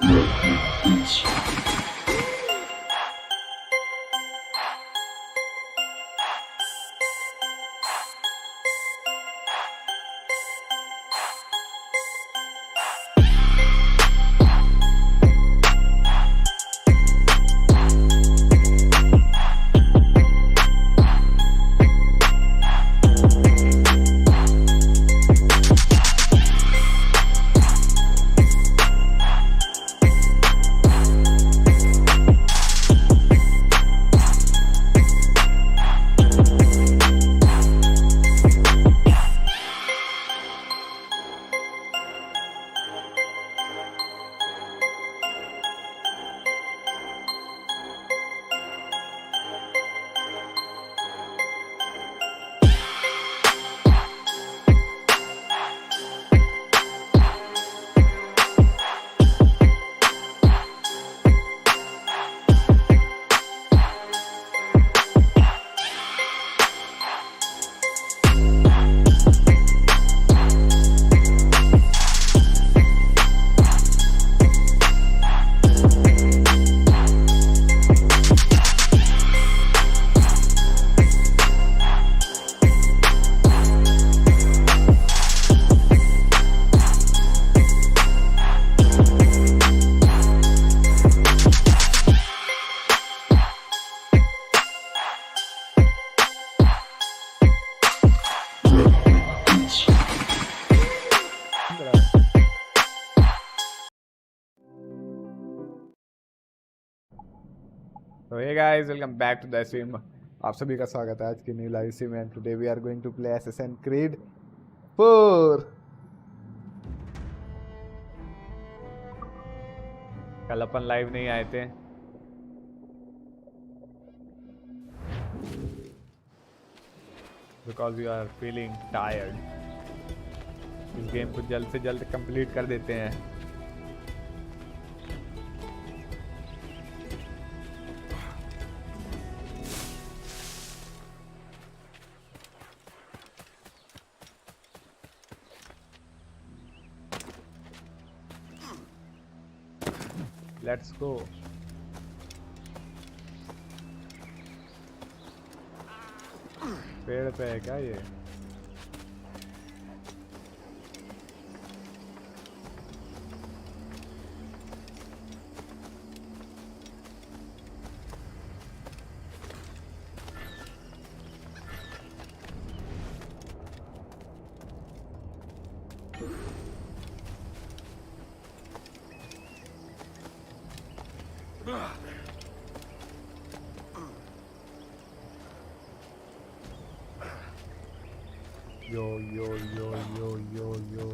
So hey guys, welcome back to the stream. आप सभी का स्वागत है आज की न्यू लाइव स्ट्रीम में. Today we are going to play Assassin's Creed 4. कल अपन लाइव नहीं आए थे because we are feeling tired. इस गेम को जल्द से जल्द कंप्लीट कर देते हैं. Let's go. पेड़ पे है क्या ये? यो यो यो यो यो यो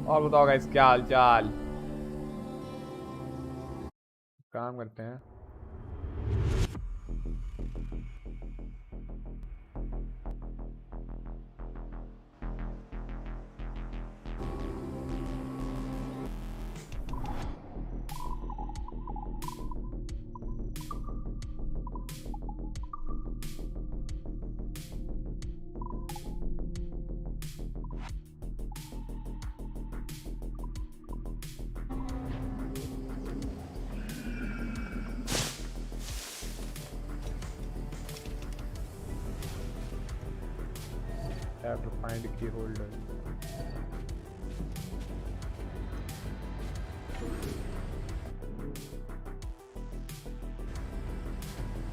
और बताओ गाइस क्या हाल चाल. काम करते हैं. I have to find a key holder.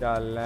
चल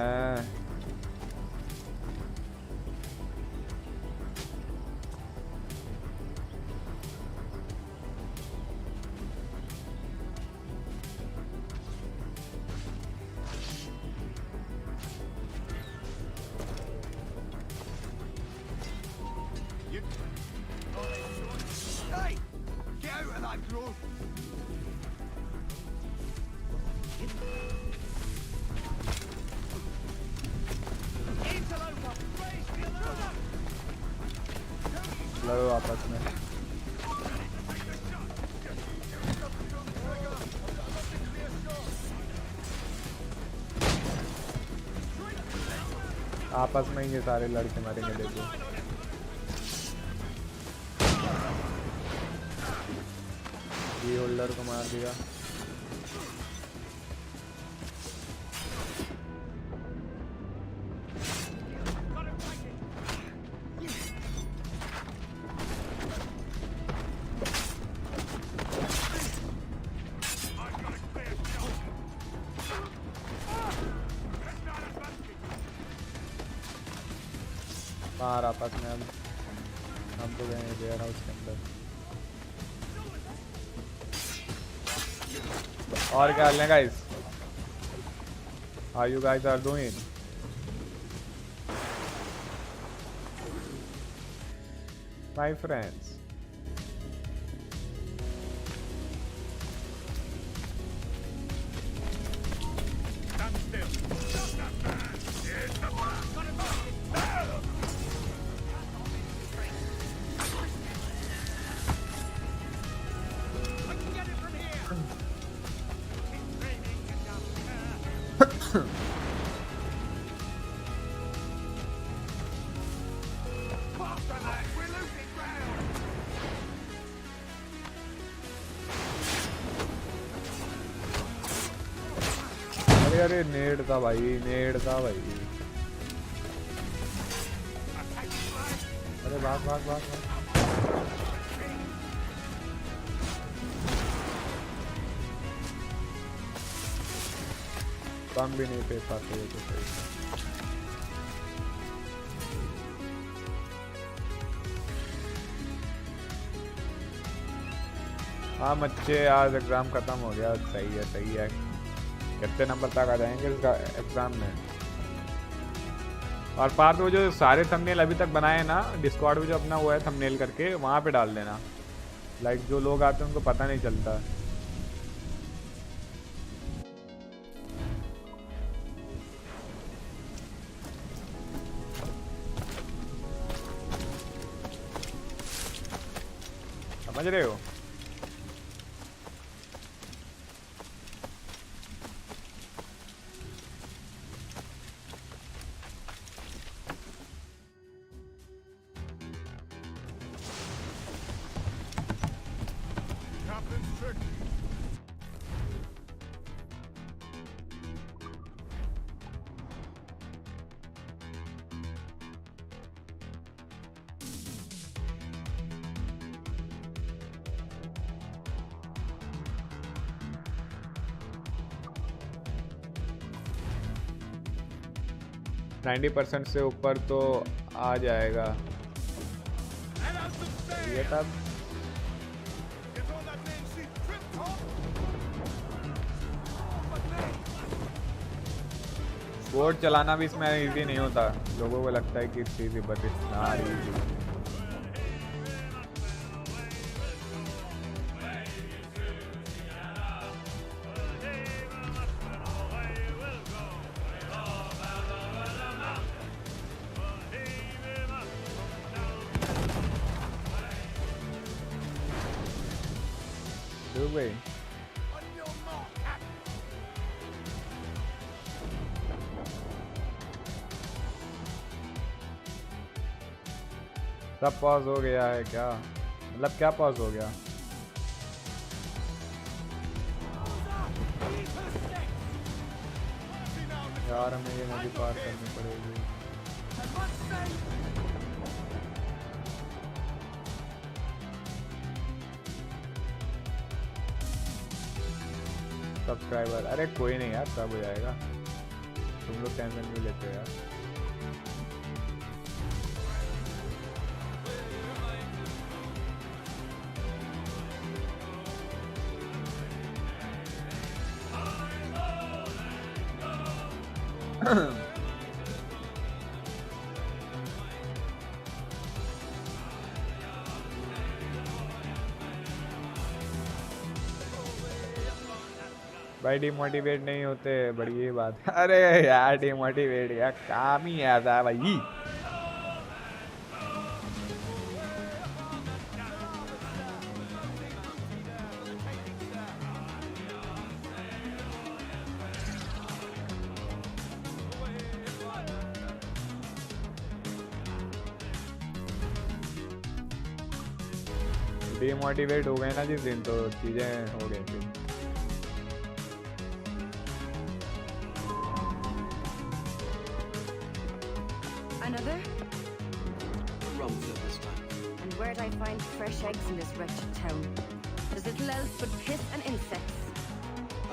लड़ो आपस में. आपस में ये सारे लड़के मरेंगे. देखो ये होल्डर को मार दिया। बाहर आपस में हम तो गए वेयर हाउस के अंदर। और क्या हाल है guys? How you guys are doing? My friends, अरे नेड था भाई, नेड था भाई। अरे भाग भाग भाग भाग। कम भी नहीं पे पाते तो सही। हाँ बच्चे, आज एग्जाम खत्म हो गया। सही है सही है। कितने नंबर तक आ जाएंगे इसका एग्जाम में? और पार्थ वो जो सारे थंबनेल अभी तक बनाए ना डिस्कॉर्ड में, जो अपना वो है थंबनेल करके वहाँ पे डाल देना। लाइक जो लोग आते हैं उनको पता नहीं चलता। समझ रहे हो? नाइन्टी % से ऊपर तो आ जाएगा। ये तब बोर्ड चलाना भी इसमें इजी नहीं होता। लोगों को लगता है कि it's easy, but it's not easy. Way. सब पॉज हो गया है क्या? मतलब क्या पॉज हो गया? यार हमें ये नदी पार करनी पड़ेगी। सब्सक्राइबर, अरे कोई नहीं यार, सब हो जाएगा। तुम लोग टेंशन नहीं लेते यार। भाई डिमोटिवेट नहीं होते, बड़ी बात है। अरे यार डिमोटिवेट यार काम ही ऐसा है भाई। डिमोटिवेट हो गए ना जिस दिन, तो चीजें हो गई फिर। Another? Rum fill this time. And where'd I find fresh eggs in this wretched town? There's little else but piss and insects.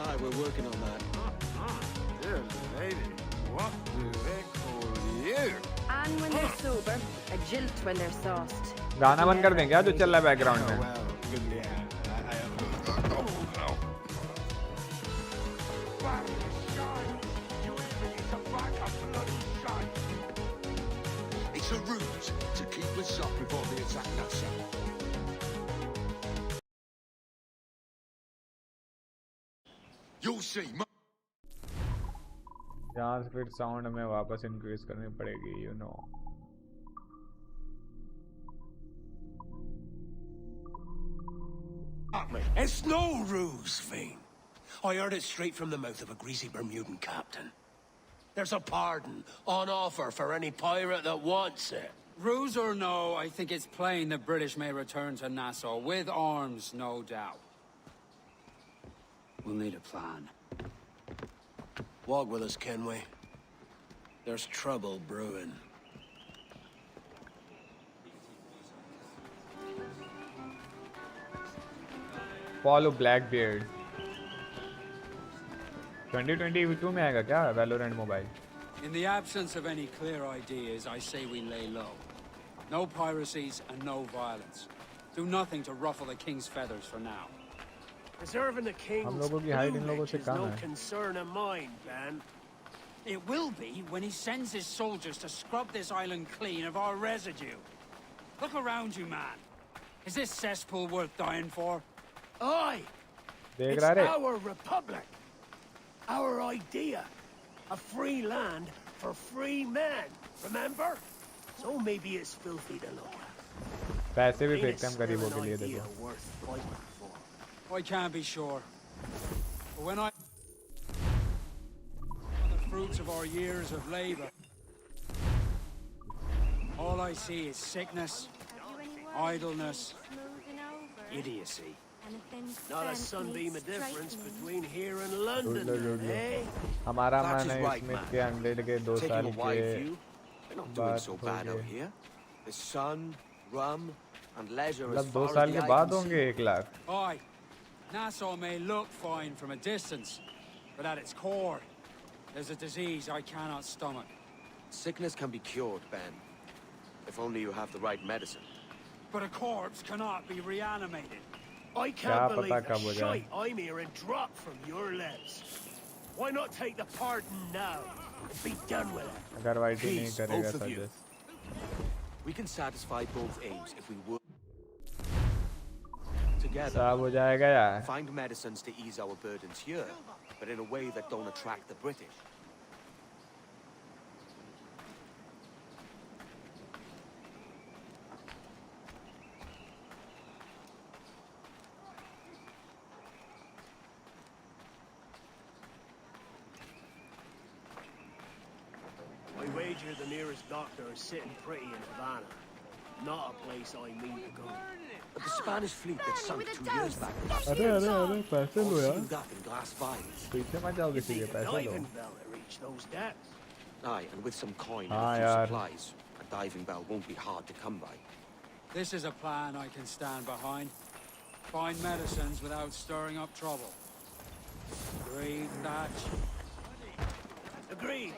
Aye, we're working on that. Dear lady, what do they call you? And when they're sober, a jilt when they're sauced. गाना बंद कर दें क्या जो चल रहा है background में? Well, good yeah. Oh no. It's a ruse to keep us up before they attack Nassau. You'll see. यहाँ से फिर साउंड हमें वापस इंक्रीज करनी पड़ेगी, you know. It's no ruse, Fiend. I heard it straight from the mouth of a greasy Bermudan captain. There's a pardon on offer for any pirate that wants it. Ruse or no, I think it's plain the British may return to Nassau, with arms, no doubt. We'll need a plan. Walk with us, Kenway. There's trouble brewing. Follow Blackbeard. 2022 में आएगा क्या Valorant mobile? In the absence of any clear ideas, I say we lay low. No piracies and no violence. Do nothing to ruffle the king's feathers for now. Preserving the king's हम लोगों की height in लोगों से is come no है। concern of mine, Ben. It will be when he sends his soldiers to scrub this island clean of our residue. Look around you, man. Is this cesspool worth dying for? Aye! देख It's रहा रे? our republic. Our idea. A free land for free men. Remember? So maybe it's filthy to look at. पैसे भी Ain't फेंकते it हम गरीबों still के an लिए idea देखो। worth fighting for? I can't be sure. But when I... the fruits of our years of labor, all I see is sickness, idleness, idiocy. Not a sunbeam of difference between here and London, eh? हमारा That मन is है right, Smith man. के undead के 2 Taking साल a wide के view, we're not doing बाद so हो bad out गए। here. The sun, rum, and leisure as मतलब 2 far as साल the के eye बाद can होंगे see. 1 lakh. Aye, Nassau may look fine from a distance, but at its core, there's a disease I cannot stomach. Sickness can be cured, Ben. If only you have the right medicine. But a corpse cannot be reanimated. I क्या can't पता believe कब हो the जाए। shite I'm hearing drop from your lips. Why not take the pardon now and be done with it? अगर वाइटी नहीं Peace, करेगा both of you. Suggest. We can satisfy both aims if we work together. सब हो जाएगा यार। Find medicines to ease our burdens here, but in a way that don't attract the British. I wager the nearest doctor is sitting pretty in Havana. Not a place I mean to go. But the Spanish fleet that sunk 2 years back was अरे अरे अरे पैसे लो all यार। sealed up in glass vials. पीछे मत जाओ किसी के Need a पैसे लो। diving bell to reach those depths. Aye, and with some coin and Ah, a few yaar. supplies, a diving bell won't be hard to come by. This is a plan I can stand behind. Find medicines without stirring up trouble. Agreed, Thatch? Agreed.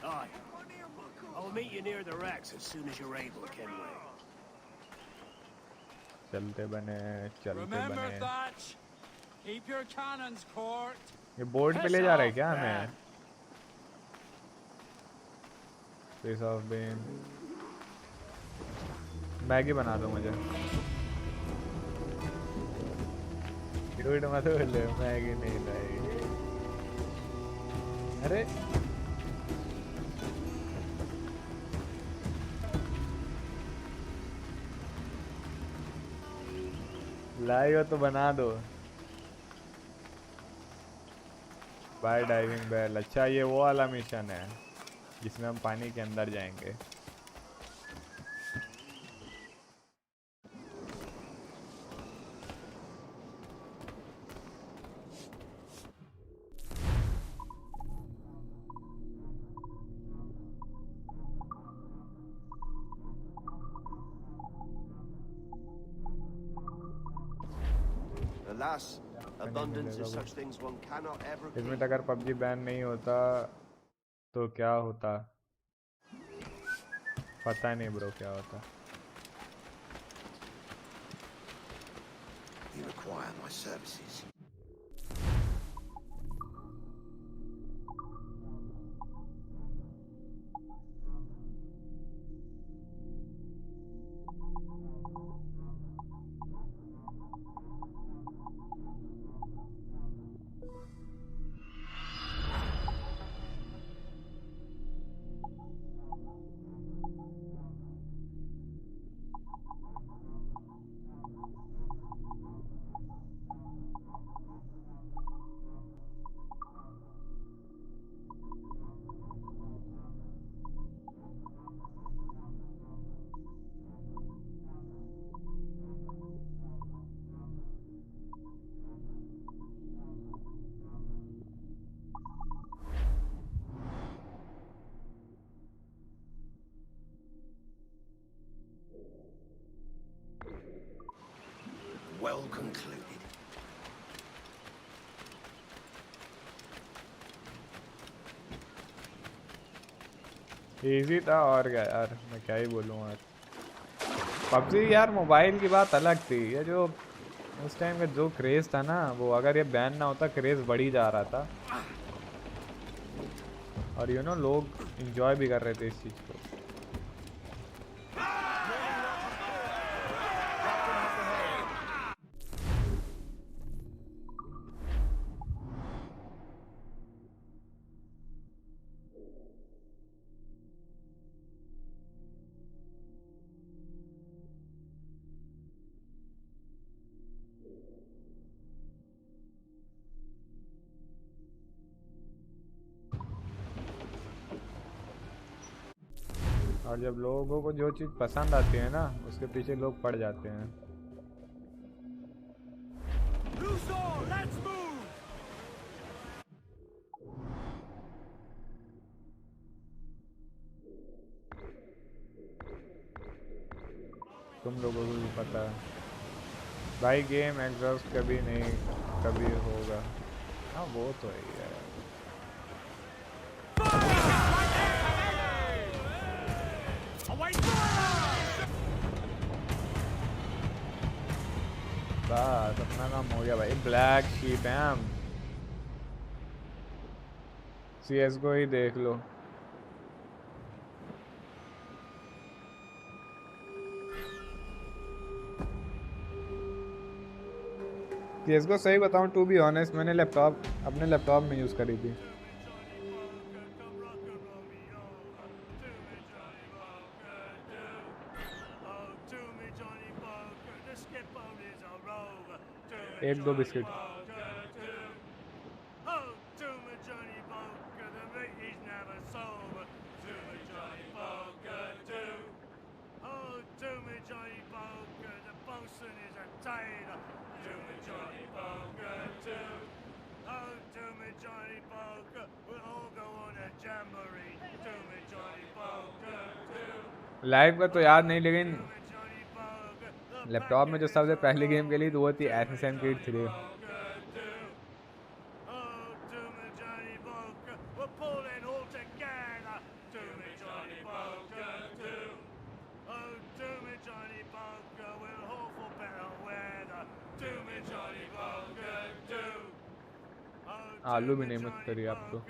Aye. I'll meet you near the wrecks as soon as you're able, Kenway. चलते बने चलते Remember, बने। Thatch? Keep your cannons court. ये board पे ले जा रहा है क्या हमें? Piece of been. मैगी बना दो मुझे। ड्यूड मत बोले मैगी नहीं लाई। अरे लाई हो तो बना दो। By diving bell. अच्छा ये वो वाला मिशन है जिसमें हम पानी के अंदर जाएंगे। Alas, नहीं abundance मिलेगा is वो। such things one cannot ever इसमें keep. अगर PUBG बैन नहीं होता तो क्या होता, पता नहीं ब्रो क्या होता। You require my services. Well concluded. Easy था और क्या यार, मैं क्या ही बोलूँ यार। PUBG यार मोबाइल की बात अलग थी, ये जो उस टाइम का जो क्रेज़ था ना, वो अगर ये बैन ना होता क्रेज़ बढ़ ही जा रहा था। और यू नो लोग इंजॉय भी कर रहे थे इस चीज़ को। और जब लोगों को जो चीज़ पसंद आती है ना, उसके पीछे लोग पड़ जाते हैं। Let's move! तुम लोगों को भी पता है भाई, गेम एग्जॉस्ट कभी नहीं कभी होगा। हाँ वो तो है ही है। बस अपना काम हो गया भाई। ब्लैक शीप हैं हम, CSGO ही देख लो। CSGO सही बताऊं टू बी ऑनेस्ट, मैंने अपने लैपटॉप में यूज़ करी थी। एक दो बिस्किट। लाइव का तो याद नहीं, लेकिन लैपटॉप में जो सबसे पहली गेम खेली तो वो थी एसएसएन क्रीड 3। आलू भी नहीं मत करिए आप तो।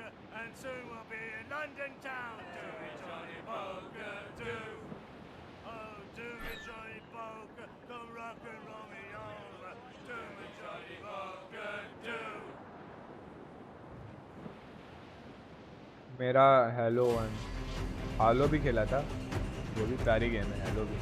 मेरा हेलो 1 हालो भी खेला था, वो भी प्यारी गेम है हेलो भी।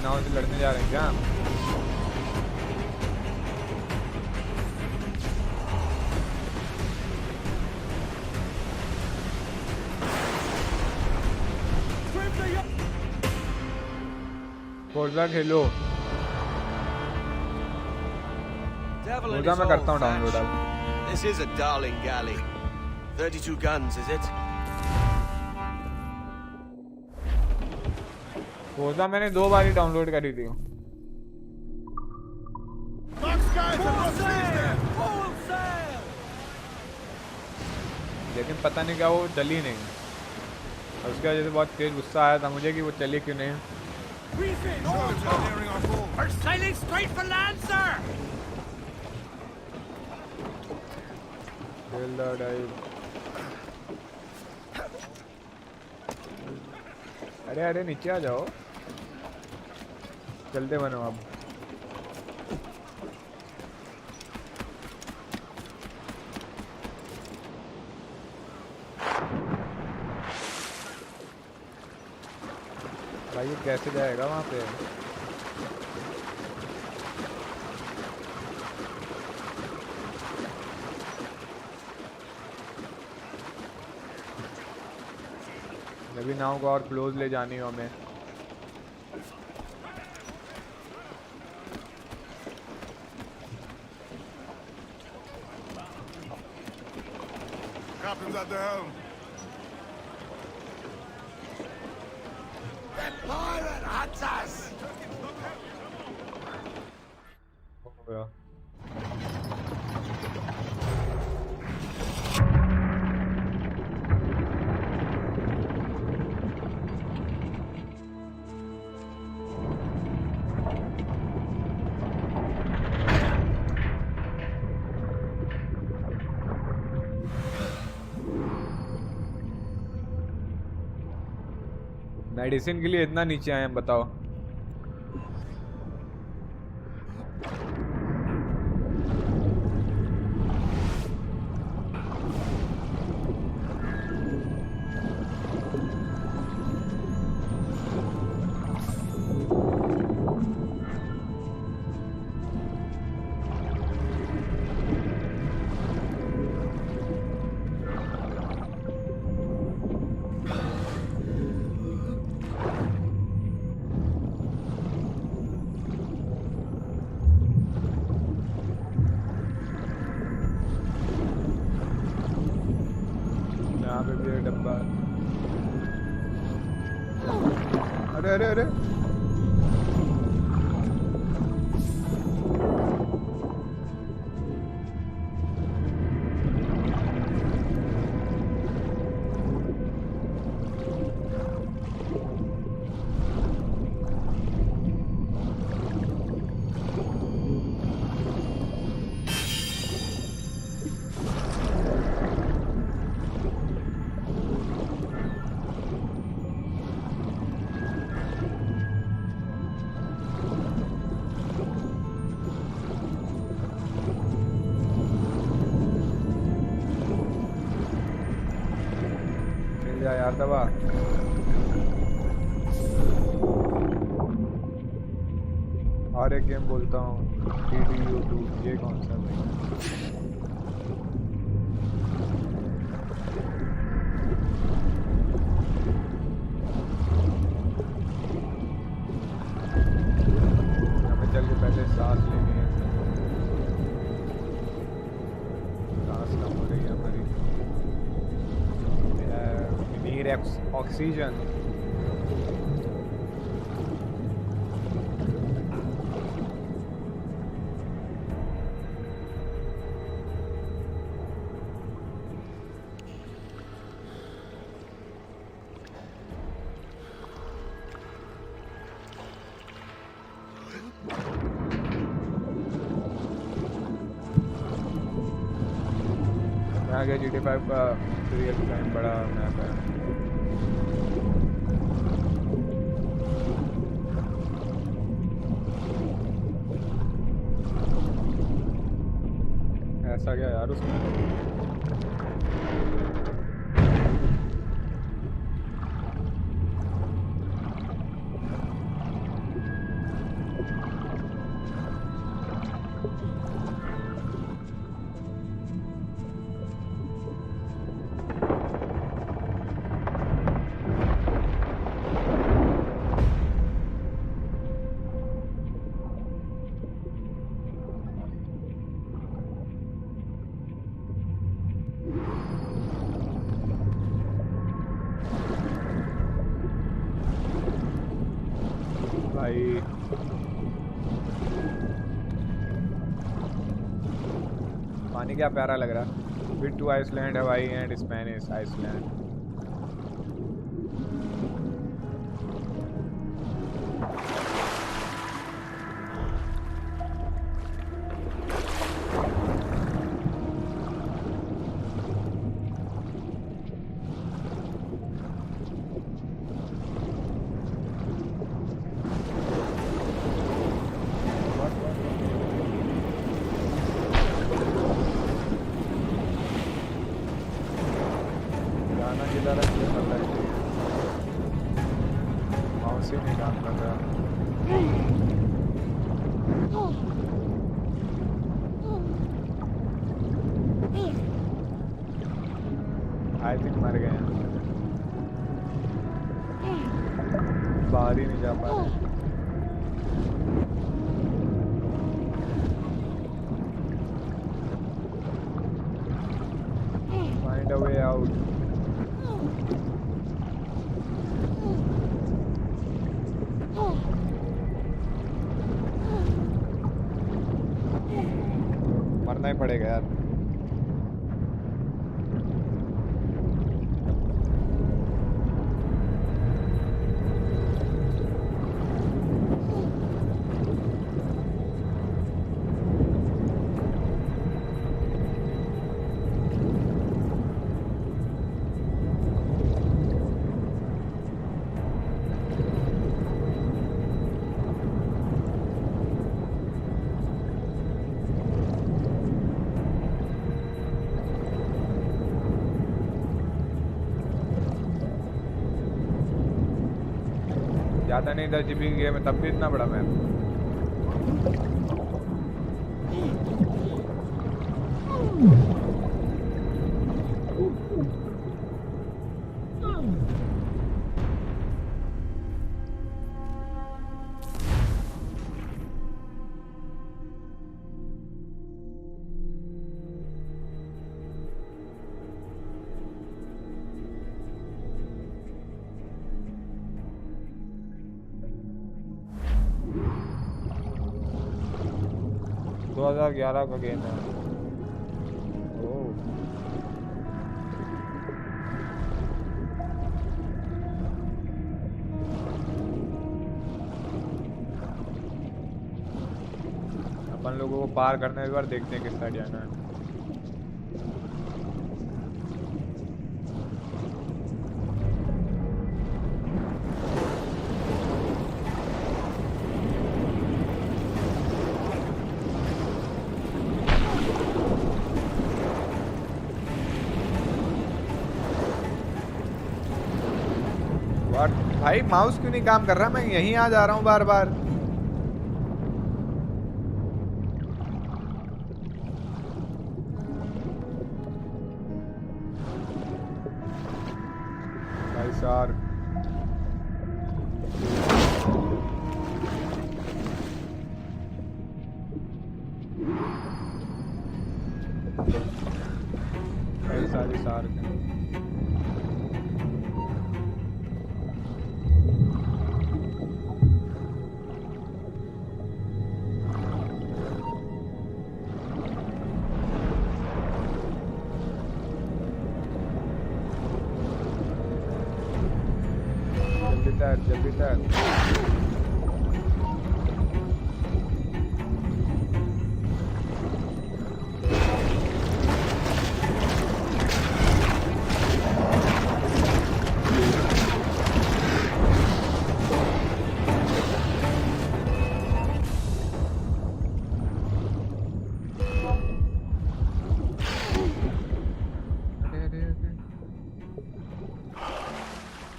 सेनाओं से लड़ने जा रहे हैं क्या? फोर्जा खेलो। फोर्जा मैं करता हूँ डाउनलोड अब। This is a darling galley. 32 guns, is it? Forza मैंने 2 बार ही डाउनलोड करी थी। लेकिन पता नहीं क्या वो चली नहीं, और उसकी वजह से बहुत तेज गुस्सा आया था मुझे कि वो चली क्यों नहीं। We're sailing straight for land, sir. अरे अरे नीचे आ जाओ, चलते बनो अब। भाई ये कैसे जाएगा वहाँ पे? अभी नाव को और क्लोज ले जानी हो हमें। Captain's at the helm. Pirate hunters! हो गया। मेडिसिन के लिए इतना नीचे आए हैं बताओ। अरे अरे अरे यार दबा। और एक गेम बोलता हूँ GPU-2, ये कौन सा भाई? हमें चल के पहले सांस लेनी है, सांस कम हो रही है हमारी। Need oxygen. आगे GT5 का रियल टाइम बड़ा मैप है। ऐसा क्या यार उसमें? भाई पानी क्या प्यारा लग रहा। With two island, Hawaii and Spanish island. I think मर गए हैं, बाहर ही नहीं जा पा रहे। Find a way out. मरना ही पड़ेगा यार। ज़्यादा नहीं, 10 GB की गेम है तब भी इतना बड़ा मैप। दो 2011 का गेम है। ओह अपन लोगों को पार करने के बाद देखते हैं किस साइड जाना है। भाई माउस क्यों नहीं काम कर रहा? मैं यहीं आ जा रहा हूँ बार बार। भाई सार सारी सार जल्दी तक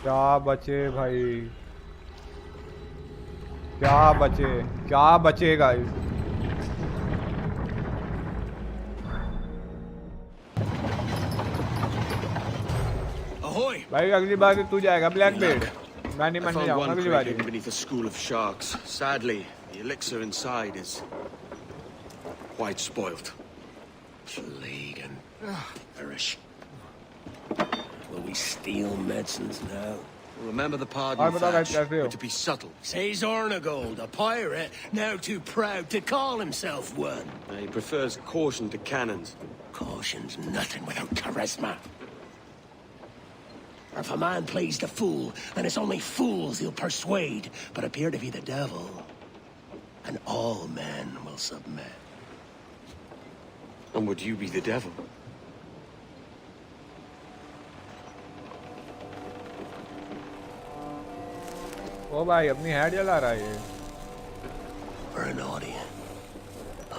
क्या बचे भाई, क्या बचेगा इस Ahoy! भाई। अगली बार तू जाएगा ब्लैक बेल्ट, मैं नहीं मन जाऊंगा अगली बार। beneath a school of sharks. Sadly, the elixir inside is quite spoiled. Plague and perish. Will we steal medicines now? Remember the और pardon, बताओ guys Thatch. कैसे हो? But to be subtle. Says Ornagold, a pirate, now too proud to call himself one. He prefers caution to cannons. Caution's nothing without charisma. If a man plays the fool, then it's only fools he'll persuade, but appear to be the devil. And all men will submit. And would you be the devil? ओ भाई अपनी head जला रहा है ये For an audience.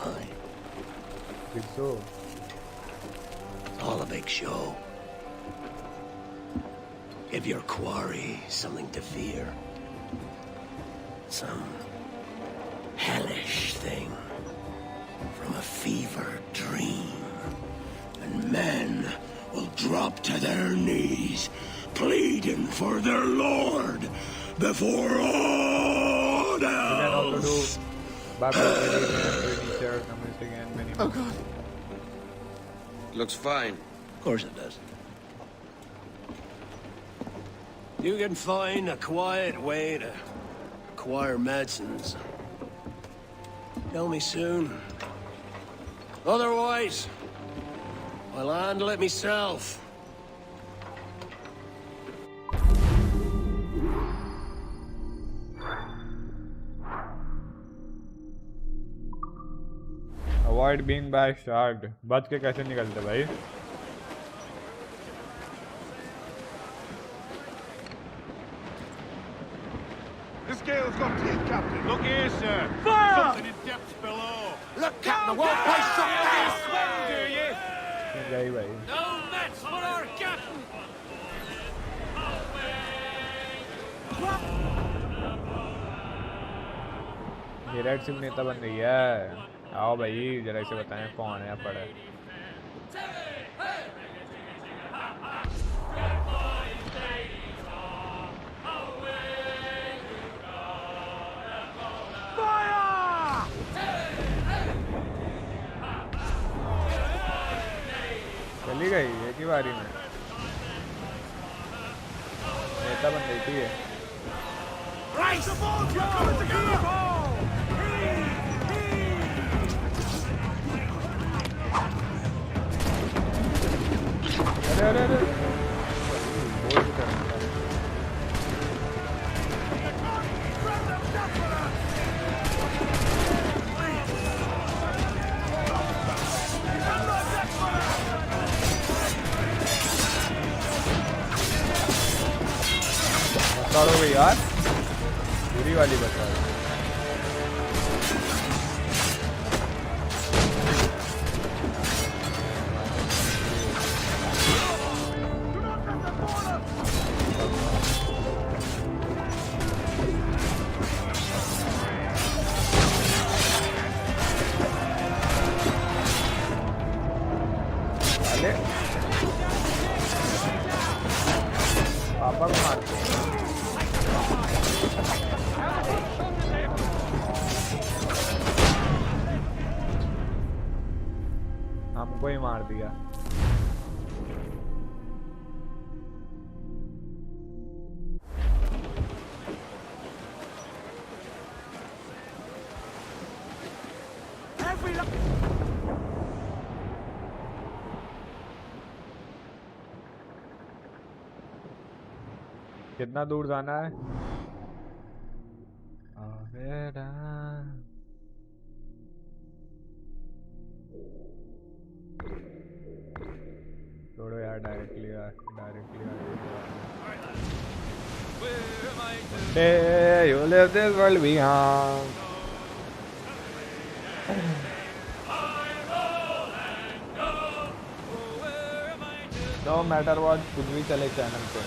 Aye. ठीक तो All a big show. Give your quarry something to fear. Some hellish thing from a fevered dream. And men will drop to their knees, pleading for their lord before all you can also do else. furniture, commuting and many more. Oh god. Looks fine. Of course it does. You can find a quiet way to acquire medicines. Tell me soon. Otherwise, I'll handle it myself. Avoid being by shagged. बच के कैसे निकलते भाई? This gale's got teeth, Captain. Look here, sir. Fire! Something in depths below. Look, Captain, the whole place shut down! गई भाई. No match for our captain! ये red SIM नेता बन गई है. आओ भाई जरा इसे बताएं कौन है पड़ा. चली गई एक ही बारी में. नेता बन गई थी ये. Race! Coming together! अरे अरे अरे बोल भी करना था. बता दो भाई यार बुरी वाली बता दो. अरे पापा को मारते हैं. हमको ही मार दिया. कितना दूर जाना है? छोड़ो यार directly Hey, you live this world beyond. No matter what, कुछ भी चले चैनल पे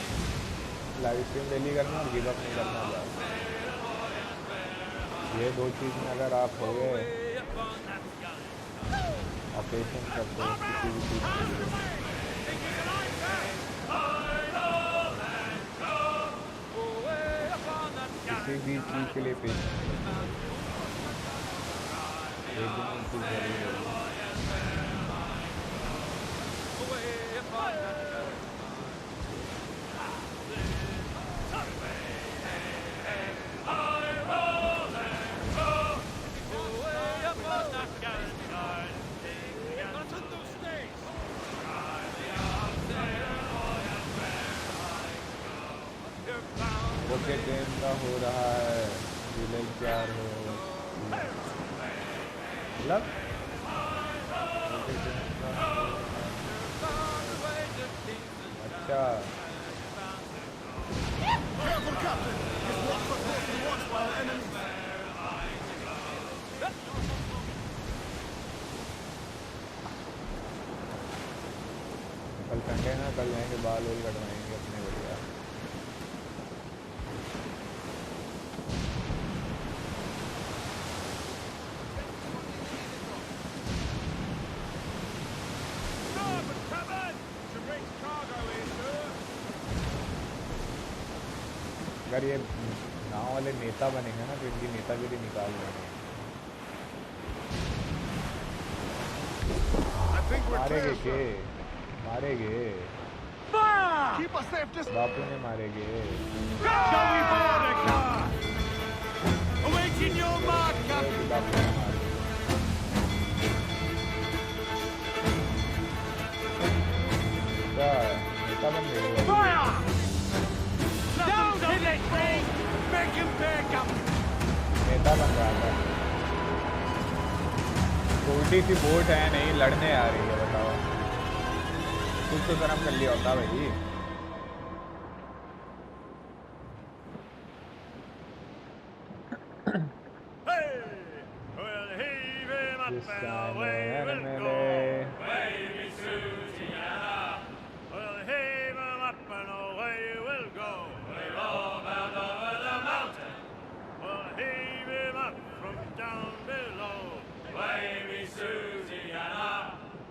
लाइव स्ट्रीम डेली करना और गिव अप नहीं करना बस. ये दो चीज़ में अगर आप हो गए ऑपरेशन करते हो किसी भी चीज़ के लिए. किसी भी चीज़ के लिए पेशेंस एक दिन उनकी जरूरी होगी. ओके गेम का हो रहा है विलेज प्यार हो मतलब अच्छा Careful, Captain! His watch was mostly watched by our enemies. कल संडे है ना, कल जाएंगे बाल वोल कटवाएंगे अपने बढ़िया। अगर ये गाँव वाले नेता बनेंगे ना तो इनकी नेतागिरी निकाल देंगे। मारेंगे के मारेंगे Keep us safe, just बापू ने मारेंगे। Shall we board a car? Awaiting your mark, Captain. बापू ने मारेंगे। क्या नेता बन गए? Fire! Down to the thing! Make him pay, Captain. नेता बन रहा था। छोटी सी बोट है, नहीं लड़ने आ रही है, बताओ कुछ तो कर्म कर लिया होता भाई। Hey! We'll heave him up This and time away we're we'll in go. LA. Wavy Susiana. We'll heave him up and away we'll go. We'll all bound over the mountain. We'll heave him up from down below. Wavy Susiana.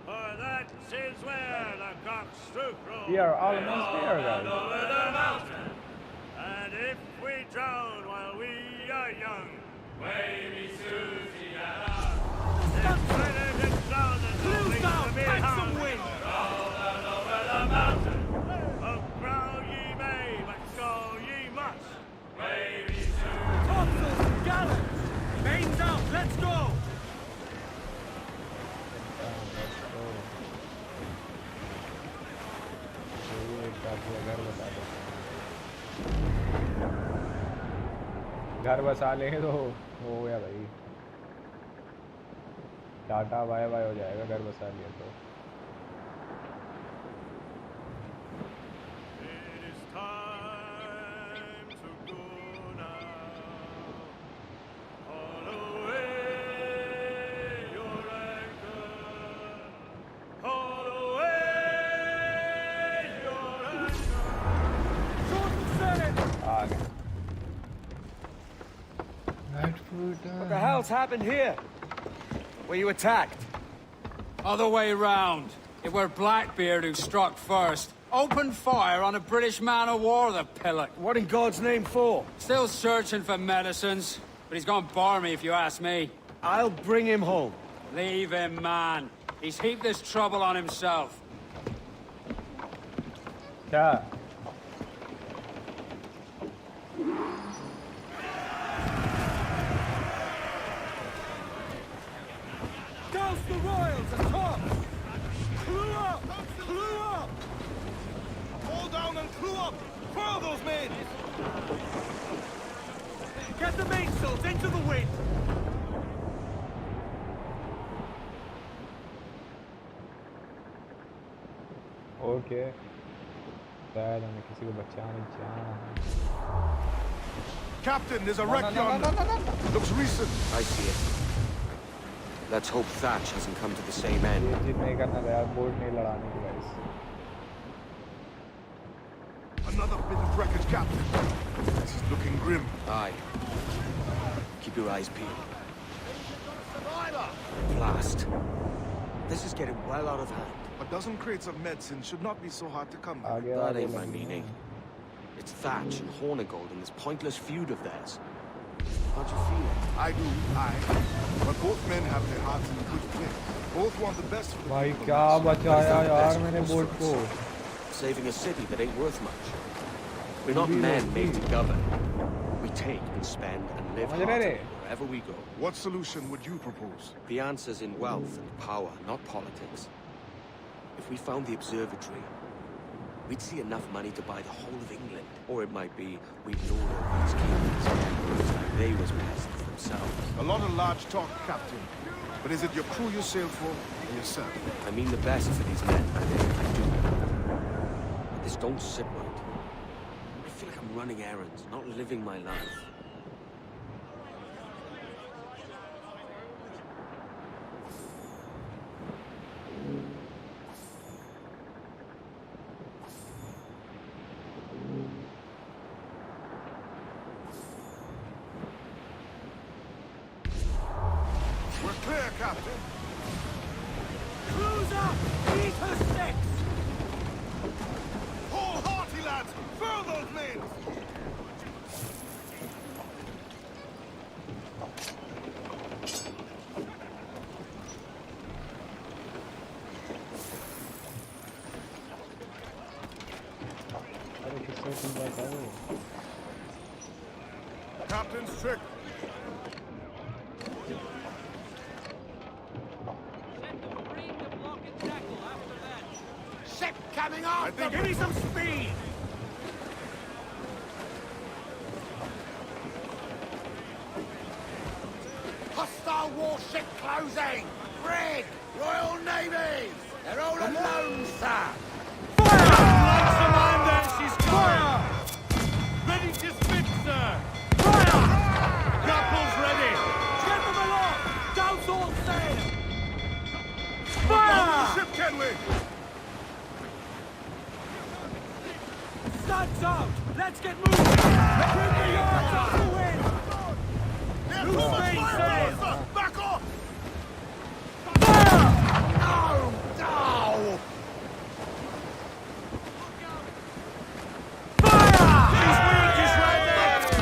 For that is where the cocks do crow. We are almost there, guys. Over the mountain. And if we drown while we are young, wavy Susiana. If we get drowned and don't leave to be hung, all down over the mountain. Oh, growl ye may, but go ye must. Wavy Susiana. Topsails and gallants! Mains out, let's go! घर बसा लेंगे तो हो गया भाई, tata bye bye हो जाएगा घर बसा लिया तो। It is time to go now. Haul away your anchor. Haul away your anchor. Short set! आ गए। What the hell's happened here? Were you attacked? Other way round. It were Blackbeard who struck first. Opened fire on a British man-of-war, the pillock. What in God's name for? Still searching for medicines, but he's gone barmy if you ask me. I'll bring him home. Leave him, man. He's heaped this trouble on himself. क्या Douse the royals and tops! Crew up! Crew up! Hold down and crew up! Furl those men! Get the mainsails into the wind! Okay शायद हमें किसी को बचाने जाना है। Captain, there's a wreck yonder. Looks recent. I see it. Let's hope Thatch hasn't come to the same end. ये चीज नहीं करना था यार, बोर्ड नहीं लड़ाने की guys. Another bit of wreckage, Captain. This is looking grim. Aye. Keep your eyes peeled. Blast. This is getting well out of hand. A dozen crates of medicine should not be so hard to come by. आगे That आगे ain't my लड़ना meaning. है। It's Thatch and Hornigold in this pointless feud of theirs. How'd you feel? I do, but both men have their hearts in a good place. Both want the best for the भाई people. क्या बचाया यार मैंने board को। saving a city that ain't worth much. We're not men made to govern. We take and spend and live heartily wherever we go. What solution would you propose? The answer's in wealth and power, not politics. If we found the observatory, we'd see enough money to buy the whole of England. Or it might be we'd lord over these kings and emperors like they was peasants themselves. A lot of large talk, Captain. But is it your crew you sail for, or yourself? I mean the best for these men, I do. But this don't sit right. I feel like I'm running errands, not living my life. We're clear, Captain. Cruise up! Beat her six! Hold hearty, lads! Furl those men! अरे किससे तुम बताओ? Captain's trick. Ship coming off! Give me some speed! Hostile warship closing! Brig! Royal Navies! They're all alone, sir! She's fire! Ready to spit, sir! Fire! Grapples ready! Get them aloft! Douse all sail! Fire! Ship, can we? Studs out! Let's get moving! Bring the yards off the wind! They're too much fire, sir! Back off! No! No!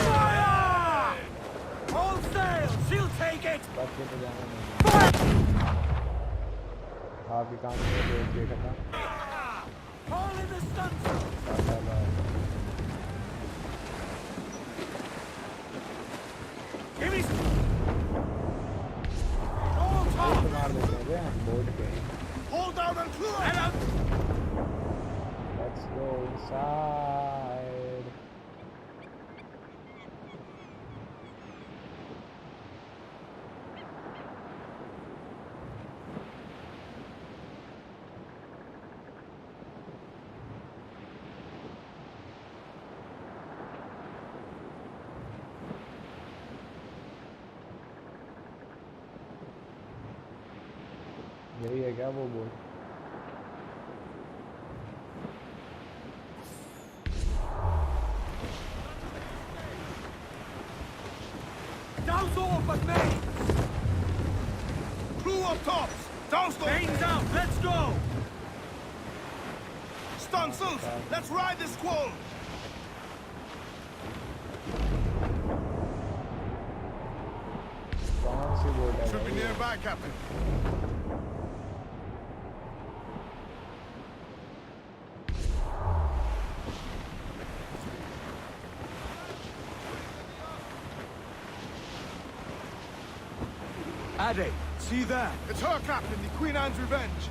Fire! All sail! She'll take it! बात करते जाना नहीं आप ही काम करते देखा था All in the stunsail! Give me some... All top! मार देते हैं हम बोर्ड पे Hold down and clear! Let's go inside. यही है क्या वो board Douse all but main! Crew up tops! Downstairs! Mains out! Let's go! Stunsails! Let's ride this squall! कौन सी बोर्ड है Should be भाई? nearby, Captain. Ade, see there? It's her, Captain, the Queen Anne's Revenge.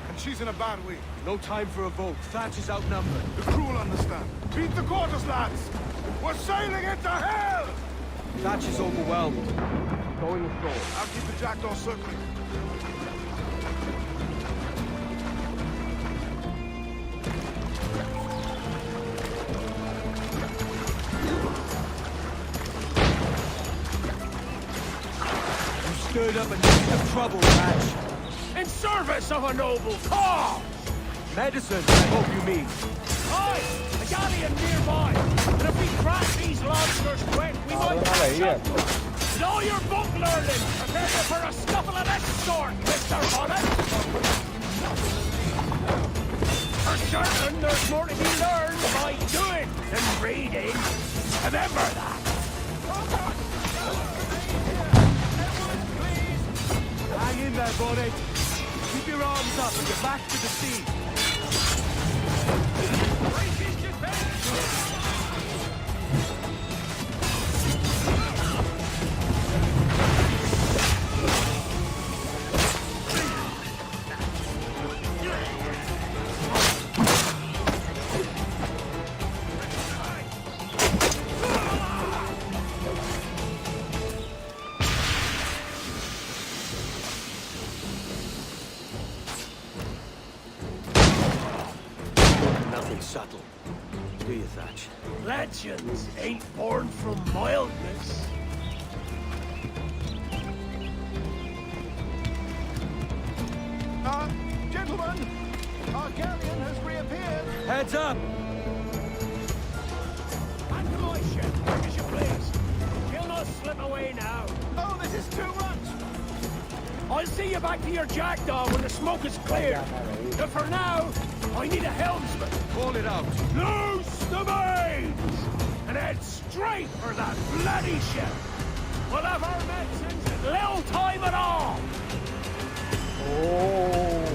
And she's in a bad way. No time for a vote. Thatch is outnumbered. The crew will understand. Beat the quarters, lads! We're sailing into hell! Thatch is overwhelmed. Going ashore. I'll keep the jackdaw circling. You stirred up a nest of trouble, Thatch. In service of a noble cause! Medicine, I hope you mean. Aye! A galleon nearby! And if we crash these lobsters quick, we might catch up to them! With all your book learning, prepare you for a scuffle of that sort, Mr. Bonnet! For certain, there's more to be learned by doing than reading. Remember that! Hang in there, Bonnet. Keep your arms up and get back to the sea. Nothing subtle. Do you, Thatch? Legends ain't born from mildness. Gentlemen, our galleon has reappeared. Heads up! Back to my ship, quick as you please. She'll not slip away now. Oh, this is too much. I'll see you back to your jackdaw when the smoke is clear. But for now, I need a helmsman. Call it out. Loose the mains! And head straight for that bloody ship. We'll have our medicines in little time at all. Oh.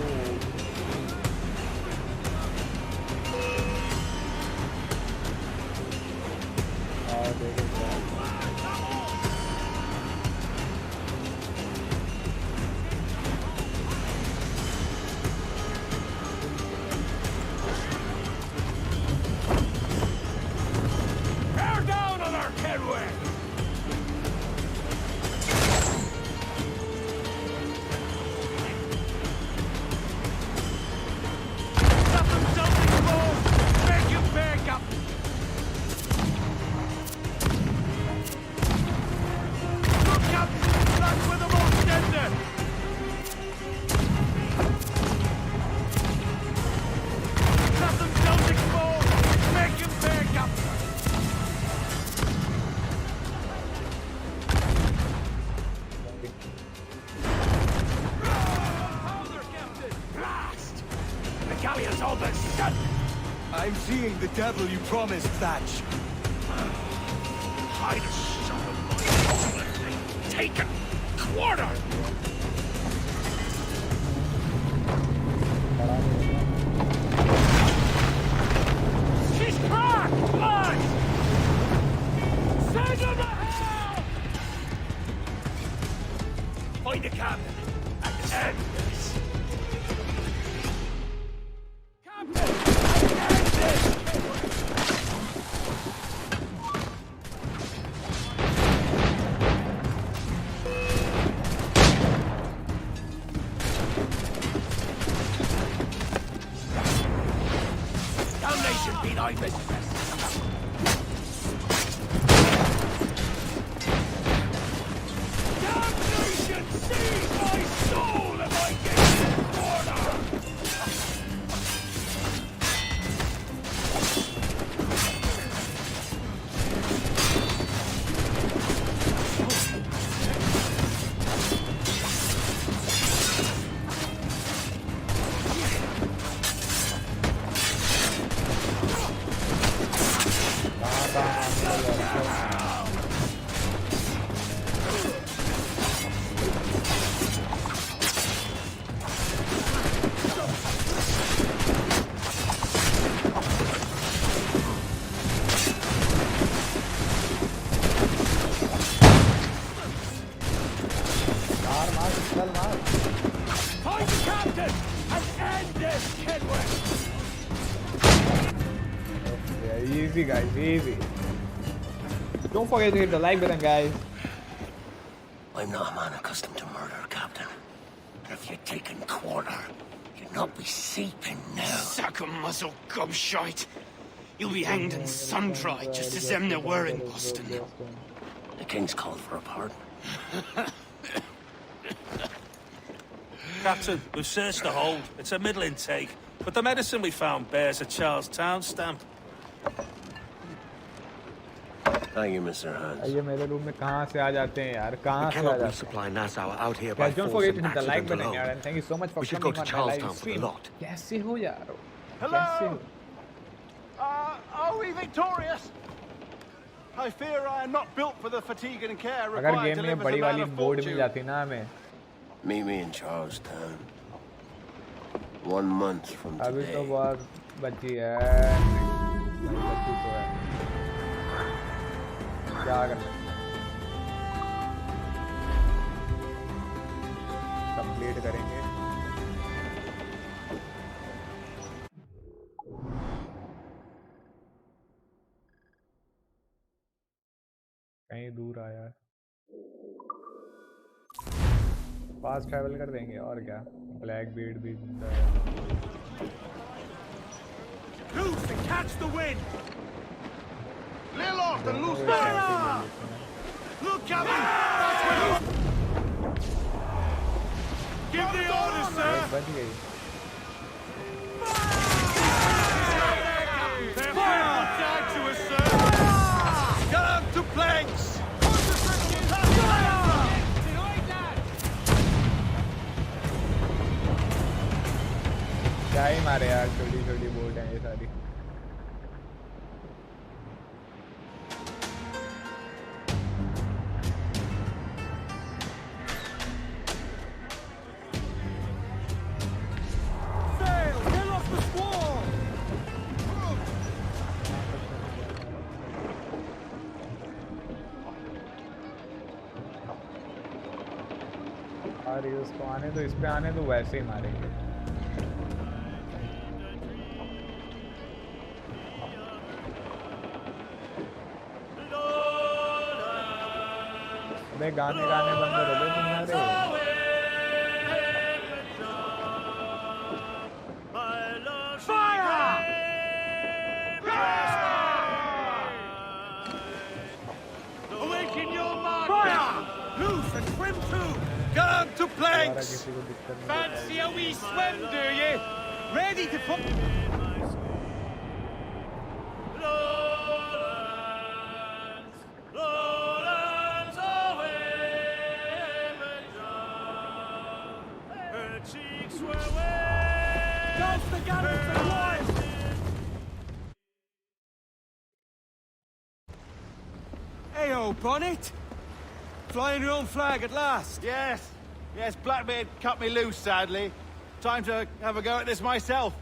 Bear down on our headway. Something more. Make you back up. Look up. That's where the most ended. Something more. Make you back up. Blast! The galleon's all but shut! I'm seeing the devil you promised, Thatch. Hide a son of my... Take a quarter! She's cracked! Blood! Send her to hell! Find the captain and end this. Captain! End this! Damnation be thy mistress! Damnation seize my soul if I get in the corner! Find the captain and end this kidwin! Yeah, easy guys, easy. Don't forget to hit the like button, guys. I'm not a man accustomed to murder, Captain. But if you're taking quarter, you'd not be seeping now. Sack a muzzle, gobshite. You'll be hanged and sun-dried just as them there were in Boston. The King's called for a pardon. Captain, we've searched the hold. It's a middle intake, but the medicine we found bears a Charlestown stamp. Thank you, Mr. Hans. ये मेरे room में कहाँ से आ जाते हैं यार? कहाँ से आ Cannot जाते हैं? resupply Nassau out here by Guys, don't force forget to and hit the like accident button, alone. यार, and thank you so much for We should coming go to on my live Charlestown for the stream. lot. कैसे हो यार? Hello? कैसे हो? Are we victorious? I fear I am not built for the fatigue and care अगर required game to में live as बड़ी a man वाली of board mill fortune. जाती ना हमें, Meet me in Charlestown. 1 month from अभी तो today. बहुत बची है बची तो है क्या कर सकते कंप्लीट करेंगे कहीं दूर आया फास्ट ट्रैवल कर देंगे और क्या ब्लैक बीड भी जिंदा है Loose and catch the wind! Lil off and loose fire! Look at me! That's where you... Give the orders, sir! बच गई They're very down to us, sir! Down to planks! क्या ही मारे यार छोटी छोटी बोट हैं ये सारी Sail! Get off the squall! और उसको आने तो इस पे आने तो वैसे ही मारेंगे अबे गाने गाने बंद कर दो तुम्हारे Awaken your man! Fire! Loose and swim too! Down to planks! किसी को दिक्कत नहीं Fancy a wee swim, do you? Ready to put... Lowlands away, her cheeks were wet. Dodge the gallants and wives! Hey-o, Bonnet! Flying your own flag at last! Yes, yes, Blackbeard cut me loose, sadly. Time to have a go at this myself.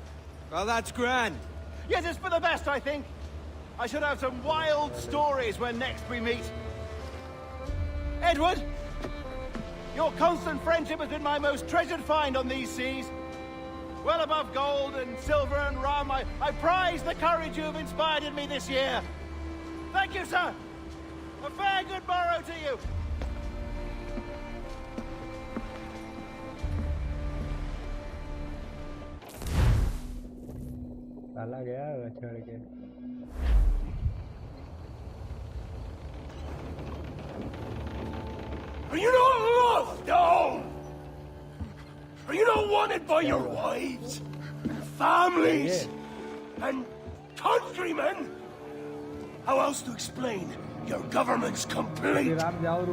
Well, that's grand. Yes, it's for the best, I think. I should have some wild stories when next we meet. Edward, your constant friendship has been my most treasured find on these seas. Well above gold and silver and rum, I prize the courage you have inspired in me this year. Thank you, sir. A fair good morrow to you. साला गया छोड़ के Are you not loved, no? Are you not wanted by your wives, families, and countrymen? How else to explain your government's complete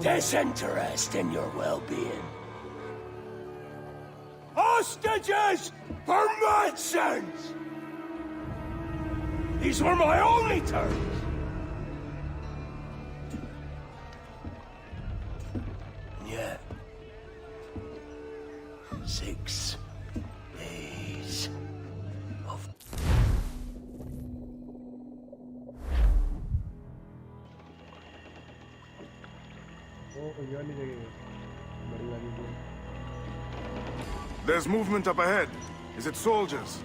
disinterest in your well-being? Hostages for medicines! These were my only terms. Yeah. 6 days of... There's movement up ahead. Is it soldiers?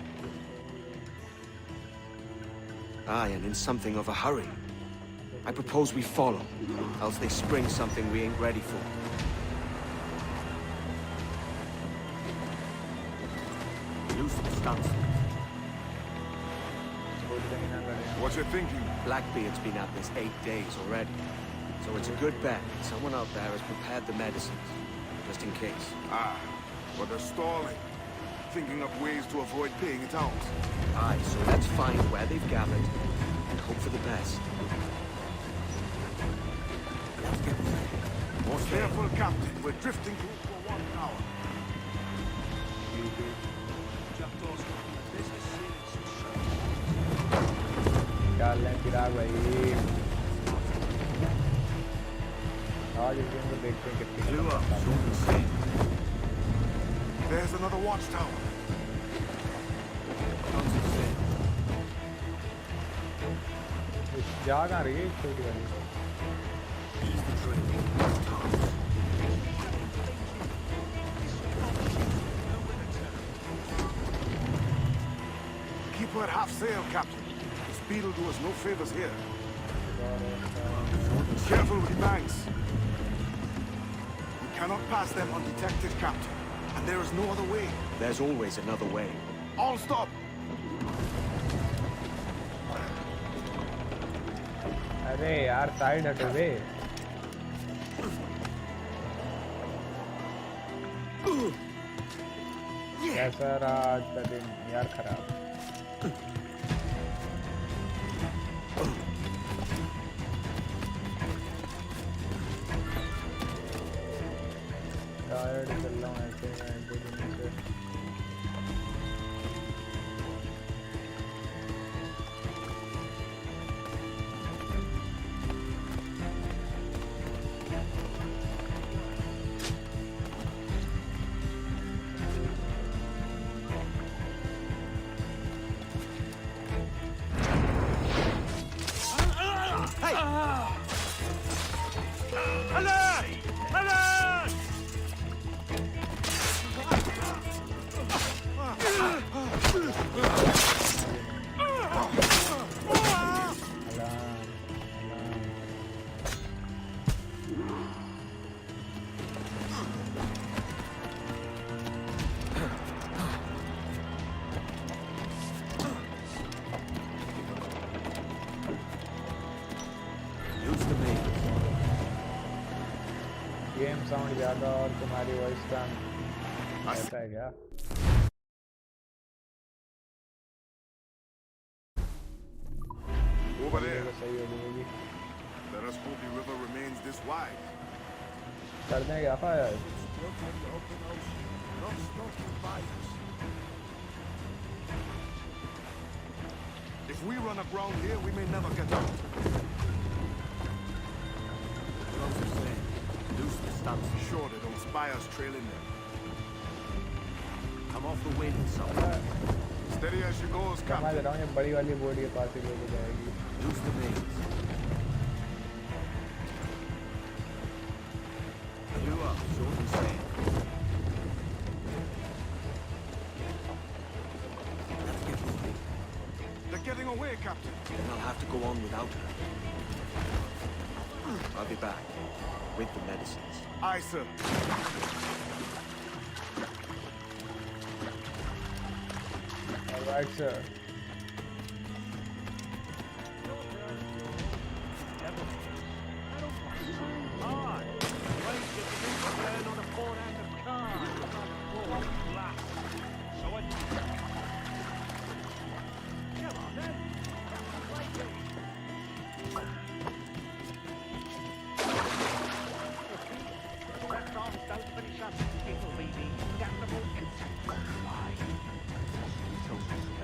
Aye, and in something of a hurry. I propose we follow, else they spring something we ain't ready for. What's your thinking? Blackbeard's been at this 8 days already. So it's a good bet someone out there has prepared the medicines, just in case. Ah, but they're stalling. Thinking up ways to avoid paying it out. Aye, so let's find where they've gathered and hope for the best. More careful, Captain. We're drifting for 1 hour. डाल लें चिराग भाई आज इस game को देखते हैं कितनी There's another watchtower. जा कहाँ रही है छोटी वाली? Keep her at half sail, Captain. The speed will do us no favors here. Careful with the banks. We cannot pass them undetected, Captain. And there is no other way. There's always another way. All stop! अरे यार side हटो बे। कैसा रहा आज का दिन यार? खराब। टायर्ड चल रहा हूँ ऐसे मैं 2 दिन से। गेम साउंड ज़्यादा और तुम्हारी वॉइस कम, ऐसा है क्या? Over there. सही हो जाएगी। Let us hope the river remains this wide. कर दें क्या fire? If we run aground here, we may never get out. Sure, they don't spy us trailing them. Come off the wind, son. Steady as she goes, समझ Captain. रहा हूँ ये बड़ी वाली board के पास ही लेके जाएगी। Use the mains. You up, short and sail. They're getting away, Captain. Then I'll have to go on without her. I'll be back with the medicines. Aye, sir. All right, sir.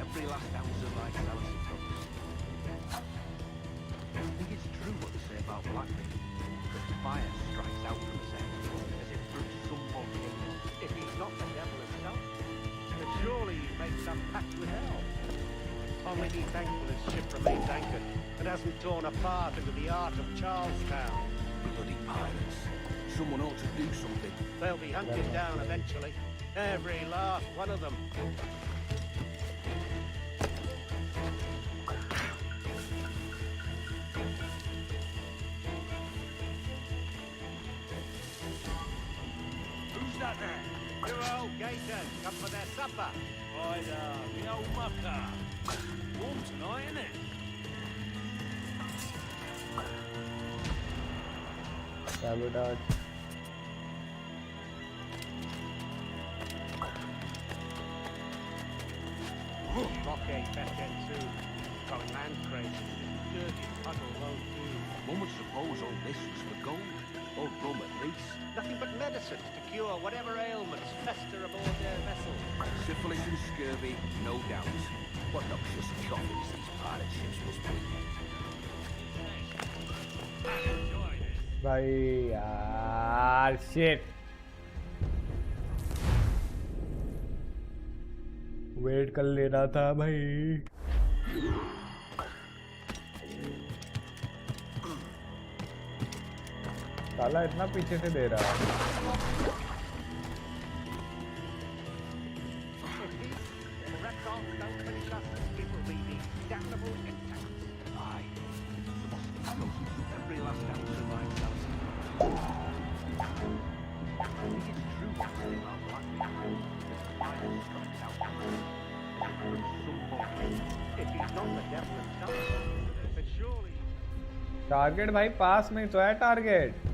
Every last ounce of vitality comes. I think it's true what they say about blackmail. That fire strikes out from his head as if through some volcano. If he's not the devil himself, then surely he made some pact with hell. Only be thankful his ship remains anchored and hasn't torn apart into the heart of Charlestown. Bloody pirates. Someone ought to do something. They'll be hunted down eventually. Every last one of them. Who's that there? Two old gators come for their supper. Right, the old mucker. Warm tonight, isn't it? Sabotage. Blockade best end soon. Going land crazy. Dirty puddle won't do. One would suppose all this was for gold. Or rum at least. Nothing but medicines to cure whatever ailments fester aboard their vessel. Syphilis and scurvy, no doubt. What noxious coffins these pirate ships must be. भाई यार shit. Wait कर लेना था भाई। साला इतना पीछे से दे रहा है। टारगेट भाई पास में तो है टारगेट।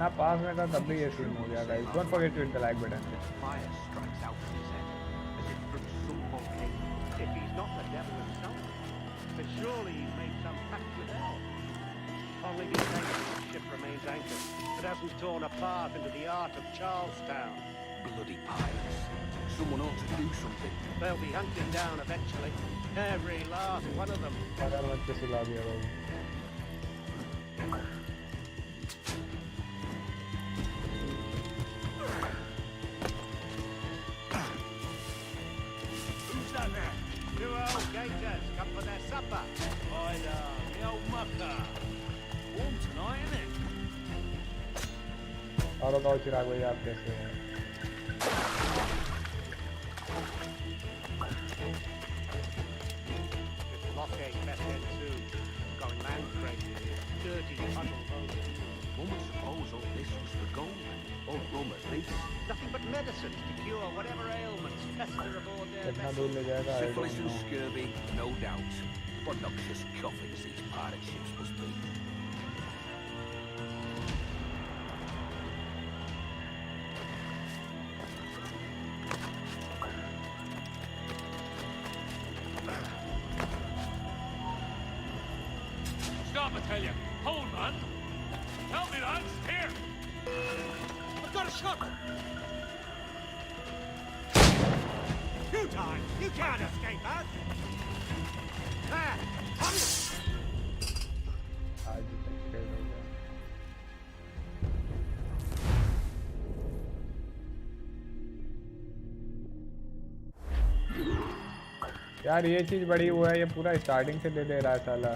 हाँ पास में था तब भी ये सीन हो गया guys. Don't forget to hit the like button. Fire strikes out from his head, as if from some volcano. If he's not the devil himself, but surely he's made some pact with hell. Only be thankful the ship remains anchored. It hasn't torn apart into the art of Charlestown. Bloody pirates. Someone ought to do something. They'll be hunted down eventually. Every last one of them. अगर मत के सुला दिया भाई। Two old gators come for their supper. Ida, the old mucker. Warm tonight, isn't it? और बताओ चिराग भाई आप कैसे हैं? This blockade best end soon. Going land crazy. Dirty puddle boat. One would suppose all this was for gold. Or rum at least. Nothing but medicine to cure whatever ailments fester aboard their कितना vessel. दूर ले जाएगा? I Syphilis don't and know. scurvy, no doubt. What noxious coffins these pirate ships must be. Stop, I tell you. Hold, man. Help me, lads. Here. I've got a shot. You time! You can't escape us! There! Come! आज तक खेल हो गया। यार ये चीज बड़ी वो है, ये पूरा स्टार्टिंग से दे रहा है साला।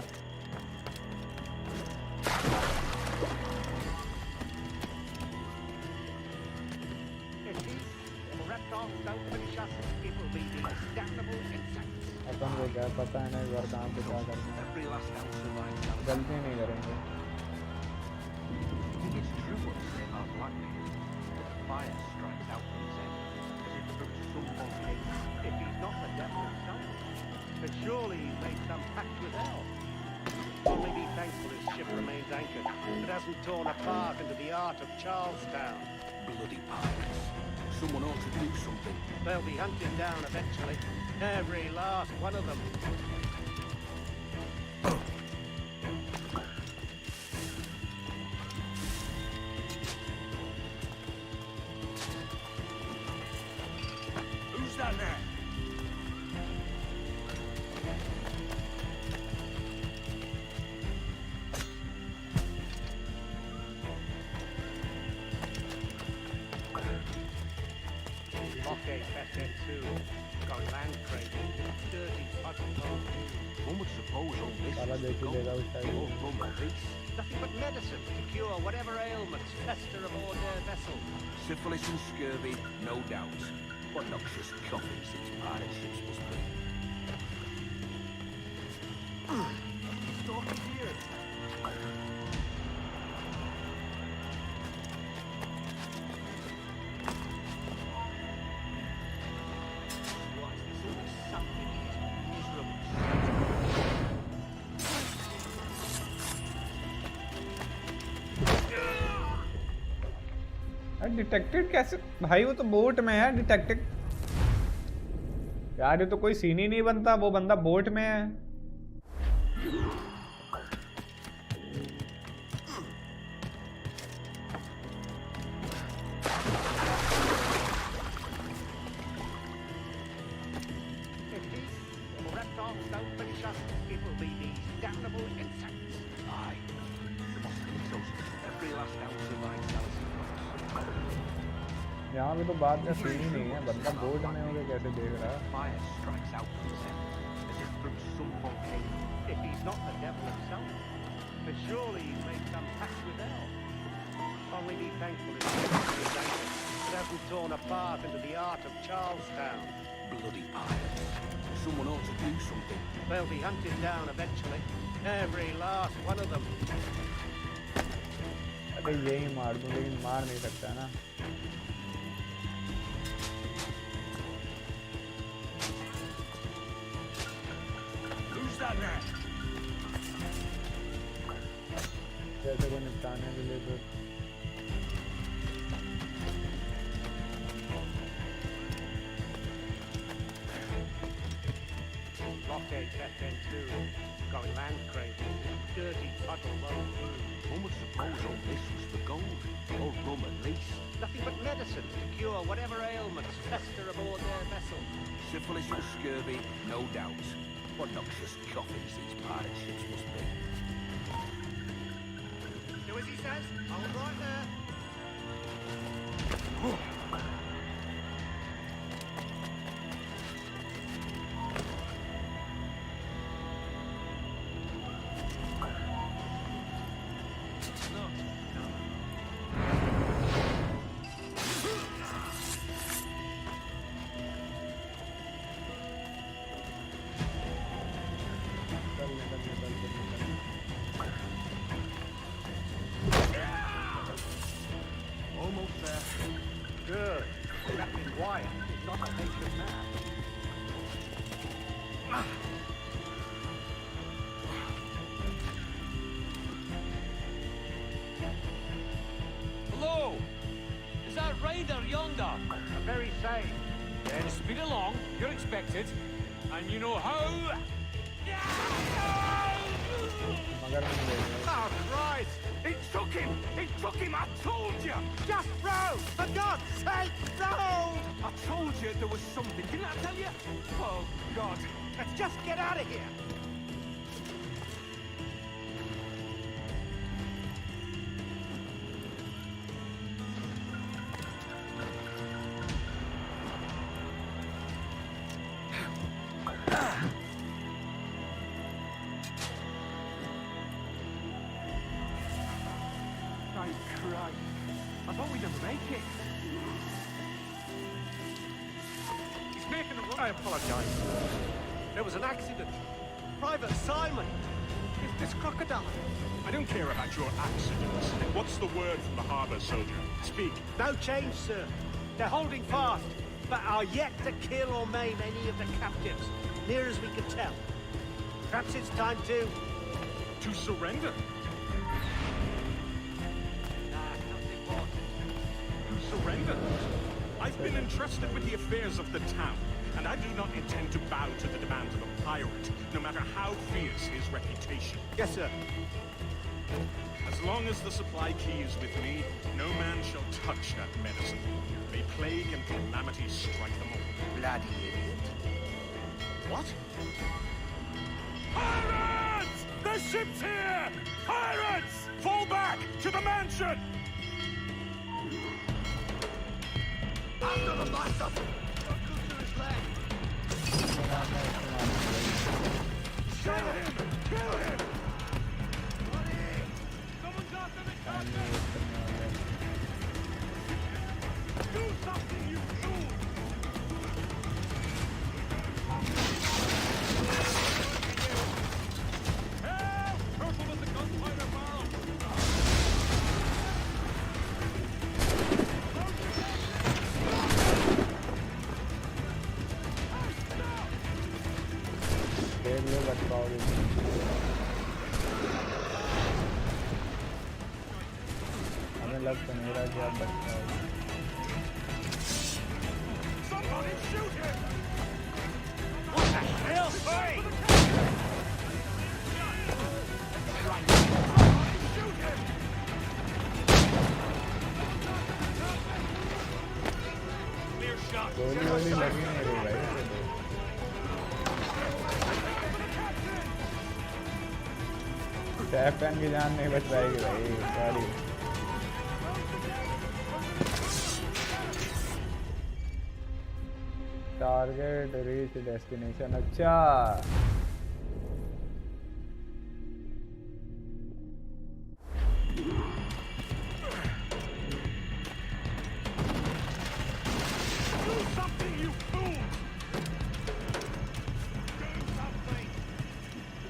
अपन को क्या पता है ना इस बार कहाँ पे क्या करना है। गलती नहीं करेंगे। It's true what you say about Blackbeard. Fire strikes out from his head, as if from some volcano. If he's not the devil himself, but surely he's made some pact with hell. Only be thankful his ship remains anchored. It hasn't torn apart into the art of Charlestown. Bloody pirates. Someone ought to do something. They'll be hunted down eventually. Every last one of them. Who's that there? Blockade best end soon. Going land crazy. Dirty puddle boat. One would suppose all this साला was देख for he gold. लेगा उस time. Or rum at least. Nothing but medicine to cure whatever ailments fester aboard their vessel. Syphilis and scurvy, no doubt. What noxious coffins these pirate ships must be. Stop here. Detected कैसे भाई? वो तो boat में है detected. यार ये तो कोई सीन ही नहीं बनता, वो बंदा बोट में है। bombs don't finish us, it will be these damnable insects. Aye. The mosquitoes. Every last ounce of mine tells us. यहाँ पे तो बात का सीन ही नहीं है बंदा बोर्ड में होके कैसे देख रहा है Fire strikes out from his head, as if through some volcano. If he's not the devil himself, but surely he's made some pact with hell. Only be thankful it's it hasn't torn apart into the art of Charlestown. Bloody pirates. Someone ought to do something. They'll be hunted down eventually. Every last one of them. अरे यही मार दूं लेकिन मार नहीं सकता ना Who's that now? जैसे को निपटाने के लिए तो Blockade FN2, going land crazy, dirty puddle low. One would suppose all this was for gold, or rum at least. Nothing but medicine to cure whatever ailments fester aboard their vessel. Syphilis and scurvy, no doubt. What noxious coffins these pirate ships must be. Do as he says. Hold right there. Almost there. Good. Captain Wyatt is not a patient man. Hello! Is that Ryder yonder? The very same. Then speed along, you're expected. And you know how... मगर नहीं लेगा Oh, Christ! It took him! It took him! I told you! Just row! For God's sake, row! I told you there was something, didn't I tell you? Oh, God. Let's just get out of here. Thank Christ. I thought we'd never make it. He's making a run. I apologize. There was an accident. Private Simon. It's this crocodile. I don't care about your accidents. What's the word from the harbour, soldier? Speak. No change, sir. They're holding fast, but are yet to kill or maim any of the captives, near as we can tell. Perhaps it's time to... To surrender? To surrender? I've been entrusted with the affairs of the town, and I do not intend to bow to the demands of a pirate, no matter how fierce his reputation. Yes, sir. As long as the supply key is with me, no man shall touch that medicine. May plague and calamity strike them all. Bloody idiot. What? Pirates! The ship's here! Pirates! Fall back to the mansion! After the bastard! Look to his leg! Kill him! Kill him! Someone's after the captain! Do something, you fool! Help! Careful with the gunpowder barrel! देख लो बच पाओगे हमें लग तो नहीं रहा कि आप बच पाओगे Somebody shoot him! What the hell? Hey! Shoot him! Clear shot. गोली वोली लगी नहीं रही भाई सैफरन की जान नहीं बच पाएगी भाई, सॉरी। टारगेट रीच डेस्टिनेशन, अच्छा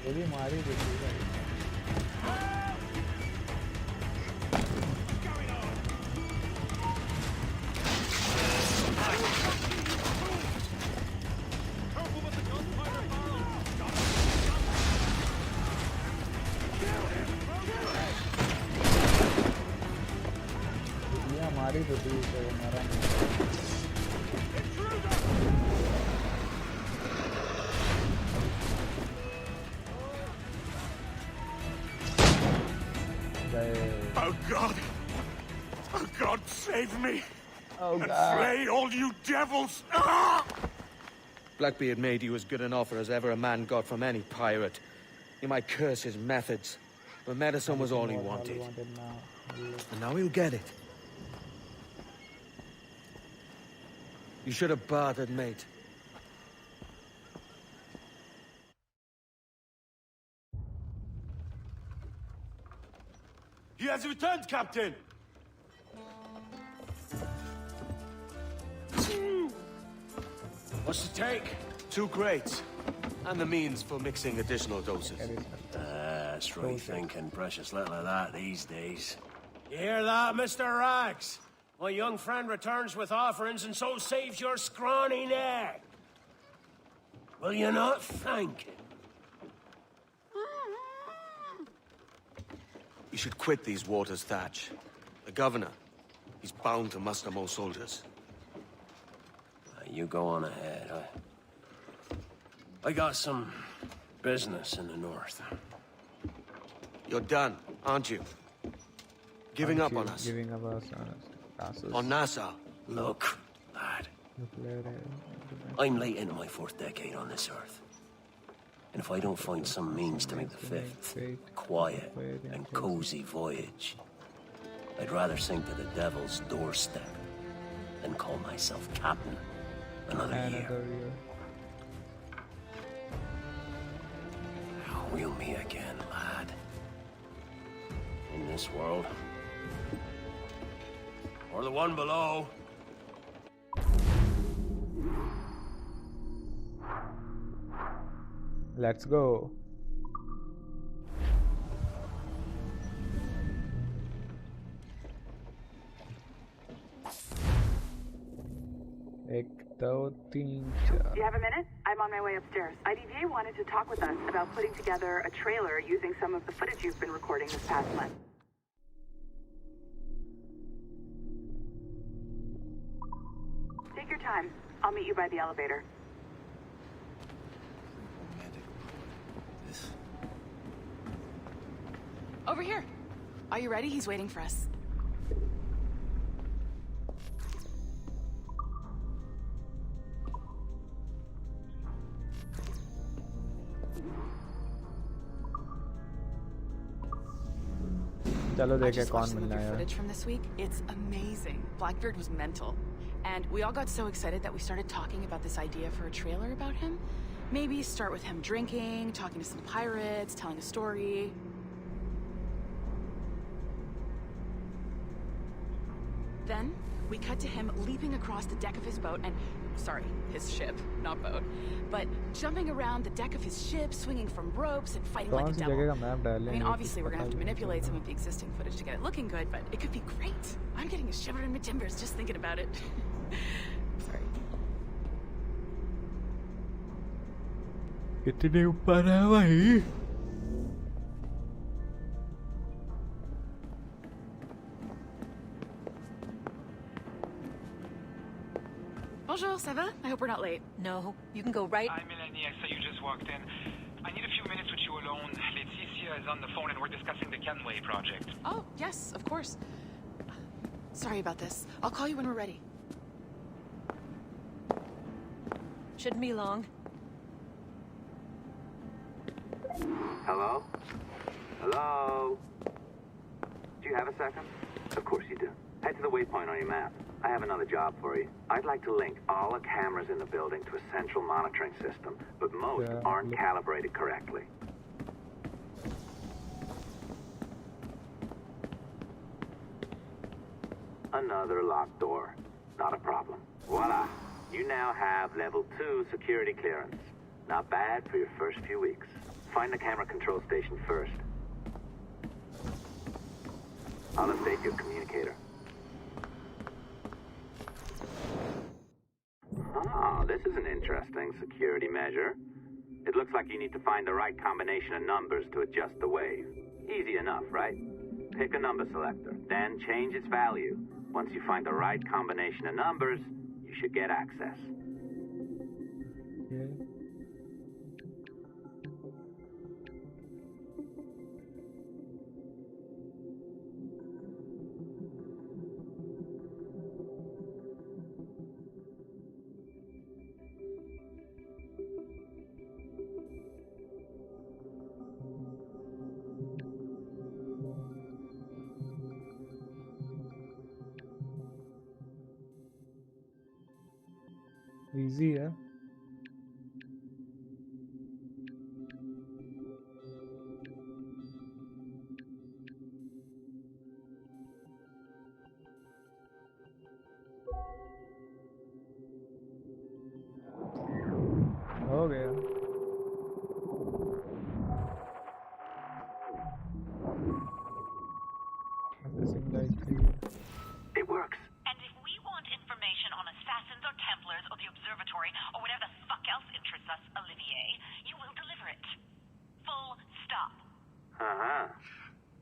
गोली मारी देखी भाई। हमारी तो ठीक है, हमारा Oh God! Oh God, save me! Oh And God! slay all you devils! Ah! Blackbeard made you as good an offer as ever a man got from any pirate. You might curse his methods, but medicine was all he wanted. And now he'll get it. You should have bartered, mate. He has returned, Captain! What's the take? 2 crates. And the means for mixing additional doses. That's right thinking, precious little of that these days. You hear that, Mr. Rags? My young friend returns with offerings and so saves your scrawny neck. Will you not thank him? You should quit these waters, Thatch. The governor, he's bound to muster more soldiers. You go on ahead. I got some business in the north. You're done, aren't you? Giving up on us. Giving up on us. On Nassau. Look, lad. I'm late into my 4th decade on this earth. And if I don't find some means to make the 5th quiet and cozy voyage, I'd rather sink to the devil's doorstep than call myself captain another year. We'll meet again, lad. In this world. Or the one below. Let's go. Do you have a minute? I'm on my way upstairs. IDVA wanted to talk with us about putting together a trailer using some of the footage you've been recording this past month. Take your time. I'll meet you by the elevator. Over here. Are you ready? He's waiting for us. चलो देखें I just कौन watched some of मिलना your है footage from this week. It's amazing. Blackbeard was mental. And we all got so excited that we started talking about this idea for a trailer about him. Maybe start with him drinking, talking to some pirates, telling a story. Then, we cut to him leaping across the deck of his boat and... Sorry, his ship, not boat. But jumping around the deck of his ship, swinging from ropes and fighting like a devil. I mean, obviously we're gonna have to manipulate some of the existing footage to get it looking good, but it could be great. I'm getting a shiver in my timbers just thinking about it. Sorry. कितने ऊपर है भाई? Bonjour, ça va? I hope we're not late. No, you can go right. Hi, Melanie. I saw you just walked in. I need a few minutes with you alone. Laetitia is on the phone and we're discussing the Kenway project. Oh, yes, of course. Sorry about this. I'll call you when we're ready. Shouldn't be long. Hello? Hello? Do you have a second? Of course you do. Head to the waypoint on your map. I have another job for you. I'd like to link all the cameras in the building to a central monitoring system, but most aren't calibrated correctly. Another locked door. Not a problem. Voila. You now have level 2 security clearance. Not bad for your first few weeks. Find the camera control station first. I'll update your communicator. Ah, this is an interesting security measure. It looks like you need to find the right combination of numbers to adjust the wave. Easy enough, right? Pick a number selector, then change its value. Once you find the right combination of numbers, you should get access. Okay. Easy, yeah. हो गया. It works. And if we want information on assassins or Templars or the observatory or whatever the fuck else interests us, Olivier, you will deliver it. Full stop. Uh-huh.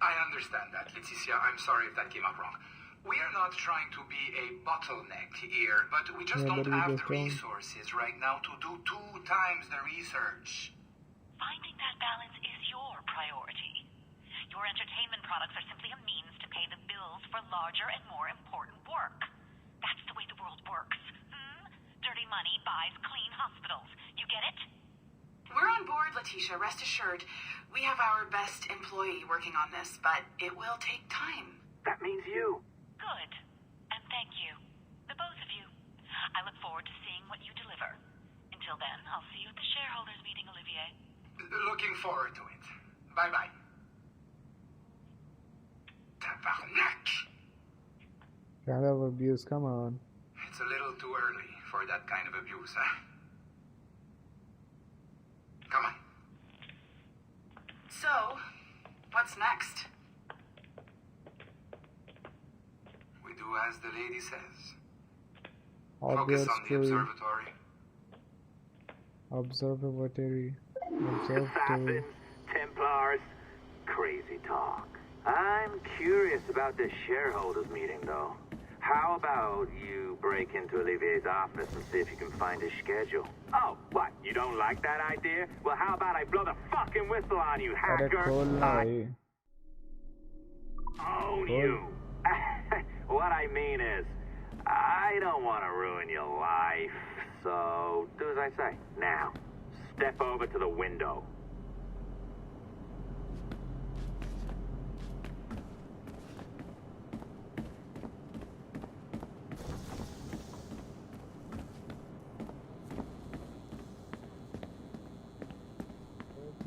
I understand that, Leticia. I'm sorry if that came out wrong. We are not trying to be a bottleneck here, but we just don't have the resources right now to do 2 times the research. Finding that balance is your priority. Your entertainment products are simply a means to pay the bills for larger and more important work. That's the way the world works. Dirty money buys clean hospitals. You get it? We're on board, Letitia, rest assured. We have our best employee working on this, but it will take time. That means you. Good. And thank you. The both of you. I look forward to seeing what you deliver. Until then, I'll see you at the shareholders meeting, Olivier. Looking forward to it. Bye-bye. Tabarnak! Kind of abuse, come on. It's a little too early for that kind of abuse, huh? Come on. So, what's next? We do as the lady says. Focus on the observatory. Observatory. Assassins, Templars, crazy talk. I'm curious about this shareholders meeting, though. How about you break into Olivier's office and see if you can find his schedule? Oh, what? You don't like that idea? Well, how about I blow the fucking whistle on you, hacker? Own you. What I mean is, I don't want to ruin your life, so do as I say. Now, step over to the window.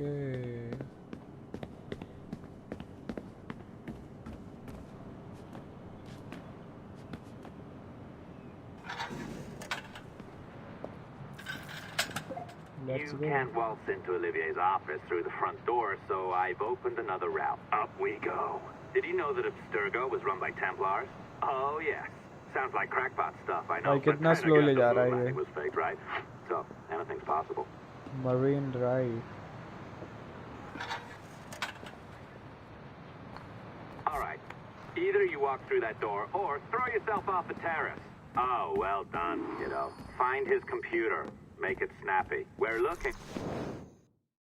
Okay. You can't waltz into Olivier's office through the front door, so I've opened another route. Up we go. Did you know that Abstergo was run by Templars? Oh, yes. Sounds like crackpot stuff, I know. But कितना slowly जा रहा है ये? It was fake, right? So, anything's possible. Marine Drive. All right. Either you walk through that door or throw yourself off the terrace. Oh, well done, kiddo. Find his computer. Make it snappy. We're looking.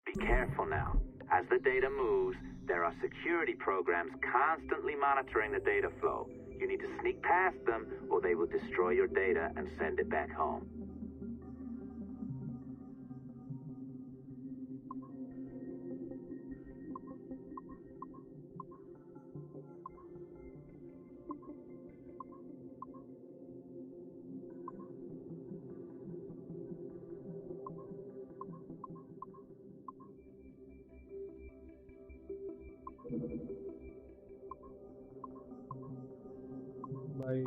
Be careful now. As the data moves, there are security programs constantly monitoring the data flow. You need to sneak past them, or they will destroy your data and send it back home. भाई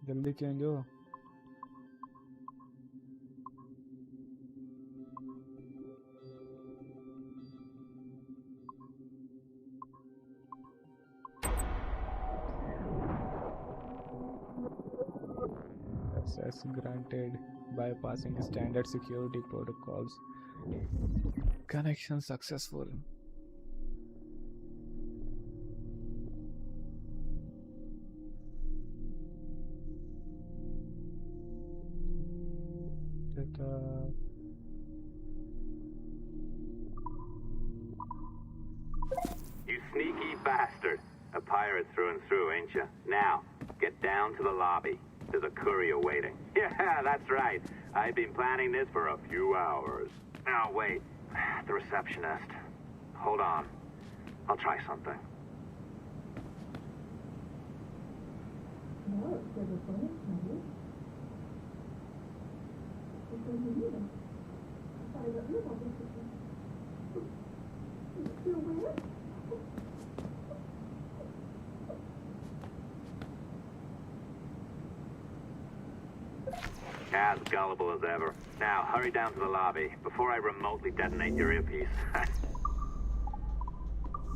जल्दी change हो। Access granted bypassing standard security protocols. Connection successful. You sneaky bastard. A pirate through and through, ain't you? Now, get down to the lobby. There's a courier waiting. Yeah, that's right. I've been planning this for a few hours. Now, wait. The receptionist. Hold on. I'll try something. As gullible as ever. Now, hurry down to the lobby before I remotely detonate your earpiece.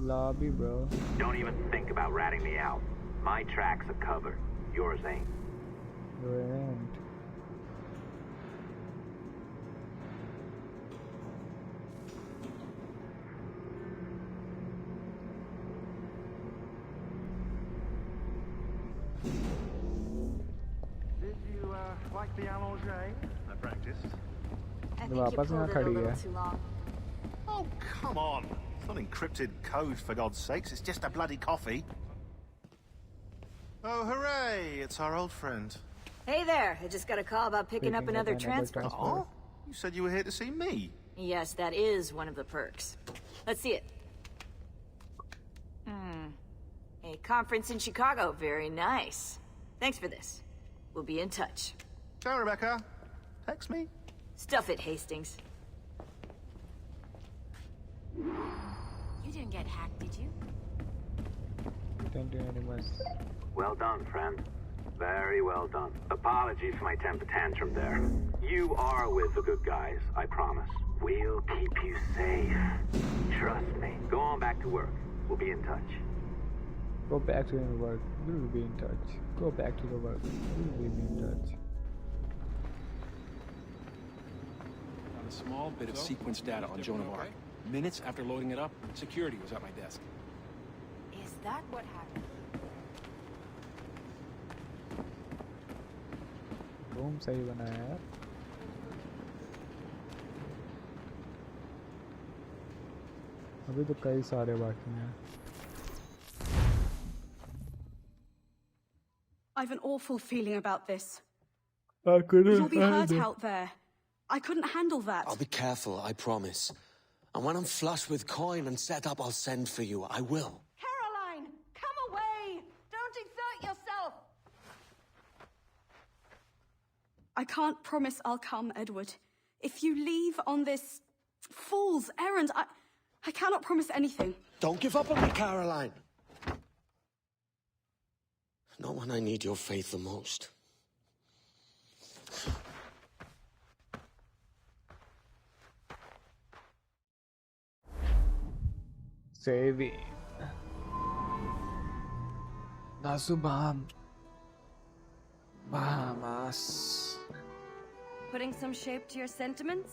Lobby, bro. Don't even think about ratting me out. My tracks are covered. Yours ain't. Brilliant. Did you like the allongé? I practiced. I think you pulled it a little too long. Oh, come on. It's not encrypted code, for God's sakes. It's just a bloody coffee. Oh, hooray! It's our old friend. Hey there, I just got a call about picking up another transfer. Oh? You said you were here to see me. Yes, that is one of the perks. Let's see it. A conference in Chicago, very nice. Thanks for this. We'll be in touch. Ciao, Rebecca. Text me. Stuff it, Hastings. You didn't get hacked, did you? Well done, friend. Very well done. Apologies for my temper tantrum there. You are with the good guys, I promise. We'll keep you safe. Trust me. Go on back to work. We'll be in touch. Go back to the work. We'll be in touch. Go back to the work. We'll be in touch. Found a small bit of sequence data on Joan of Arc. Minutes after loading it up, security was at my desk. Is that what happened? Room सही बनाया यार. अभी तो कई सारे बाकी हैं. I've an awful feeling about this. I couldn't. You'll be hurt out there. I couldn't handle that. I'll be careful, I promise. And when I'm flush with coin and set up, I'll send for you. I will. Caroline, come away! Don't exert yourself! I can't promise I'll come, Edward. If you leave on this fool's errand, I cannot promise anything. Don't give up on me, Caroline. Not when I need your faith the most. Saving. Nasubam. Bahamas. Putting some shape to your sentiments?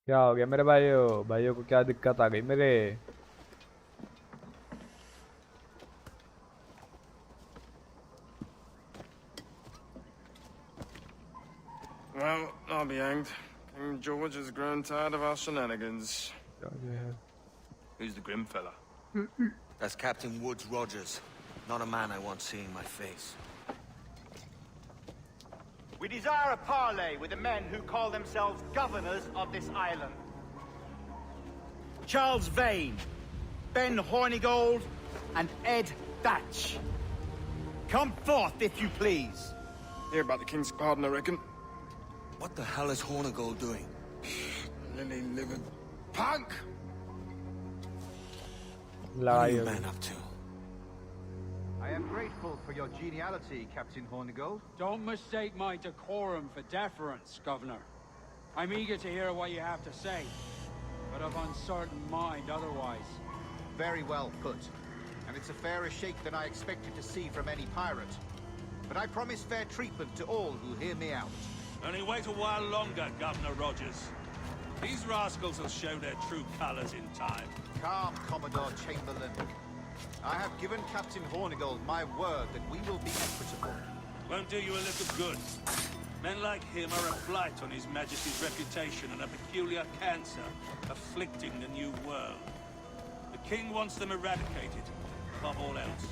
क्या हो गया मेरे भाइयों? भाइयों को क्या दिक्कत आ गई मेरे? Well, I'll be hanged. King George has grown tired of our shenanigans. Who's the grim fella? That's Captain Woods Rogers. Not a man I want seeing my face. We desire a parley with the men who call themselves governors of this island. Charles Vane, Ben Hornigold, and Ed Thatch. Come forth, if you please. Hear about the King's pardon, I reckon. What the hell is Hornigold doing? Lily-livered punk! What are you man up to? I am grateful for your geniality, Captain Hornigold. Don't mistake my decorum for deference, Governor. I'm eager to hear what you have to say, but of uncertain mind otherwise. Very well put. And it's a fairer shake than I expected to see from any pirate. But I promise fair treatment to all who hear me out. Only wait a while longer, Governor Rogers. These rascals will show their true colors in time. Calm, Commodore Chamberlain. I have given Captain Hornigold my word that we will be equitable. Won't do you a little good. Men like him are a blight on His Majesty's reputation and a peculiar cancer afflicting the New World. The King wants them eradicated, above all else.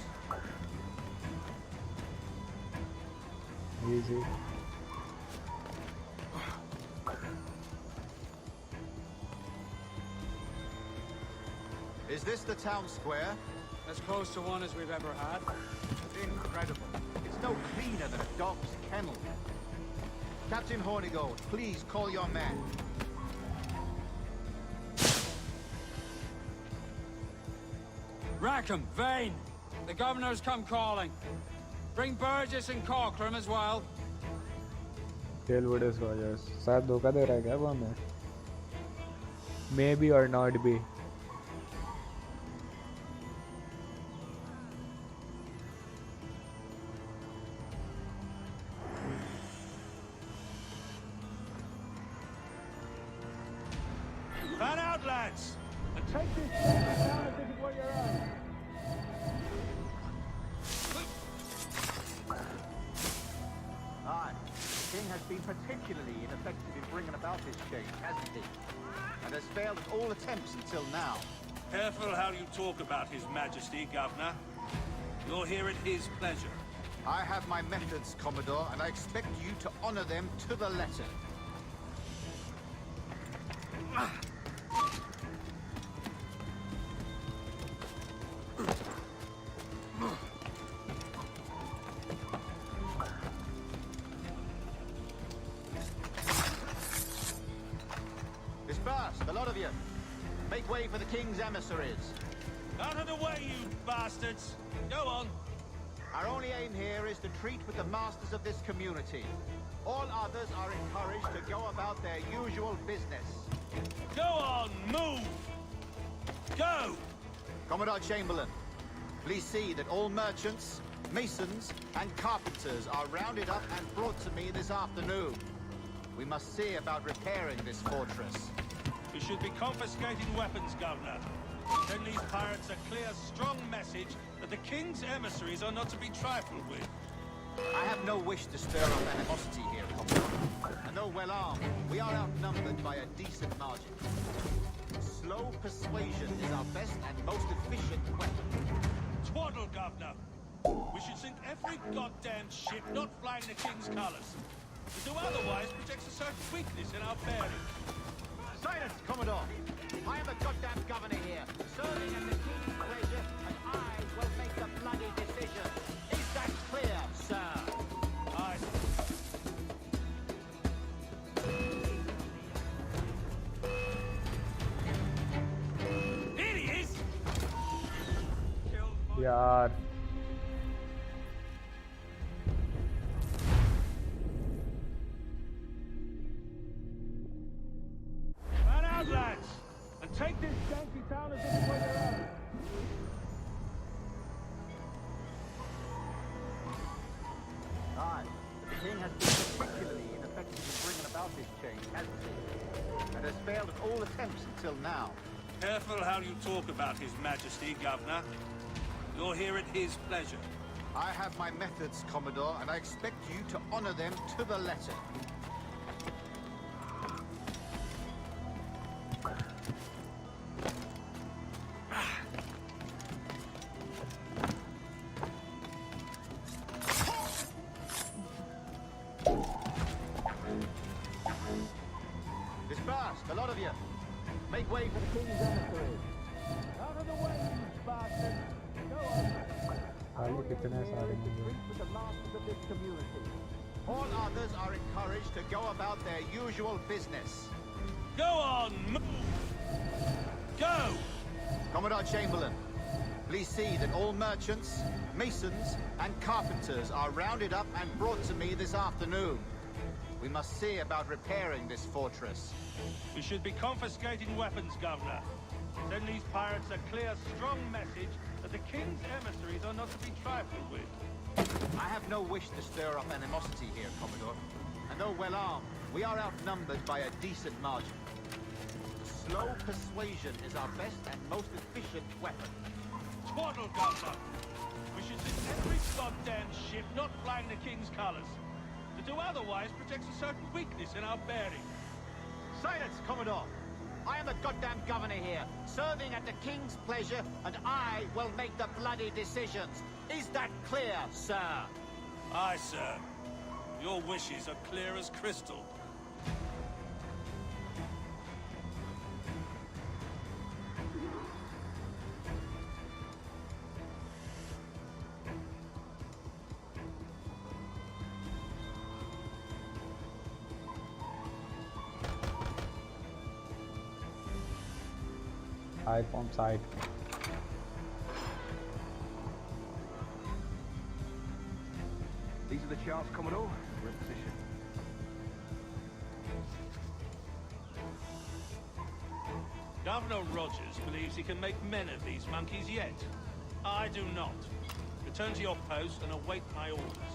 Easy. Is this the town square? As close to one as we've ever had. Incredible. It's no cleaner than a dog's kennel. Captain Hornigold, please call your men. Rackham, Vane! The Governor's come calling. Bring Burgess and Cockram as well. Tailwood is Rogers. शायद धोखा दे रहा है क्या वो हमें? Maybe or not be. Fan out, lads! And take this down as if it were your own. Aye, the King has been particularly ineffective in bringing about this change, hasn't he? And has failed at all attempts until now. Careful how you talk about His Majesty, Governor. You're here at his pleasure. I have my methods, Commodore, and I expect you to honor them to the letter. Disperse, the lot of you. Make way for the King's emissaries. Out of the way, you bastards! Go on. Our only aim here is to treat with the masters of this community. All others are encouraged to go about their usual business. Go on, move! Go! Commodore Chamberlain, please see that all merchants, masons, and carpenters are rounded up and brought to me this afternoon. We must see about repairing this fortress. We should be confiscating weapons, Governor. Send these pirates a clear, strong message that the King's emissaries are not to be trifled with. I have no wish to stir up animosity here, Commodore. And though well armed, we are outnumbered by a decent margin. Slow persuasion is our best and most efficient weapon. Twaddle, Governor. We should sink every goddamn ship not flying the King's colours. To do otherwise projects a certain weakness in our bearing. Silence, Commodore! I am the goddamn governor here, serving at the King's pleasure, and I will make the bloody decision. Is that clear, sir? Aye. Here he is! यार Run out, lads! And take this shanty town as if it were your own. Aye, the King has been particularly ineffective in bringing about this change, hasn't he? And has failed at all attempts until now. Careful how you talk about His Majesty, Governor. You're here at his pleasure. I have my methods, Commodore, and I expect you to honor them to the letter. a lot of you. Make way for the king's emissaries. Out of the way, you bastards! Go on! खाली कितने सारे हैं With the masters of this community. All others are encouraged to go about their usual business. Go on, move! Go! Commodore Chamberlain, please see that all merchants, masons, and carpenters are rounded up and brought to me this afternoon. We must see about repairing this fortress. We should be confiscating weapons, Governor. Send these pirates a clear, strong message that the King's emissaries are not to be trifled with. I have no wish to stir up animosity here, Commodore. And though well armed, we are outnumbered by a decent margin. Slow persuasion is our best and most efficient weapon. Twaddle, Governor! We should sink every goddamn ship not flying the King's colours. To do otherwise protects a certain weakness in our bearing. Silence, Commodore! I am the goddamn governor here, serving at the King's pleasure, and I will make the bloody decisions. Is that clear, sir? Aye, sir. Your wishes are clear as crystal. iPhone side. These are the charts, Commodore. We're in position. Governor Rogers believes he can make men of these monkeys yet. I do not. Return to your post and await my orders.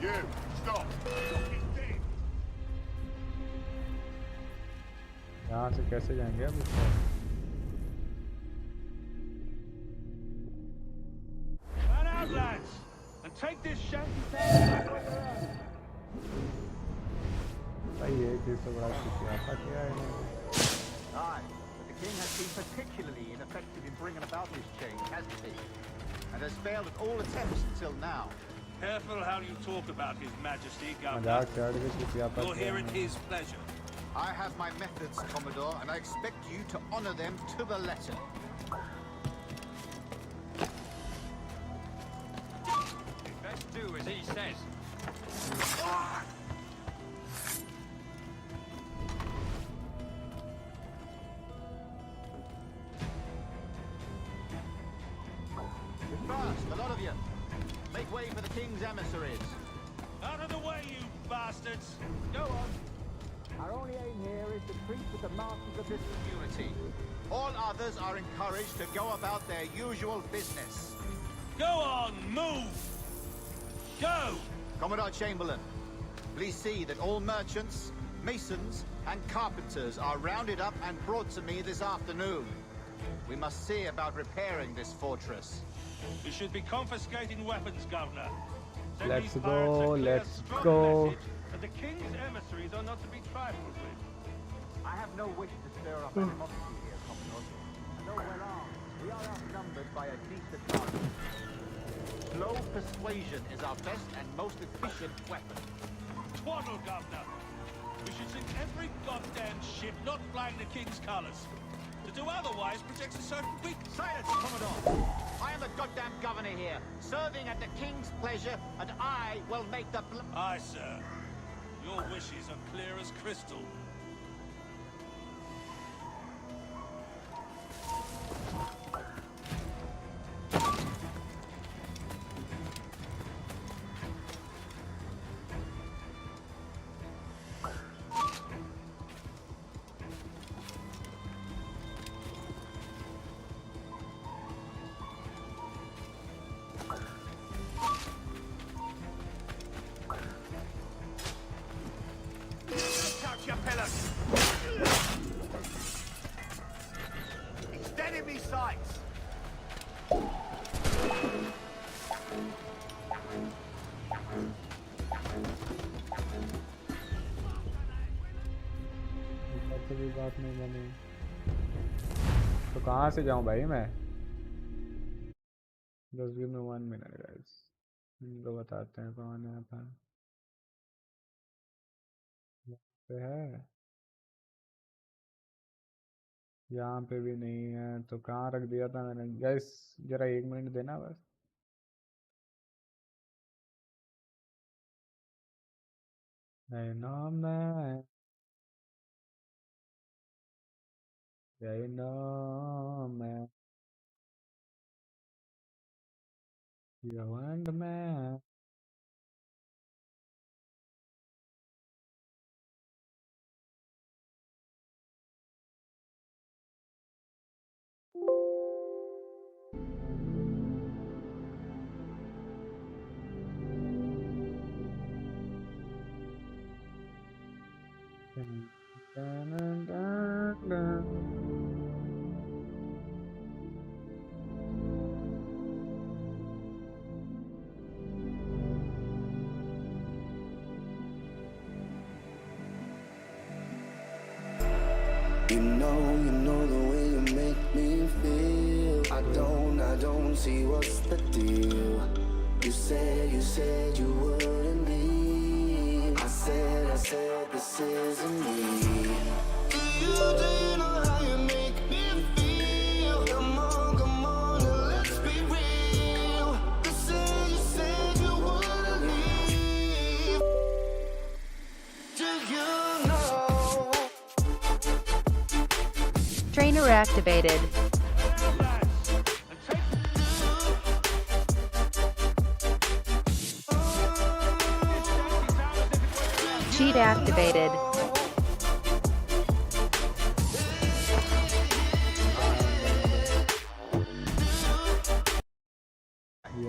You, stop! यहाँ से कैसे जाएंगे अब इसमें? Run out, lads, and take this shanty town back on your own. भाई ये चीज़ तो बड़ा सियासा किया है इन्होंने। Aye, but the king has been particularly ineffective in bringing about this change, hasn't he? And has failed at all attempts until now. Careful how you talk about His Majesty, Governor. मजाक चढ़ के सियासा You're किया here at है। his pleasure. I have my methods, Commodore, and I expect you to honor them to the letter. You best do as he says. Fast, a lot of you. Make way for the king's emissaries. Out of the way, you bastards! Go on. Our only aim here is to treat with the masters of this community. All others are encouraged to go about their usual business. Go on, move! Go! Commodore Chamberlain, please see that all merchants, masons, and carpenters are rounded up and brought to me this afternoon. We must see about repairing this fortress. We should be confiscating weapons, Governor. Send Let's these pirates a go, clear, let's strong go. message that the King's emissaries are not to be trifled with. I have no wish to stir up animosity here, Commodore. And though well armed, we are outnumbered by a decent margin. Slow persuasion is our best and most efficient weapon. Twaddle, Governor! We should sink every goddamn ship not flying the King's colours. To do otherwise protects a certain weakness. Silence, Commodore! I am the goddamn governor here, serving at the king's pleasure, and I will make the Aye, sir. Your wishes are clear as crystal. Couch your pillars! से भी बात नहीं बनी तो कहाँ से जाऊँ भाई मैं? Just give me 1 minute guys, इनको बताते हैं कौन है यहाँ पे है। यहाँ पे भी नहीं है तो कहाँ रख दिया था मैंने गाइस? जरा 1 मिनट देना बस। I know man, I know man, you want man. Dun, dun, dun, dun. You know the way you make me feel. I don't see what's the deal. You said you wouldn't leave. I said this isn't me. Do you know how you make me feel? Come on, and let's be real. You said you wouldn't leave. Do you know? Trainer activated. Cheat activated.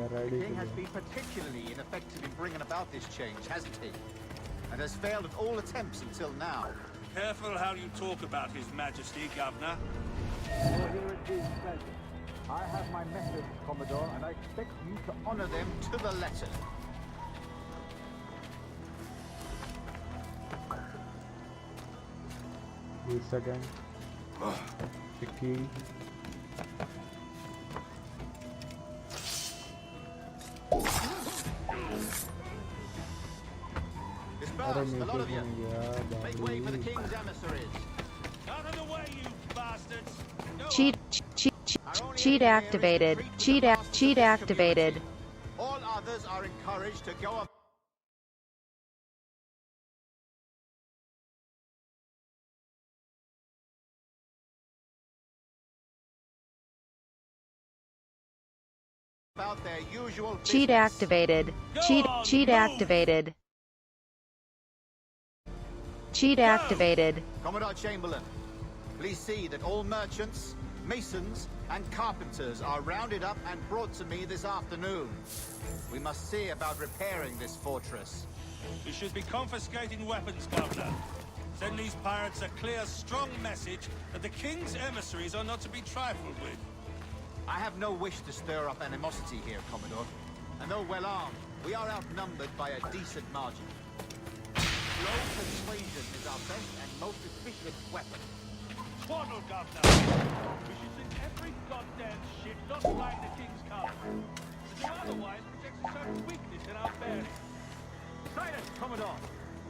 The king has been particularly ineffective in bringing about this change, hasn't he? And has failed at all attempts until now. Careful how you talk about His Majesty, Governor. Here it is, pleasure. I have my message, Commodore, and I expect you to honor them to the letter. This again. The key. Disperse, a lot of you. Make way for the king's emissaries. Out of the way, you bastards! Cheat activated. Cheat activated. All others are encouraged to go up. About their usual business. Cheat activated. Cheat activated. Cheat activated. Commodore Chamberlain, please see that all merchants, masons, and carpenters are rounded up and brought to me this afternoon. We must see about repairing this fortress. We should be confiscating weapons, Governor. Send these pirates a clear, strong message that the king's emissaries are not to be trifled with. I have no wish to stir up animosity here, Commodore. And though well armed, we are outnumbered by a decent margin. Slow persuasion is our best and most efficient weapon. Twaddle, Governor! We should sink every goddamn ship not flying the king's colours. To do otherwise projects a certain weakness in our bearing. Silence, Commodore!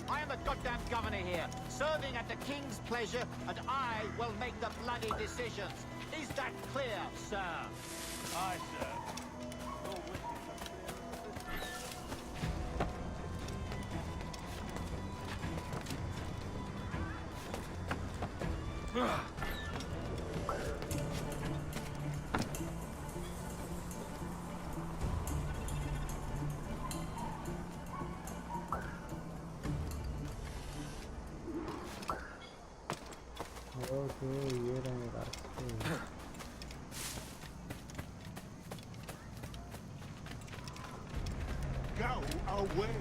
I am the goddamn governor here, serving at the king's pleasure, and I will make the bloody decisions. Is that clear, sir? Aye, sir. Your wishes are clear. Okay, ये रहे रास्ते। Go away!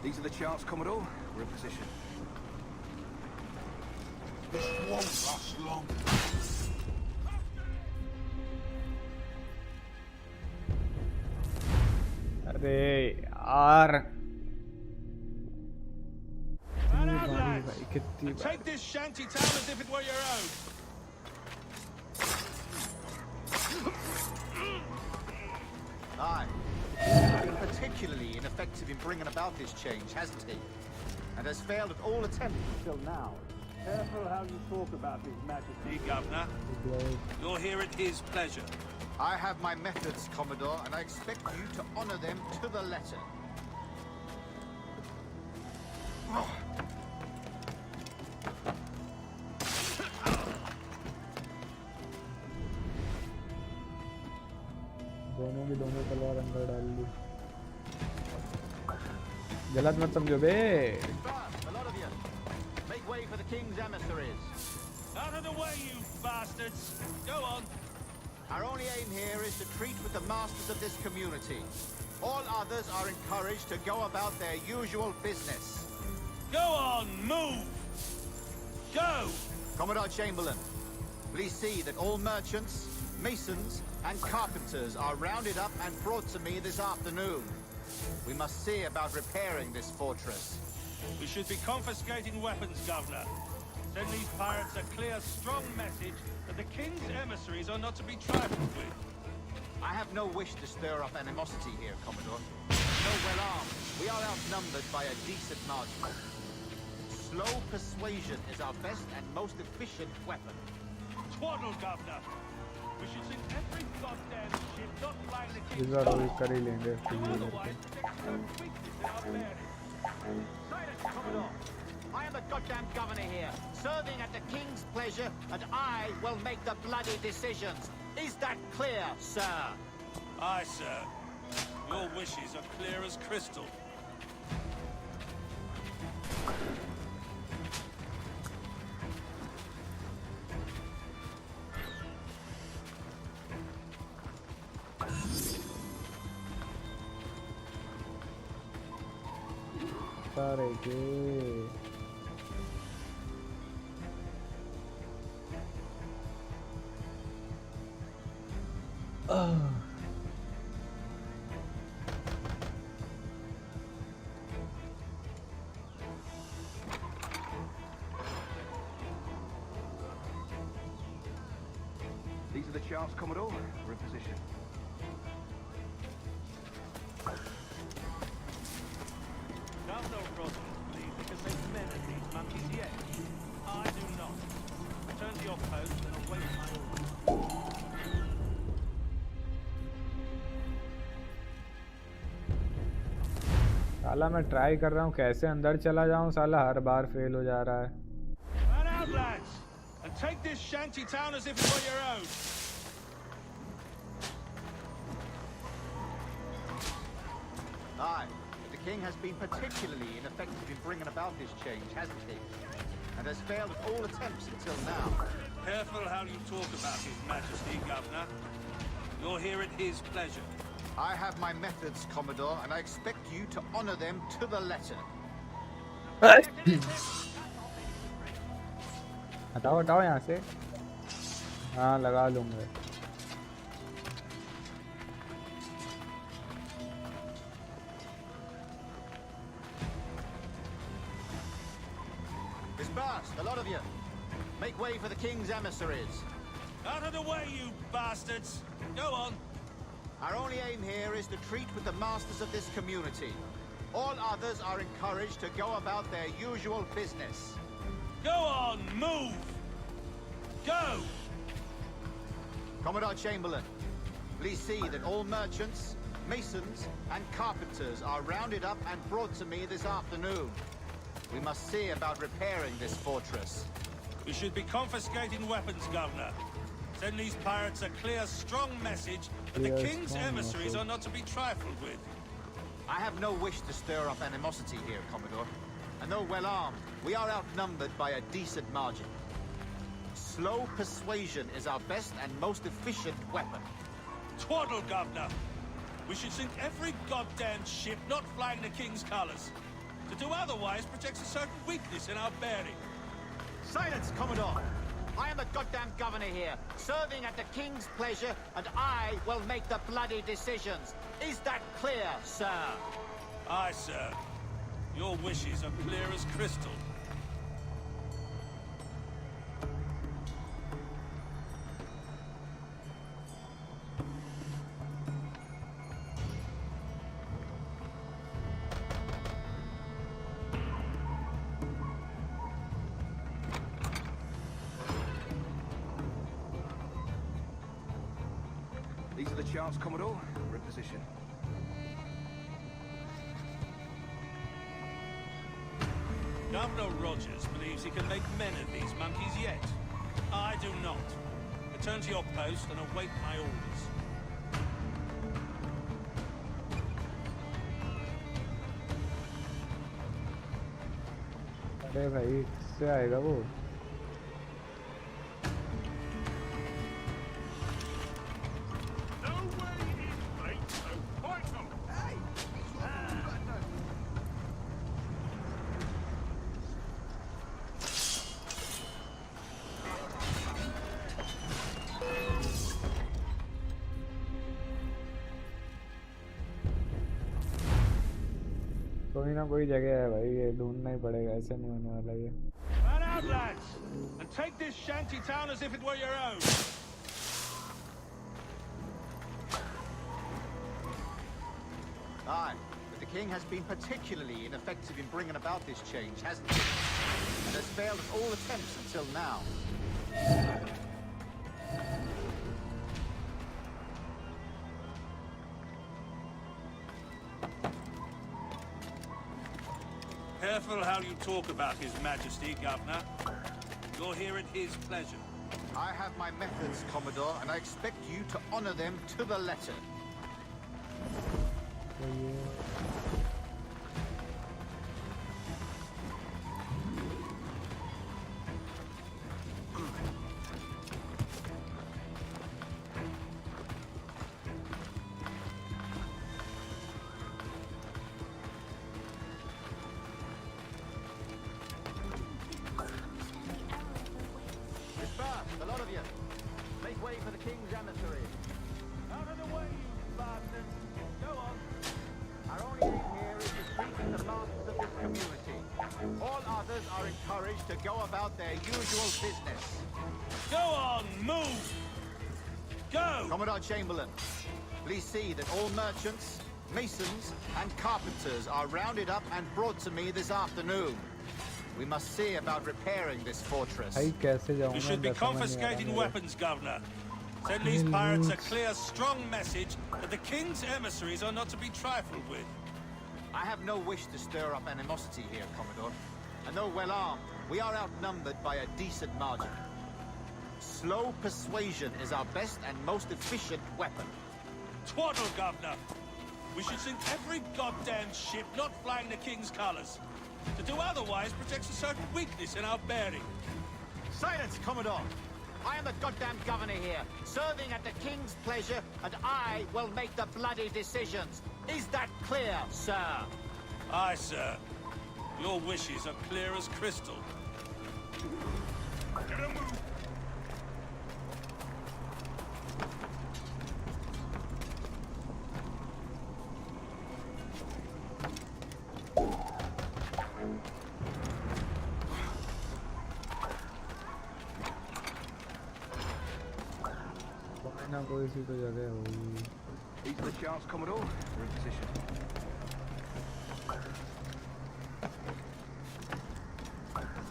These are the charts, Commodore. We're in position. This won't last long. यार Take this shanty town as if it were your own. Aye. He's been particularly ineffective in bringing about this change, hasn't he? And has failed at all attempts until now. Careful how you talk about His Majesty, Governor. You're here at his pleasure. I have my methods, Commodore, and I expect you to honor them to the letter. दोनों की दोनों तलवार अंदर डाल दी गलत मत समझो बे Make way for the king's emissaries. Out of the way, you bastards! Go on. Our only aim here is to treat with the masters of this community. All others are encouraged to go about their usual business. Go on, move! Go! Commodore Chamberlain, please see that all merchants, masons, and carpenters are rounded up and brought to me this afternoon. We must see about repairing this fortress. We should be confiscating weapons, Governor. Send these pirates a clear, strong message that the king's emissaries are not to be trifled with. I have no wish to stir up animosity here, Commodore. Though well armed, we are outnumbered by a decent margin. Slow persuasion is our best and most efficient weapon. Twaddle, Governor! We should sink every goddamn ship not flying the इस king's बार colours. वो कर ही लेंगे Otherwise, protect some weakness in our bearing. Silence, Commodore! I am the goddamn governor here, serving at the king's pleasure, and I will make the bloody decisions. Is that clear, sir? Aye, sir. Your wishes are clear as crystal. सारे के These are the charts, Commodore. We're in position. Now no problem, please, because they've men at these monkeys yet. I do not. Return to your post and await my orders. साला मैं try कर रहा हूँ कैसे अंदर चला जाऊँ साला हर बार फेल हो जा रहा है Run out, lads, and take this shanty town as if it were your own. Aye, but the king has been particularly ineffective in bringing about this change, hasn't he? And has failed at all attempts until now. Careful how you talk about His Majesty, Governor. You're here at his pleasure. I have my methods, Commodore, and I expect you to honor them to the letter. हटाओ हटाओ यहाँ से हाँ लगा लूँगा Disperse, a lot of you. Make way for the king's emissaries. Out of the way, you bastards! Go on. Our only aim here is to treat with the masters of this community. All others are encouraged to go about their usual business. Go on, move! Go! Commodore Chamberlain, please see that all merchants, masons, and carpenters are rounded up and brought to me this afternoon. We must see about repairing this fortress. We should be confiscating weapons, Governor. Send these pirates a clear, strong message that the king's emissaries are not to be trifled with. I have no wish to stir up animosity here, Commodore. And though well armed, we are outnumbered by a decent margin. Slow persuasion is our best and most efficient weapon. Twaddle, Governor! We should sink every goddamn ship not flying the king's colours. To do otherwise protects a certain weakness in our bearing. Silence, Commodore! I am the goddamn governor here, serving at the king's pleasure, and I will make the bloody decisions. Is that clear, sir? Aye, sir. Your wishes are clear as crystal. These are the charts, Commodore. We're in position. Governor Rogers believes he can make men of these monkeys yet. I do not. Return to your post and await my orders. अरे भाई किससे आएगा वो? कोई ना कोई जगह है भाई, ये ढूंढना ही पड़ेगा, ऐसे नहीं होने वाला ये। Man out, lads, and take this shanty town as if it were your own. Aye, but the king has been particularly ineffective in bringing about this change, hasn't he? And has failed at all attempts until now. Careful how you talk about His Majesty, Governor. You're here at his pleasure. I have my methods, Commodore, and I expect you to honor them to the letter. Disperse, the lot of you. Make way for the king's emissary. Out of the way, you badmen. Go on. Our only aim here is to treat the demands of this community. All others are encouraged to go about their usual business. Go on, move! Go! Commodore Chamberlain, please see that all merchants, masons, and carpenters are rounded up and brought to me this afternoon. We must see about repairing this fortress. We should be confiscating weapons, Governor. Send these pirates a clear, strong message that the king's emissaries are not to be trifled with. I have no wish to stir up animosity here, Commodore. And though well armed, we are outnumbered by a decent margin. Slow persuasion is our best and most efficient weapon. Twaddle, Governor! We should sink every goddamn ship not flying the king's colours. To do otherwise protects a certain weakness in our bearing. Silence, Commodore! I am the goddamn governor here, serving at the king's pleasure, and I will make the bloody decisions. Is that clear, sir? Aye, sir. Your wishes are clear as crystal. Get a move! कोई सी तो जगह होगी। These are the charts, Commodore. We're in position.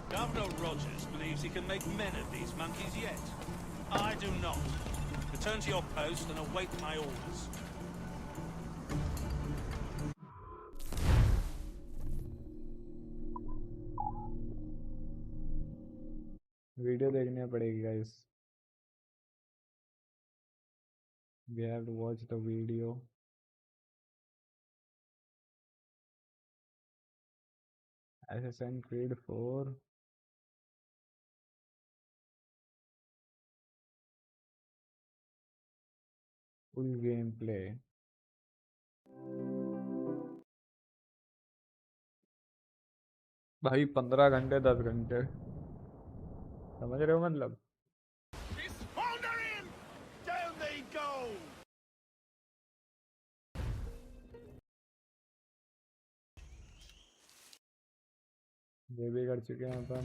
Governor Rogers believes he can make men of these monkeys yet. I do not. Return to your post and await my orders. Video देखनी पड़ेगी guys. We have to watch the video. Assassin's Creed 4. Full gameplay. भाई 15 घंटे 10 घंटे समझ रहे हो मतलब ये भी कर चुके हैं अपन.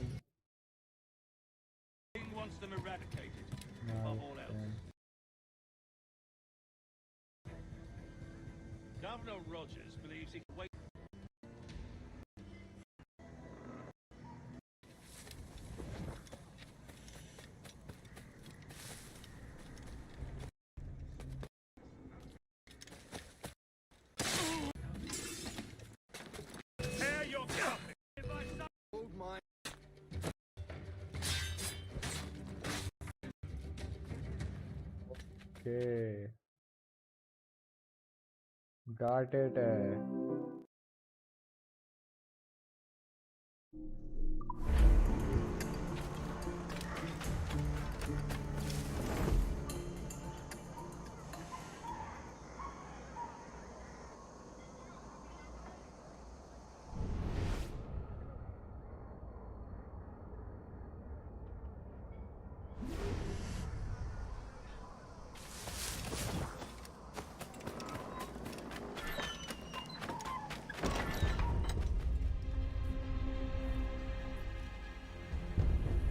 King wants them eradicated, above all else. Governor Rogers believes he can wait. Okay. Got it.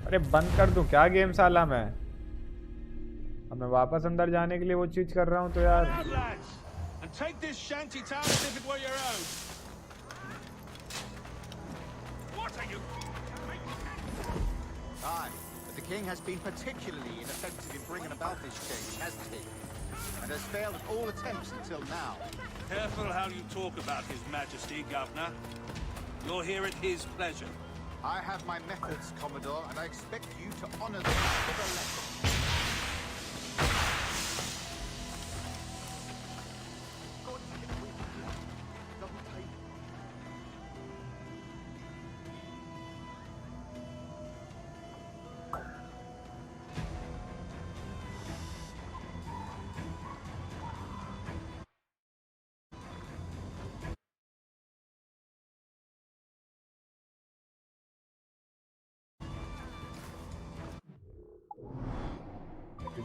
अरे बंद कर दूं क्या गेम साला मैं? अब मैं वापस अंदर जाने के लिए वो चीज कर रहा हूँ तो यार. And take this shanty town as if it were your own. What are you? Aye, but the king has been particularly ineffective in bringing about this change, hasn't he? And has failed at all attempts until now. Careful how you talk about His Majesty, Governor. You're here at his pleasure. I have my methods, Commodore, and I expect you to honor them to the letter.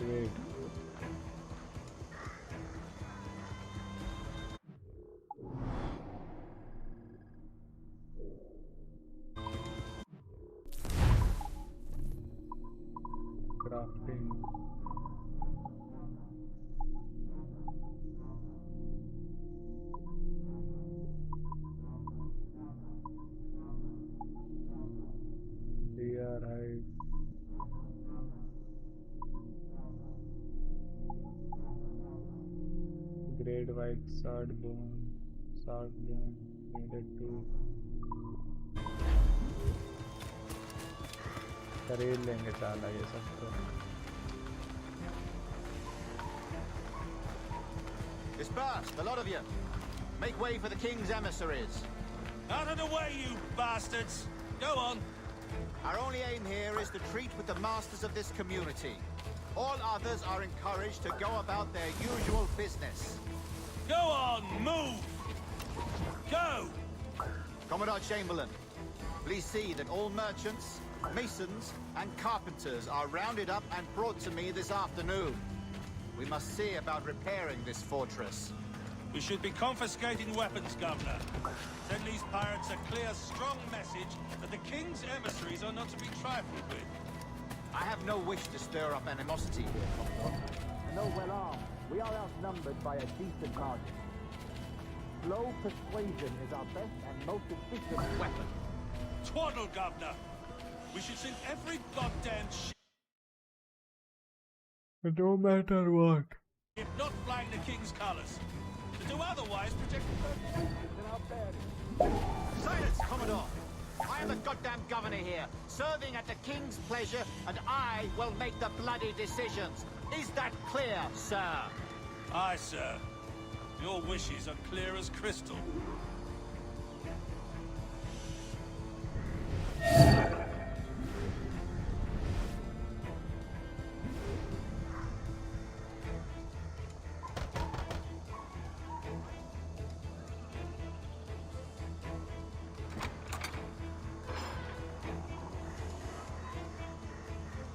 Wait. Crafting. DRI. Great white sword bone needed to खरीद लेंगे साला ये सब तो. Disperse, the lot of you. Make way for the king's emissaries. Out of the way, you bastards! Go on. Our only aim here is to treat with the masters of this community. All others are encouraged to go about their usual business. Go on, move! Go! Commodore Chamberlain, please see that all merchants, masons, and carpenters are rounded up and brought to me this afternoon. We must see about repairing this fortress. We should be confiscating weapons, Governor. Send these pirates a clear, strong message that the king's emissaries are not to be trifled with. I have no wish to stir up animosity here, Commodore. And though well armed, we are outnumbered by a decent margin. Slow persuasion is our best and most efficient weapon. Twaddle, Governor! We should sink every goddamn ship. No matter what. If not flying the king's colours. To do otherwise, protect the Silence, Commodore! I am the goddamn governor here, serving at the king's pleasure, and I will make the bloody decisions. Is that clear, sir? Aye, sir. Your wishes are clear as crystal.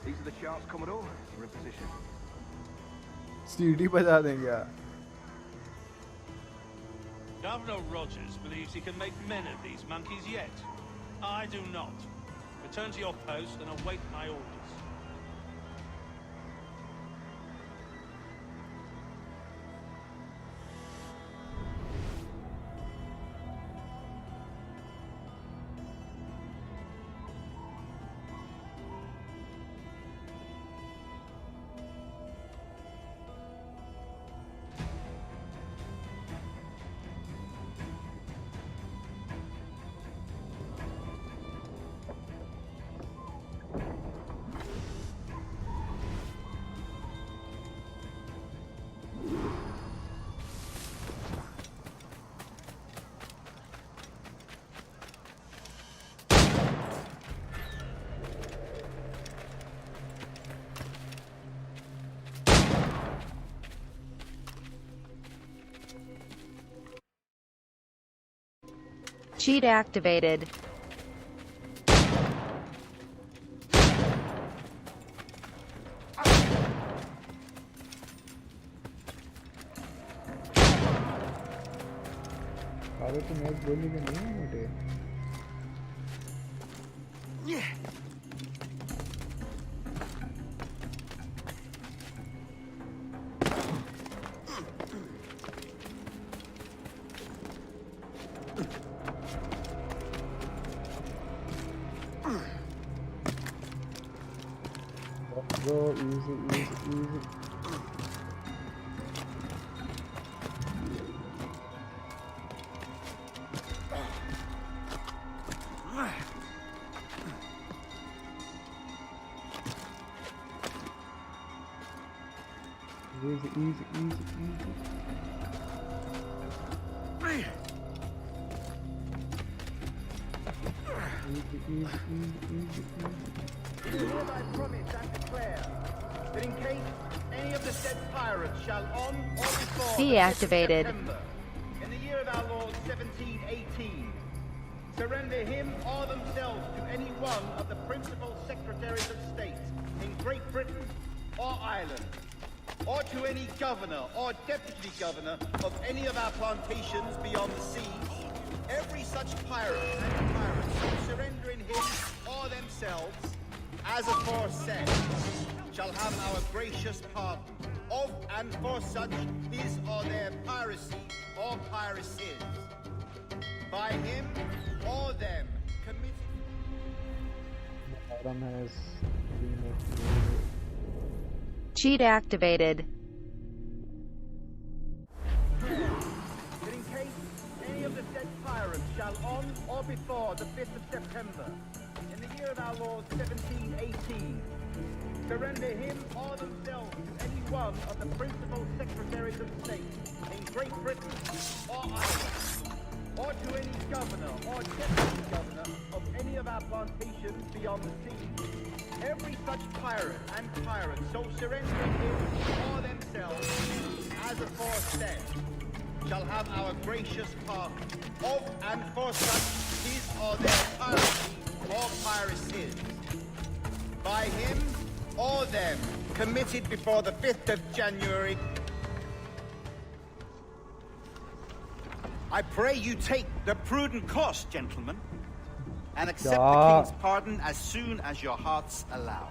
These are the sharps, Commodore. We're in position. सीढ़ी बजा देंगे यार. Governor Rogers believes he can make men of these monkeys yet. I do not. Return to your post and await my orders. Cheat activated. अरे तो match बोली कि नहीं है मुझे Go easy, easy, easy. Easy, easy, easy, easy. Easy, easy, easy, I hereby promise and declare that in case any of the said pirates shall on or before Deactivated. September, in the year of our Lord 1718, surrender him or themselves to any one of the principal secretaries of state in Great Britain or Ireland, or to any governor or deputy governor of any of our plantations beyond the seas, every such pirate and pirate surrendering him or themselves, as aforesaid, shall have our gracious pardon of and for such his or their piracy or piracies, by him or them committed. Adam has Cheat activated. That in case any of the said pirates shall on or before the 5th of September, in the year of our Lord 1718, surrender him or themselves to any one of the principal secretaries of state in Great Britain or Ireland, or to any governor or deputy governor of any of our plantations beyond the seas, every such pirate and pirate so surrendering him or themselves, as aforesaid, shall have our gracious pardon of and for such his or their piracy or piracies, by him or them committed before the 5th of January. I pray you take the prudent course, gentlemen, and accept the king's pardon as soon as your hearts allow.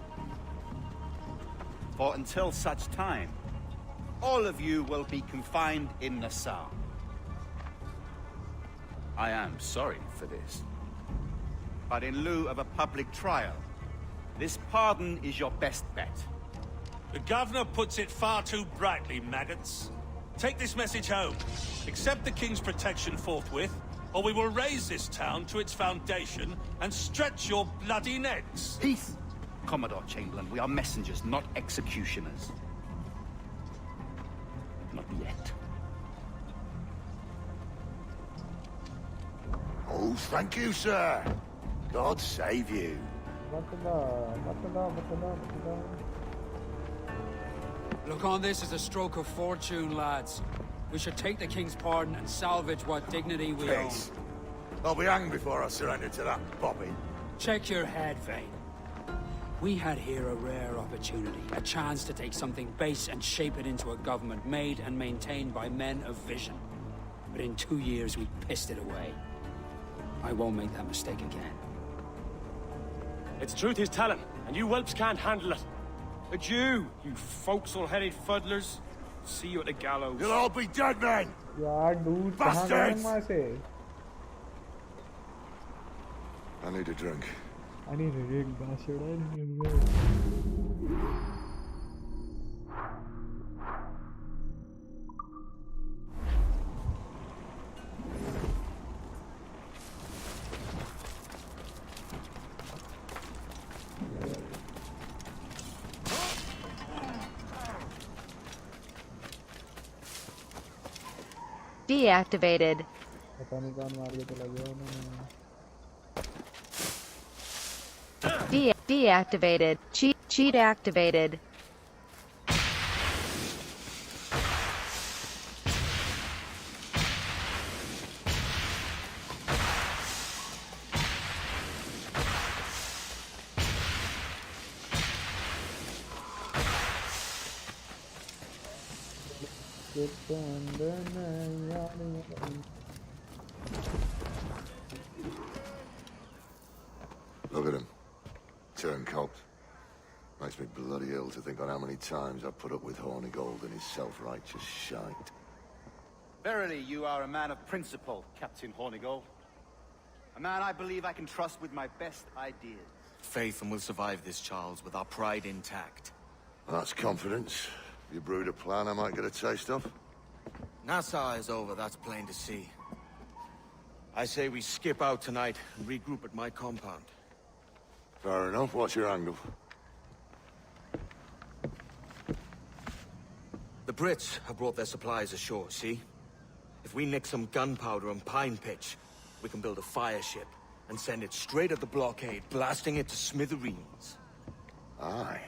For until such time, all of you will be confined in Nassau. I am sorry for this, but in lieu of a public trial, this pardon is your best bet. The governor puts it far too brightly, maggots. Take this message home. Accept the king's protection forthwith, or we will raise this town to its foundation and stretch your bloody necks. Peace! Commodore Chamberlain, we are messengers, not executioners. Not yet. Oh, thank you, sir. God save you. Look on this as a stroke of fortune, lads. We should take the king's pardon and salvage what dignity we own. Peace. I'll be hanged before I surrender to that poppy. Check your head, Vane. We had here a rare opportunity, a chance to take something base and shape it into a government made and maintained by men of vision. But in 2 years, we pissed it away. I won't make that mistake again. It's truth he's telling, and you whelps can't handle it. A Jew, you forecastle-headed fuddlers. See you at the gallows. You'll all be dead men! यार dude, कहाँ गए हम वहाँ से? I need a drink. I need a drink, bastard. I need a drink. Deactivated. पता नहीं कौन मार के चला गया उन्होंने. Deactivated. Cheat activated. Look at him. Turncoat. Makes me bloody ill to think on how many times I've put up with Hornigold and his self-righteous shite. Verily, you are a man of principle, Captain Hornigold. A man I believe I can trust with my best ideas. Faith, and we'll survive this, Charles, with our pride intact. Well, that's confidence. You brewed a plan I might get a taste of? Nassau is over, that's plain to see. I say we skip out tonight and regroup at my compound. Fair enough. What's your angle? The Brits have brought their supplies ashore, see? If we nick some gunpowder and pine pitch, we can build a fire ship and send it straight at the blockade, blasting it to smithereens. Aye.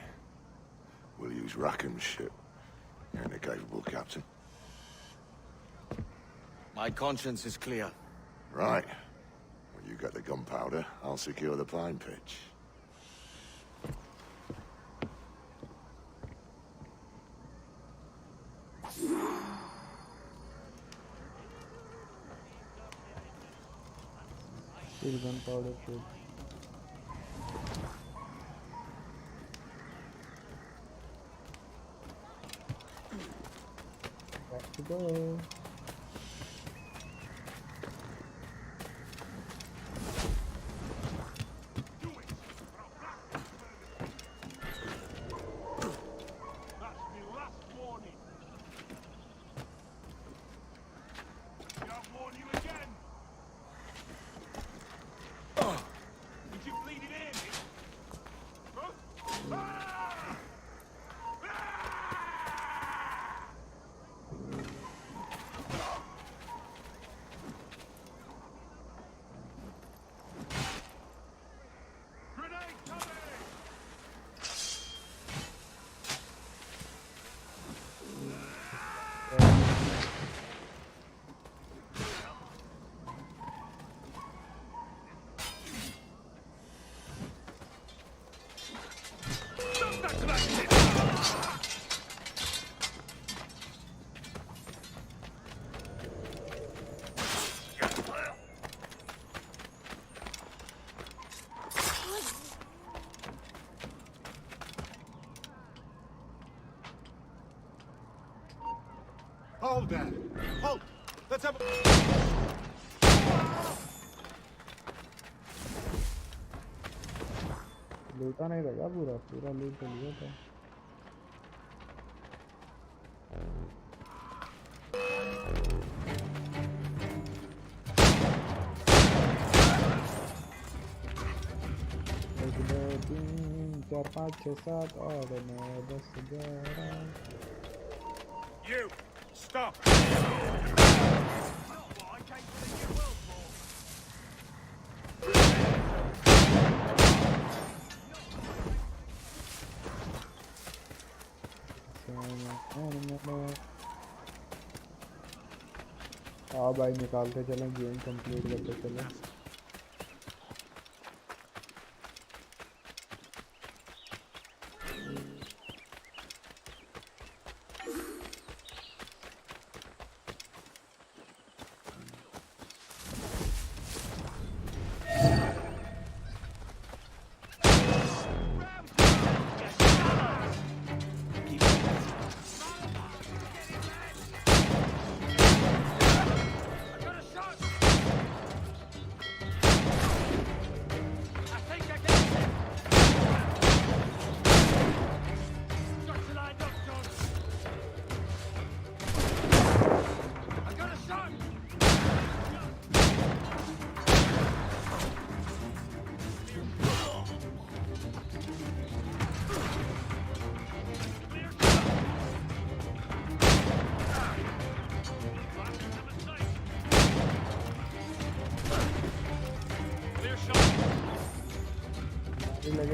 We'll use Rackham's ship. You're a capable captain. My conscience is clear. Right. Well, you get the gunpowder, I'll secure the pine pitch. Gunpowder ship. Back to go. Hold there. Hold. Let's have a... लूटा नहीं लगा पूरा लूट लिया था. एक दो तीन चार पाँच छः सात और 9 10 11. You stop. हाँ भाई निकालते चलें गेम कंप्लीट करते चलें.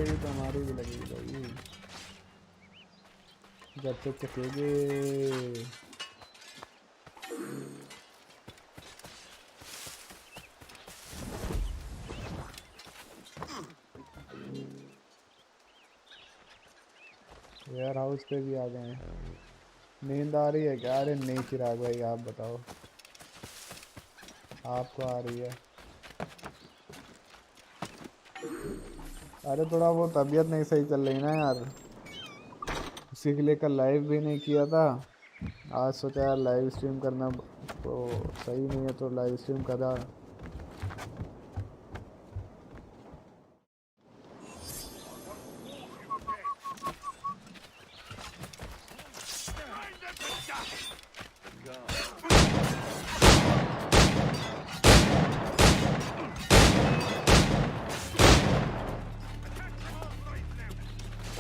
लगेगी तो हमारी भी लगेगी भाई, जब तक चकेगे। वेयर हाउस पे भी आ गए हैं। नींद आ रही है क्या? अरे नहीं चिराग भाई, आप बताओ, आपको आ रही है? अरे थोड़ा वो तबीयत नहीं सही चल रही ना यार, उसी के लिए कल लाइव भी नहीं किया था। आज सोचा यार लाइव स्ट्रीम करना तो सही नहीं है, तो लाइव स्ट्रीम करा।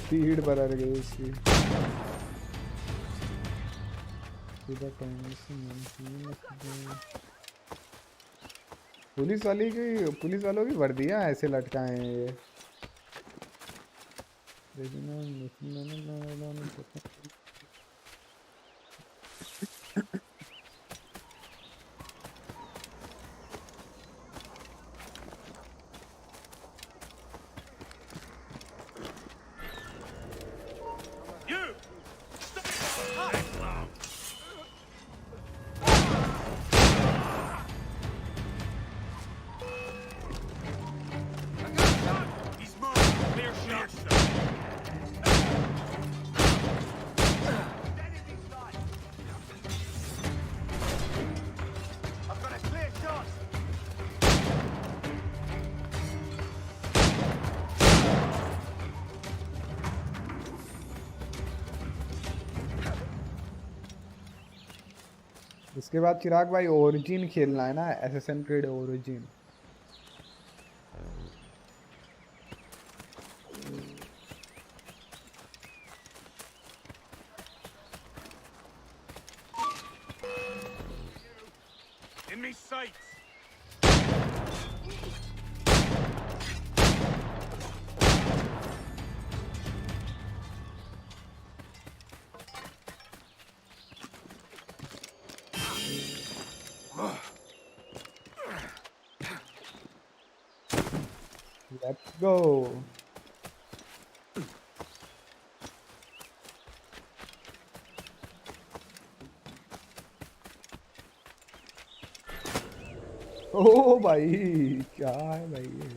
स्पीड बढ़ा गई इसकी। पुलिस वालों की वर्दियां ऐसे लटकाए हैं ये। इसके बाद चिराग भाई ओरिजिन खेलना है ना, SSN creed origin. In me sights. Let's go. ओ भाई क्या है भाई ये?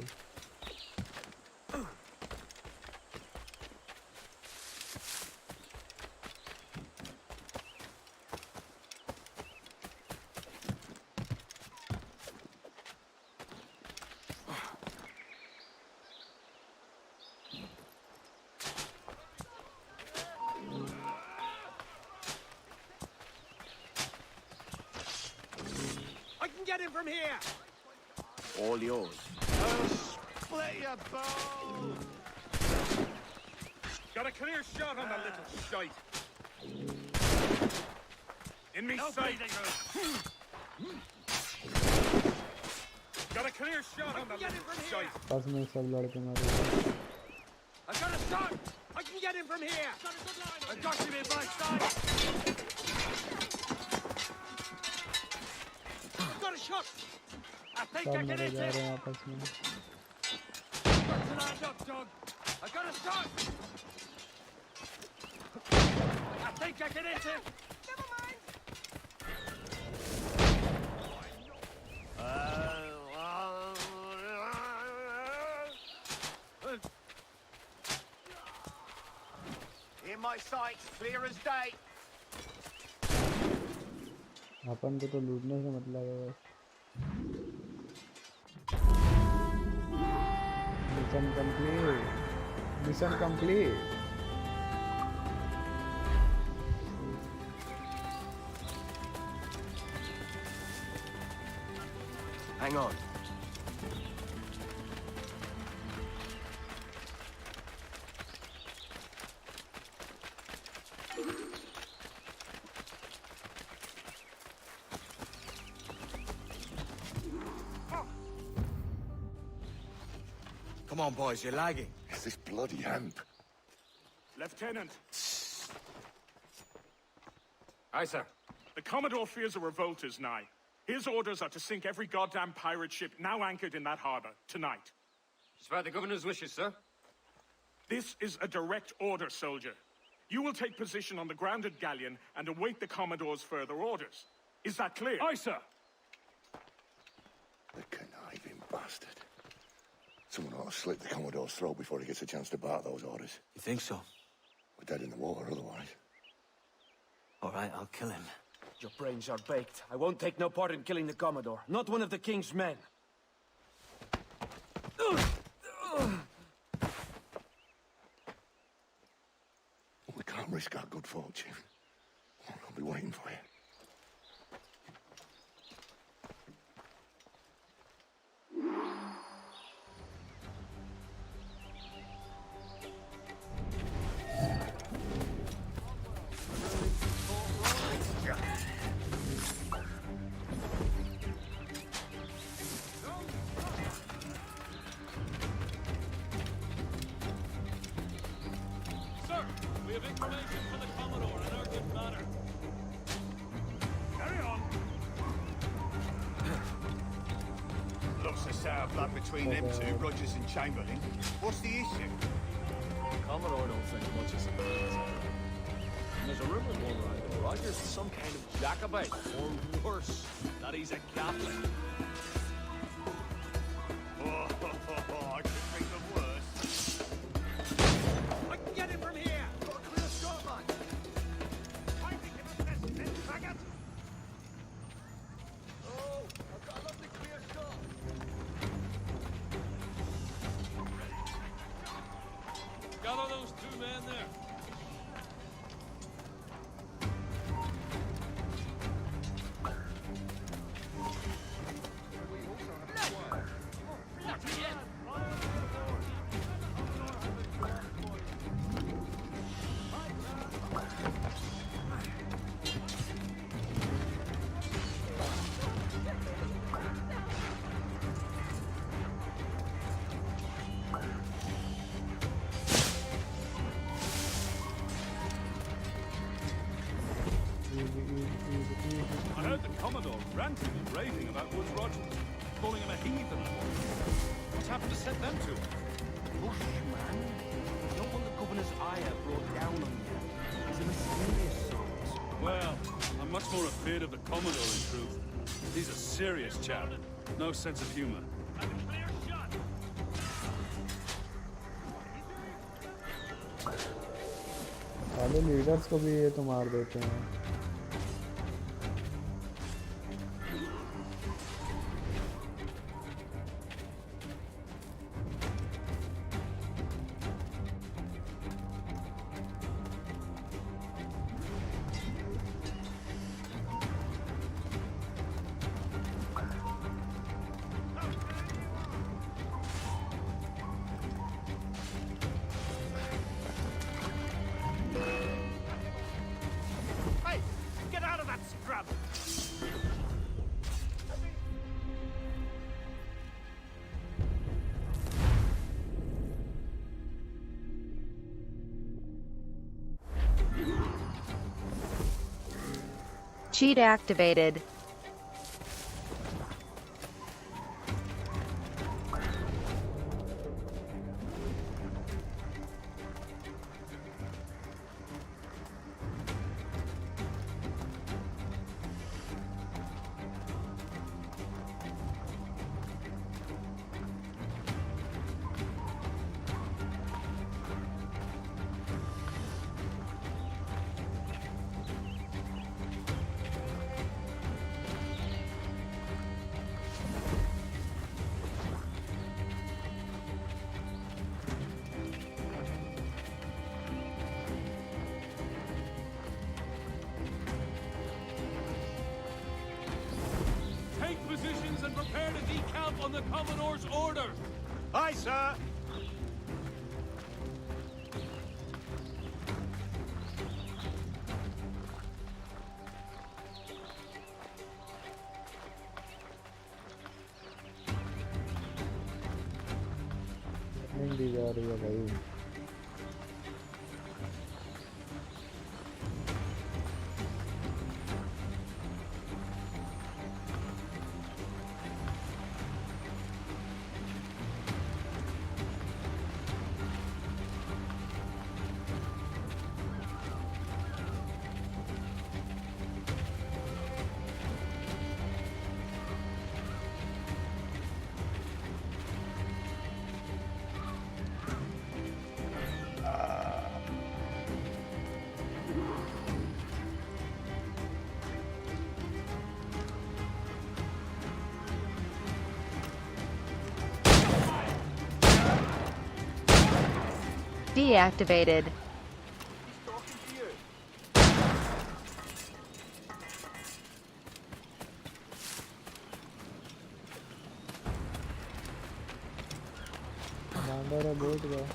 Get him from here! All yours. Split your bone! Got a clear shot on that little shite. In me sight. Got a clear shot on that little shite. पास में सब लड़के मारे। I've got a shot! I can get him from here! I've got him in my sight! Got a shot! I think I can hit him! आपस में। Got to land up, dog! I got a shot! I think I can hit him! Never mind! In my sights, clear as day. अपन को तो लूटने से मतलब है बस। Mission complete. Mission complete. Hang on. Come on, boys, you're lagging. this bloody hemp? Lieutenant. Aye, sir. The Commodore fears a revolt is nigh. His orders are to sink every goddamn pirate ship now anchored in that harbor, tonight. It's by the governor's wishes, sir. This is a direct order, soldier. You will take position on the grounded galleon and await the Commodore's further orders. Is that clear? Aye, sir. The conniving bastard. Someone ought to slit the Commodore's throat before he gets a chance to bark those orders. You think so? We're dead in the water otherwise. All right, I'll kill him. Your brains are baked. I won't take no part in killing the Commodore. Not one of the King's men. We can't risk our good fortune. I'll be waiting for you. Sir, we have information for the Commodore, an urgent matter. Carry on. Looks a sour blood between them two, Rogers and Chamberlain. What's the issue? Commodore don't think much of some things. And there's a rumor going around that Rogers is some kind of Jacobite, or worse, that he's a Catholic. I could think of worse. I can get him from here! Got a clear shot, mate. I think it's this faggot! Oh, I've got a lovely clear shot. Gather those two men there. I heard the Commodore ranting and raving about Woods Rogers, calling him a heathen. What's happened to set them two? Hush, man. You don't want the governor's ire brought down on you. He's a mysterious sort. Well, I'm much more afraid of the Commodore, in truth. He's a serious chap. No sense of humor. साले leaders को भी ये तो मार देते हैं. Hey, get out of that scrub! Cheat activated. Take positions and prepare to decamp on the Commodore's orders. Aye, sir. नहीं दी जा जा रही है भाई। Deactivated. Commander boat गया।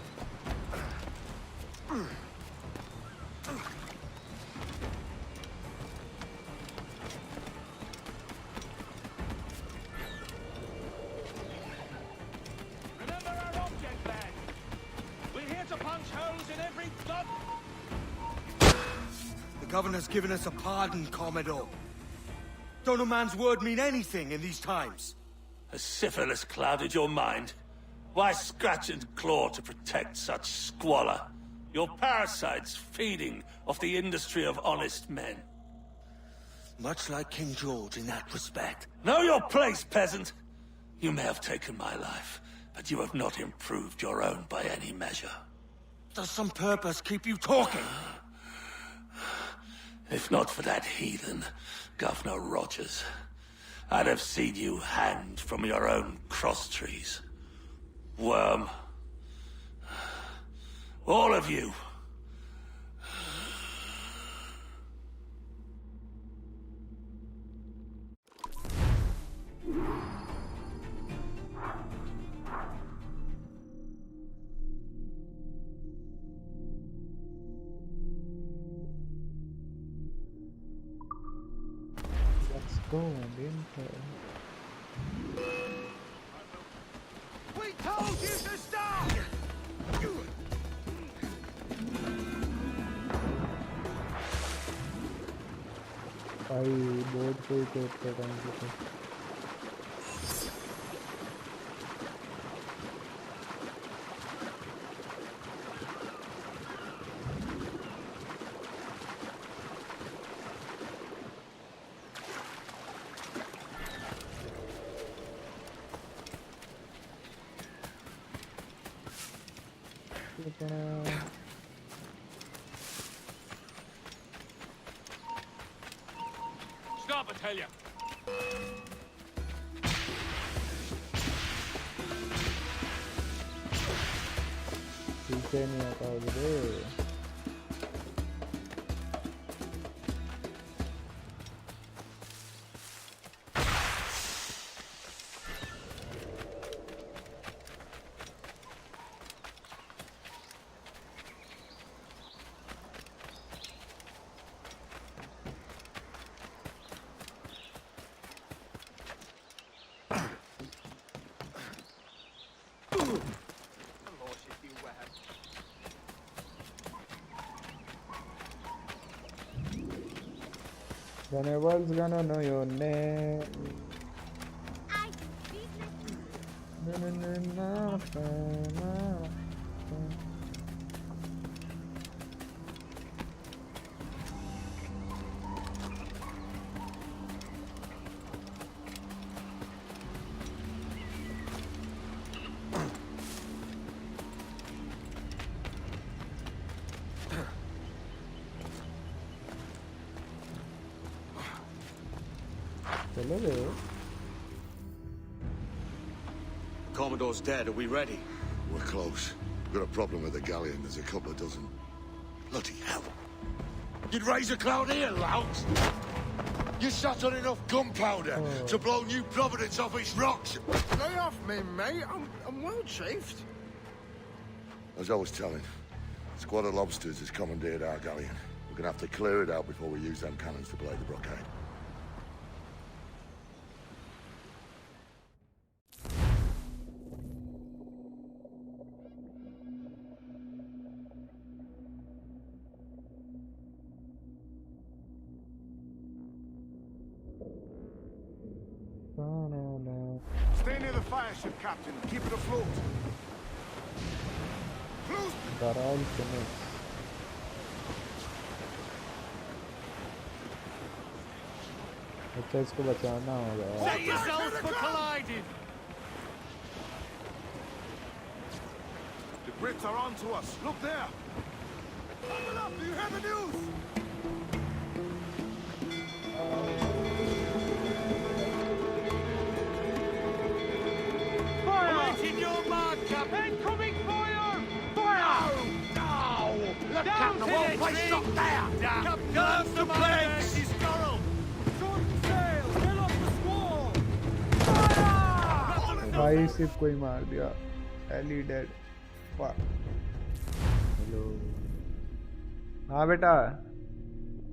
The governor's given us a pardon, Commodore. Don't a man's word mean anything in these times? Has syphilis clouded your mind? Why scratch and claw to protect such squalor? Your parasites feeding off the industry of honest men. Much like King George in that respect. Know your place, peasant! You may have taken my life, but you have not improved your own by any measure. Does some purpose keep you talking? If not for that heathen, Governor Rogers, I'd have seen you hanged from your own cross-trees. Worm. All of you. Let's go, Winter. We told you to stop! भाई board पे ही टोट कर रहा हूँ। Stop, I tell you. पीछे नहीं आता उधर। Then everyone's gonna know your name. Commodore's dead. Are we ready? We're close. We've got a problem with the galleon. There's a couple of dozen. Bloody hell. You'd raise a cloud here, lout! You sat on enough gunpowder to blow New Providence off its rocks! Lay off me, mate. I'm well chafed. As I was telling, a squad of lobsters has commandeered our galleon. We're gonna have to clear it out before we use them cannons to blow the blockade. fire ship, Captain. Keep it afloat. Close. They're all finished. अच्छा इसको बचाना होगा. Set yourselves for colliding. The Brits are on to us. Look there. Buckle up. Do you hear the news? Fire! Awaiting your mark, Captain. Incoming fire! Fire! No! Look, Down Captain, to the whole the place tree. shot there. Captain, guns to planks! She's Coral. Short sail! Fill up the squall! भाई सिर्फ कोई मार दिया. Ellie dead. Fuck. Hello. हाँ बेटा.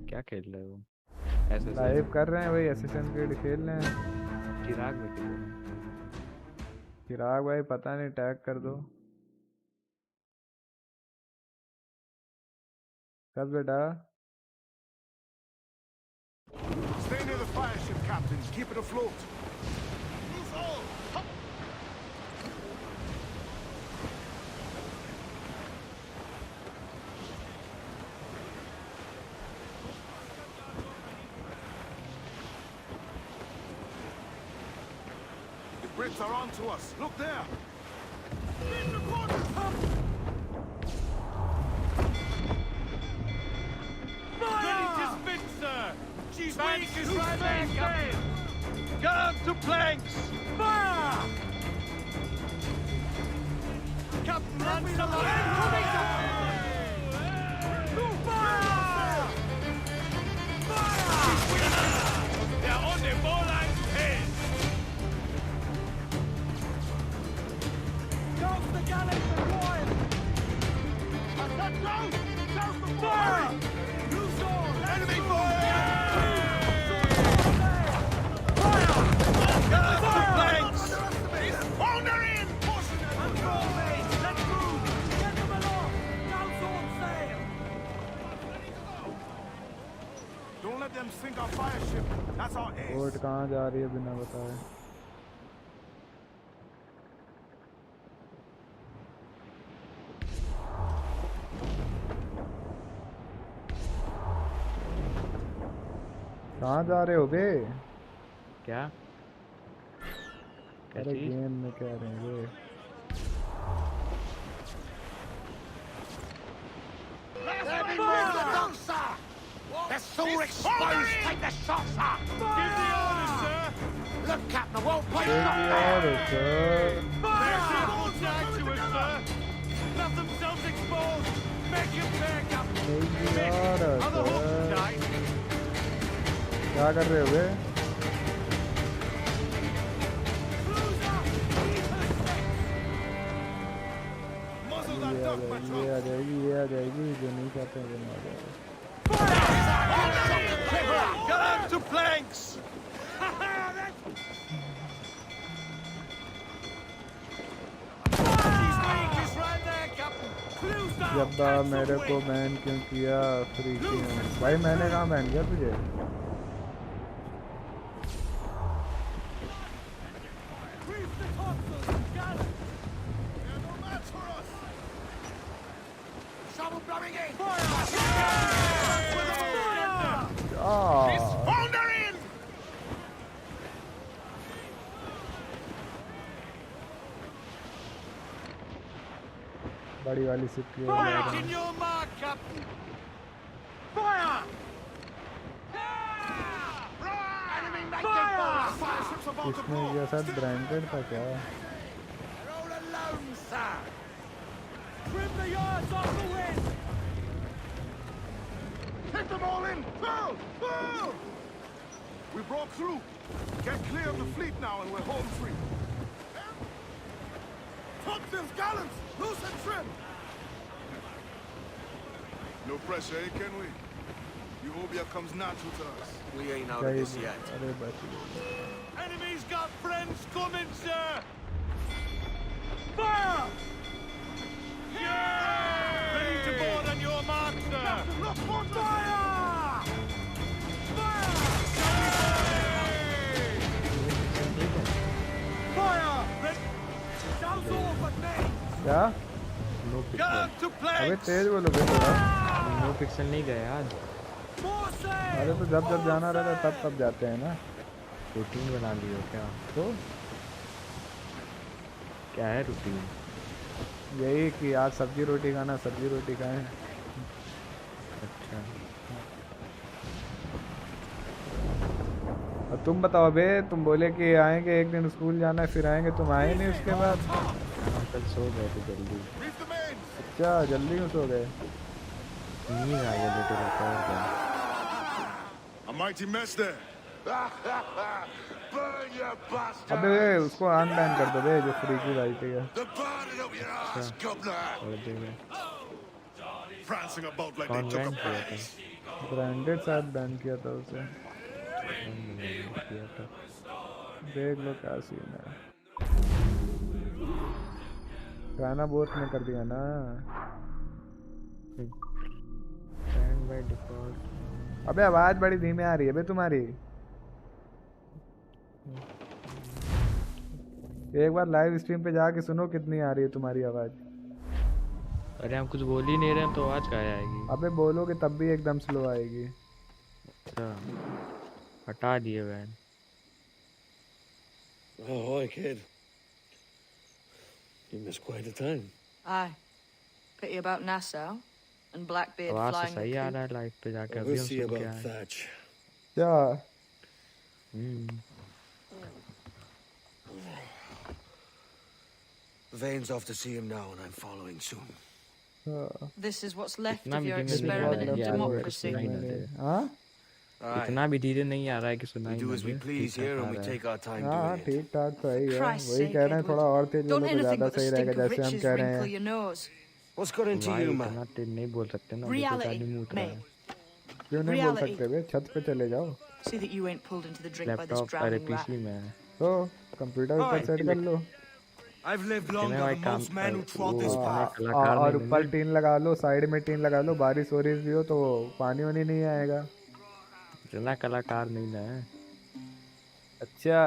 क्या खेल रहे हो? लाइव कर रहे हैं भाई. एसेसिन क्रीड खेल रहे हैं. चिराग में खेल रहे हैं. चिराग भाई पता नहीं टैग कर दो. कब बेटा? Stay near the fire ship, Captain. Keep it afloat. The Brits are on to us. Look there. In the corner, Ready to spin, sir. She's weak as right there, Captain. Guns to planks. Fire! Captain, runs the line. Fire! Fire! They're on the ball line head. Down the galleys and wide! Attack down! Down the Fire! Loose on! Enemy fire! Fire! Guns to planks. Founder in! Control me! Let's move! Get them aloft! Down sword sail! Don't let them sink our fire ship. That's our ace. Boat कहाँ जा रही है बिना बताए. कहाँ जा रहे हो बे? क्या? अरे गेम में कह रहे हैं बे. They're so exposed. Take the shot, sir. Give the order, sir. Look, Captain, the whole place Take shot the there. order, sir. They're simple tag to us, sir. Let themselves exposed. Make him pay, Captain. Take the order, Are the hooks sir. tight? क्या कर रहे हो बे? Muzzle that duck, Petro. ये आ जाएगी. जो नहीं चाहते हैं वो नहीं आ जाएगा. Guns to planks. She's weak as right there, Captain. Clues down. जब्बा मेरे को बैन क्यों किया? फ्री क्यों? भाई मैंने कहाँ बैन किया तुझे? Reef the topsails and galleys! They're no match for us. Shovel blowing in. Ah. Founder in. बड़ी वाली सिप की ओर जा Fire रहे in हैं. your mark, Captain. Fire! Enemy making fire. Fire ships about to इसमें blow. ये सब branded था क्या? They're all alone, sir. Trim the yards off the wind! Hit them all in. Pull! Pull! We broke through. Get clear of the fleet now and we're home free. Topsails, gallants! Loose and trim! No pressure, eh, can we? Euphobia comes natural to us. We ain't out of this yet. अरे बच गए. Enemy's got friends coming, sir. Fire! Yeah! Ready to board on your mark, sir. Look, fire! Fire! Ready क्या? No pixel. अबे तेज बोलो बे थोड़ा। No pixel नहीं गया यार। अरे तो जब जब जाना रहता है तब जाते हैं ना। रूटीन बना लियो क्या? तो क्या है रूटीन? यही कि आज सब्जी रोटी खाना, सब्जी रोटी खाएं। अच्छा। और तुम बताओ बे, तुम बोले कि आएंगे एक दिन, स्कूल जाना है, फिर आएंगे, तुम आए नहीं उसके बाद। हम कल सो गए थे जल्दी। अच्छा जल्दी क्यों सो गए? नींद आ गया लेटे रहता है क्या? A mighty mess there. Burn your bastard. अबे उसको अनबैन कर दो बे, जो फ्री की बैठी है। The burning up your ass, governor. Prancing about like they took a prize. Branded शायद बैन किया था उसे। देख लो क्या सीन है। गाना बोट में कर दिया ना। अबे आवाज बड़ी धीमे आ रही है बे तुम्हारी। एक बार लाइव स्ट्रीम पे जाके सुनो कितनी आ रही है तुम्हारी आवाज। अरे हम कुछ बोल ही नहीं रहे हैं तो आवाज कहाँ आएगी? अबे बोलोगे तब भी एकदम स्लो आएगी। अच्छा हटा दिए van. Oh, hi, kid. You missed quite a time. Aye. Pity about Nassau and Blackbeard आवाज तो flying सही the आ coop. रहा है लाइव पे जाके। We'll see about Thatch. क्या? Vane's off to see him now, and I'm following soon. This is what's left इतना of भी your धीमे नहीं आ रहा experiment है in यार, democracy. सुनाई ना दे। हाँ? इतना भी धीरे नहीं आ रहा है कि सुनाई We do ना as we दे। please ठीक here, ठाक and we आ रहा है। take our time हाँ doing it. ठीक ठाक तो है ही है। Christ's वही sake, कह रहे हैं, थोड़ा और तेज Don't बोलो तो anything ज़्यादा but the सही stink रहेगा, of जैसे हम riches कह रहे wrinkle हैं। your nose. What's got into भाई you, man? इतना तेज नहीं बोल सकते ना, देखो Reality, गाली मुँह उतरा है। क्यों नहीं बोल Reality. सकते बे? छत पे चले जाओ। See that you ain't pulled into the drink by this laptop अरे drowning rat. पीसी में है। तो कंप्यूटर ऊपर सेट कर लो। I've lived इतने longer भाई than काम most men who trod this वो path. कलाकार और नहीं ऊपर टीन लगा लो, साइड में टीन लगा लो, बारिश वारिश भी हो तो पानी वानी नहीं आएगा। इतना कलाकार नहीं ना है। अच्छा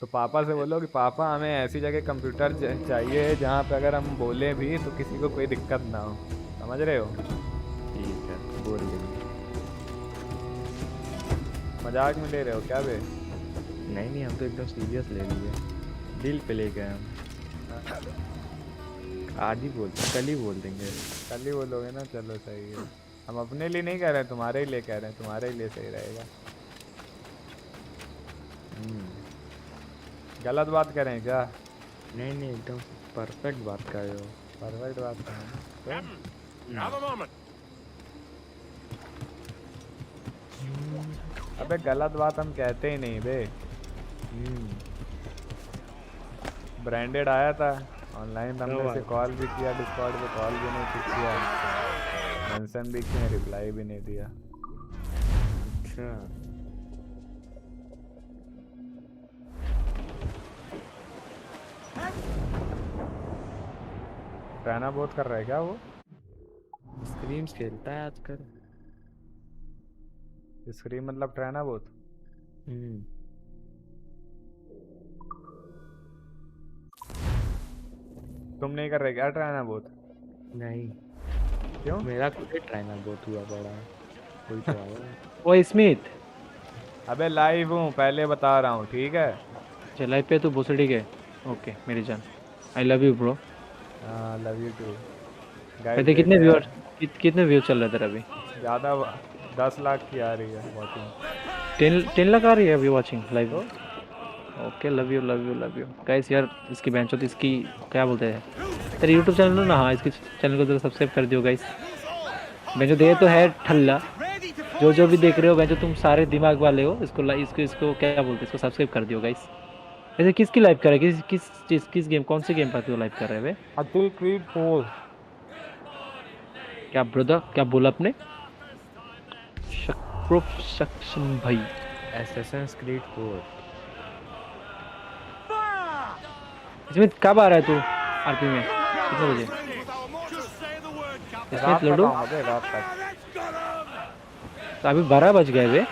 तो पापा से बोलो कि पापा हमें ऐसी जगह कंप्यूटर चाहिए जहाँ पे अगर हम बोले भी तो किसी को कोई दिक्कत ना हो। समझ रहे हो? ठीक है बोल देंगे। मजाक में ले रहे हो क्या बे? नहीं नहीं हम तो एकदम सीरियस ले लिए, दिल पे ले गए हम। आज ही बोल, कल ही बोल देंगे। कल ही बोलोगे ना? चलो सही है। हम अपने लिए नहीं कह रहे, तुम्हारे लिए कह रहे हैं, तुम्हारे लिए सही रहेगा। गलत बात करें क्या? नहीं नहीं एकदम परफेक्ट बात कर रहे हो। परफेक्ट बात करें। Have a moment. अबे गलत बात हम कहते ही नहीं बे। ब्रांडेड आया था ऑनलाइन, हमने उसे कॉल भी किया, डिस्कॉर्ड पे कॉल भी नहीं पिक किया, मेंशन भी किया, रिप्लाई भी नहीं दिया। अच्छा रहना बहुत कर रहा है क्या वो? स्क्रीम्स खेलता है आजकल। स्क्रीम मतलब ट्रेना बहुत। तुम नहीं कर रहे क्या ट्रेना बहुत? नहीं क्यों? मेरा खुद ही ट्रेना बहुत हुआ पड़ा है, कोई तो आया। ओए स्मिथ। अबे लाइव हूँ, पहले बता रहा हूँ ठीक है। अच्छा लाइव पे तो भोसड़ी के। ओके मेरी जान, आई लव यू ब्रो। हाँ लव यू टू। कहते कितने व्यूज चल रहे थे अभी? ज़्यादा 10 लाख की आ रही है वॉचिंग। 10 लाख आ रही है अभी watching live. Okay love you love you love you guys. यार इसकी बेंच होती, इसकी क्या बोलते हैं तेरे यूट्यूब चैनल ना? हाँ इसके चैनल को जरा सब्सक्राइब कर दियो गाइस। बेंचो दे तो है ठल्ला, जो भी देख रहे हो बेंचो तुम सारे दिमाग वाले हो, इसको क्या बोलते हैं, इसको सब्सक्राइब कर दियो गाइस। ऐसे किसकी लाइव कर रहे हैं? किस गेम, कौन से गेम पर लाइव कर रहे हैं? अतुल क्रीड 4। क्या ब्रदर क्या बोला आपने? सक्षम भाई। SSS creed 4। इसमें कब आ रहा है तू आरपी में? कितने बजे? इसमें लड्डू तो अभी 12 बज गए वे।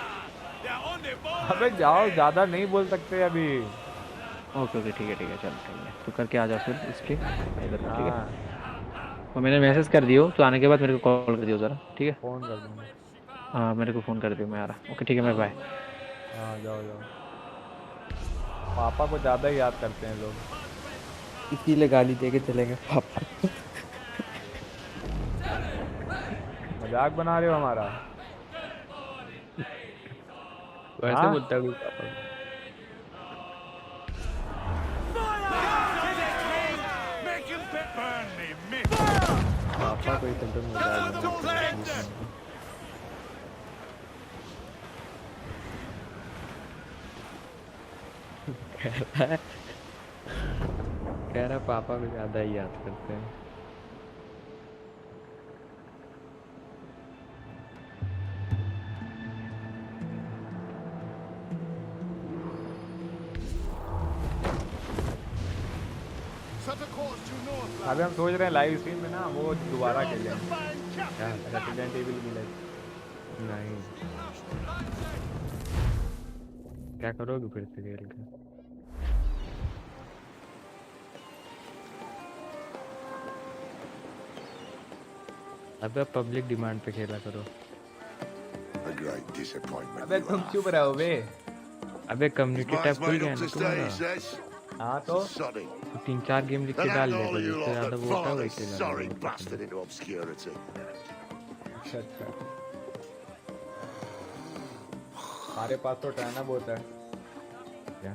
अबे जाओ, ज़्यादा नहीं बोल सकते अभी। ओके ठीक है चल ठीक है। तो करके आ जाओ फिर इसके इधर, ठीक है? और मैंने मैसेज कर दियो, तो आने के बाद मेरे को कॉल कर दियो ज़रा, ठीक है? फोन कर दूंगा। हाँ मेरे को फ़ोन कर दियो, मैं आ रहा। ओके ठीक है, मैं बाय। हाँ जाओ जाओ। पापा को ज़्यादा ही याद करते हैं लोग। इसीलिए गाली दे के चलेंगे पापा। मजाक बना रहे हो हमारा? वैसे बोलता है कोई पापा को। पापा को ही तो मजाक बनाते हैं। कह रहा पापा को ज़्यादा ही याद करते हैं। अभी हम सोच रहे हैं लाइव स्ट्रीम में ना वो दोबारा खेलें। क्या रेसिडेंट एविल की लाइव? नहीं, क्या करोगे फिर से खेल के? अबे पब्लिक डिमांड पे खेला करो। अबे तुम चुप रहो बे। अबे कम्युनिटी टैब खुल गया ना तुम्हारा? हाँ तो 3-4 गेम लिख के डाल देगा, जिससे ज़्यादा वोट है वैसे डालेगा। अच्छा हमारे पास तो ट्रेना बहुत है। क्या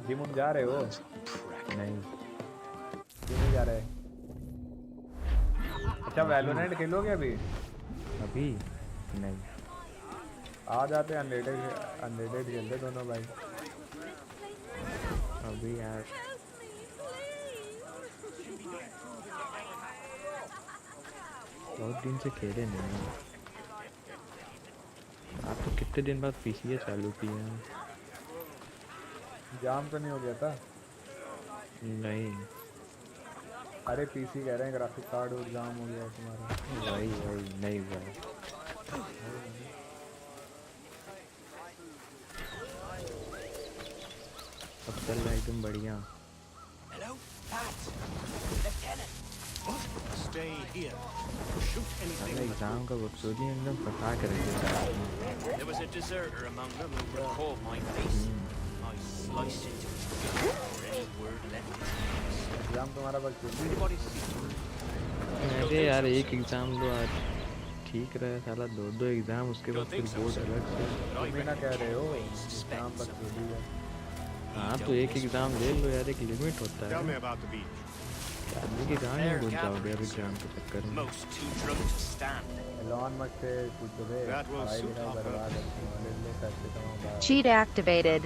जिम जा रहे हो? नहीं, क्यों नहीं जा रहे? अच्छा वैलोरेंट खेलोगे अभी? अभी नहीं, आ जाते हैं अनरेटेड खेलते दोनों भाई। अभी यार बहुत दिन से खेले नहीं। आप तो कितने दिन बाद पीसीए चालू किए हैं? जाम तो नहीं हो गया था? नहीं, अरे पीसी कह रहे हैं ग्राफिक कार्ड और जाम हो गया तुम्हारा। वही नहीं हुआ। अब चल रहा है एकदम बढ़िया। एग्जाम का बकचोदी एकदम फंसा कर रखे। There was a deserter among them who recalled my face. I sliced into his face before any word left his lips. Exam तुम्हारा बकचोदी? Anybody see? अरे यार एक एग्जाम दो आज ठीक रहे, साला दो एग्जाम उसके बाद फिर बोर्ड अलग से। तुम ना कह रहे हो एग्जाम बकचोदी है। हाँ तो एक एग्जाम ले लो यार, एक लिमिट होता है। आदमी की कहाँ नहीं भूल जाओगे अब एग्जाम के चक्कर में। लॉन मत से पूछो बे, पढ़ाई लिखाई बर्बाद है, नॉलेज ले पैसे कमाओ। Cheat activated.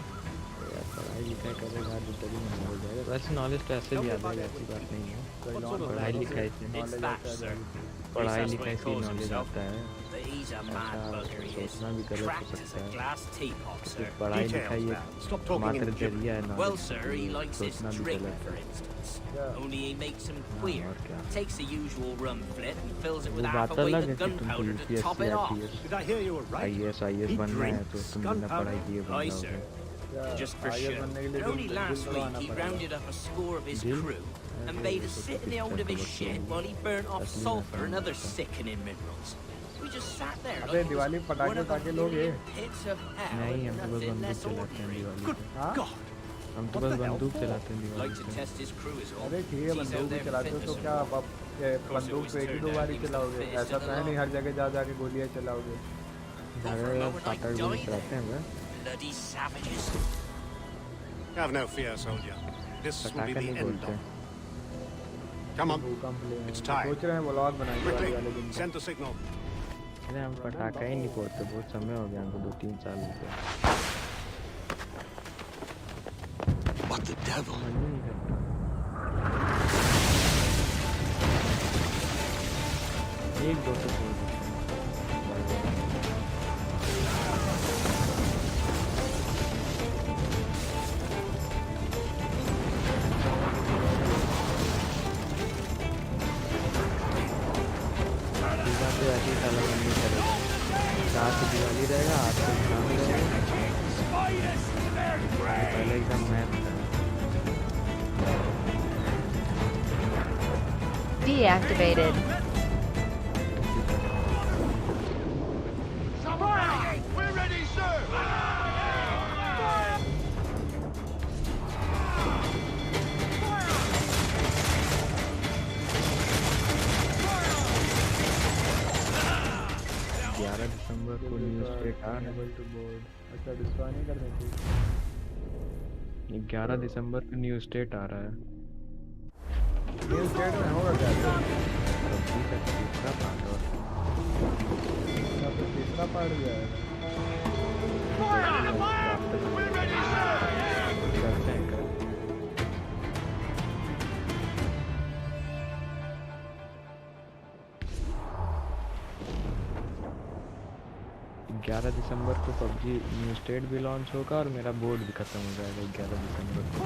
यार पढ़ाई लिखाई करेगा तो तभी नहीं हो जाएगा। वैसे नॉलेज तो ऐसे भी आ जाएगा, ऐसी बात नहीं है। पढ़ाई लिखाई से नॉलेज आता है। ऐसा सोचना भी गलत हो सकता है। पढ़ाई लिखाई मात्र जरिया है नॉलेज, सोचना भी गलत है। Only he makes them queer. Takes the usual rum flip and fills it वो with half बात a weight अलग है of कि तुमको gunpowder to top it off. IAS बनना है तो तुम बिना पढ़ाई किए बन Aye, sir. जाओगे। Just for show. And only last week he rounded up a score of his crew and made us sit in the hold of his ship while he burnt off sulfur and other sickening minerals. We just sat there अबे like Diwali पटाखे ताके लोगे? pits of hell नहीं, and हम तो बस nothing बंदूक less चलाते हैं ordinary. दिवाली पे। हम तो बस बंदूक चलाते हैं दिवाली Like to पे। test his crew is all. अरे ठीक है बंदूक भी चलाते हो तो क्या अब बंदूक तो एक ही दो बार ही चलाओगे? ऐसा तो है नहीं हर जगह जा के गोलियां चलाओगे। ज़्यादा 7-8 गोली चलाते हैं बस। Bloody savages. Have no fear, soldier. This will be पटाखा the नहीं end बोलते। Come on. It's time. सोच रहे हैं व्लॉग बनाएंगे Quickly, वाले दिन। send the signal. अरे हम पटाखा ही नहीं फोड़ते, बहुत समय हो गया हमको, 2-3 साल हो गए। What the devil? मन ही नहीं करता। एक दो तो फोड़ देते हैं। तो ऐसे ही साला बंदी करेगा। 7 को दिवाली रहेगा, 8 को एग्जाम रहेगा। पहले एग्जाम मैथ था। Deactivated. We're ready, sir! 11 दिसंबर को न्यू स्टेट आ रहा है। अच्छा डिस्ट्रॉय नहीं करनी थी। 11 दिसंबर को न्यू स्टेट आ रहा है। न्यू स्टेट में होगा क्या? पबजी का तीसरा पार्ट और तीसरा पार्ट भी आएगा। करते हैं कल। 11 दिसंबर को पबजी न्यू स्टेट भी लॉन्च होगा और मेरा बोर्ड भी खत्म हो जाएगा 11 दिसंबर को।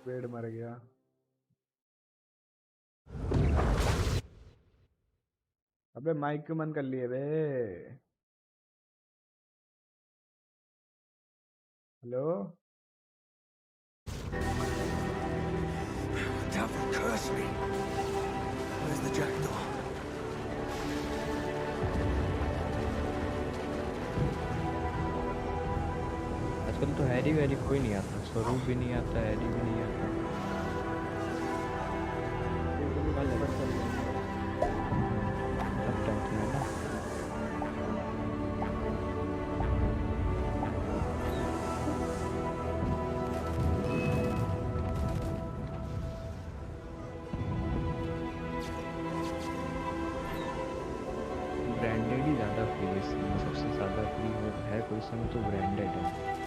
पेड़ मर गया। अबे माइक क्यों बंद कर लिए बे? Hello? Devil curse me. Where's the jackdaw? आजकल तो हैरी वैरी कोई नहीं आता, स्वरूप भी नहीं आता, हैरी भी नहीं आता। सब टेंशन है ना। ब्रांडेड ही ज़्यादा फ्री है, सबसे ज़्यादा फ्री है कोई समय तो ब्रांडेड है।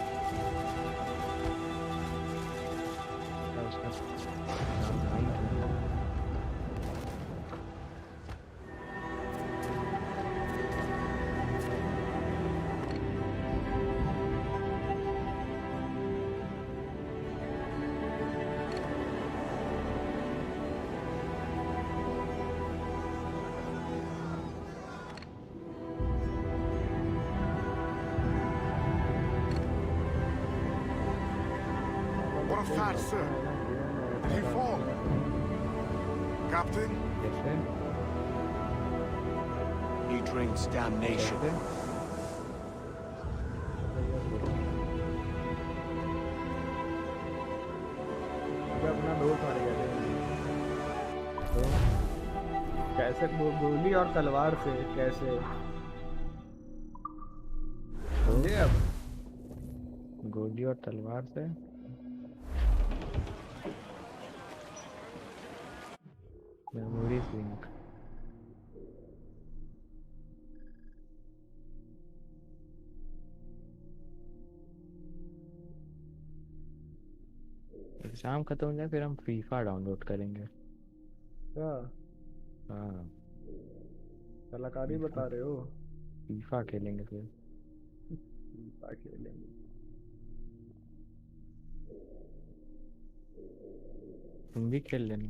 What a fat, sir. Did he fall? Captain? Yes, sir. He drinks damnation. Yes, अपना दोस्त मार गया तो कैसे गोली और तलवार से कैसे अब गोली और तलवार से मेमोरी सिंक एग्जाम खत्म हो जाए फिर हम फीफा डाउनलोड करेंगे। हाँ कलाकारी बता रहे हो? फीफा खेलेंगे फिर। फीफा खेलेंगे। तुम भी खेल लेना।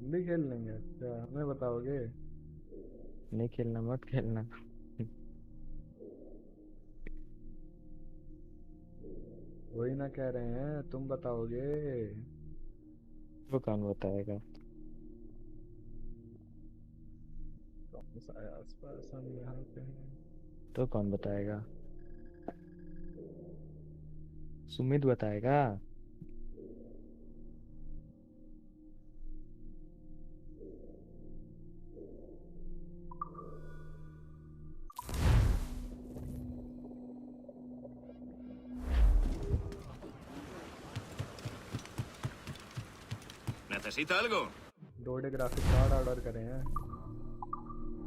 हम भी खेल लेंगे। अच्छा हमें बताओगे? नहीं खेलना, मत खेलना। वही ना कह रहे हैं, तुम बताओगे। वो कौन बताएगा? कौन सा है आसपास, हम यहाँ पे हैं। तो कौन बताएगा? सुमित बताएगा। ¿Necesita algo? 2D graphic card order करे हैं।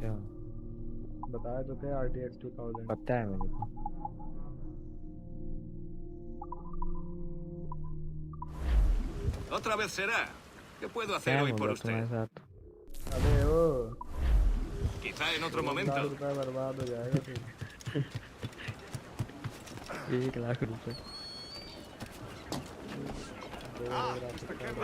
क्या? बताया तो थे RTX 2000। पता है मेरे को। Otra vez será. ¿Qué puedo hacer क्या hoy por होगा usted? तुम्हारे साथ? अबे ओ Quizá en otro 1 momento. Lakh रुपया बर्बाद हो जाएगा फिर। 1 लाख रुपए। 2D graphic card.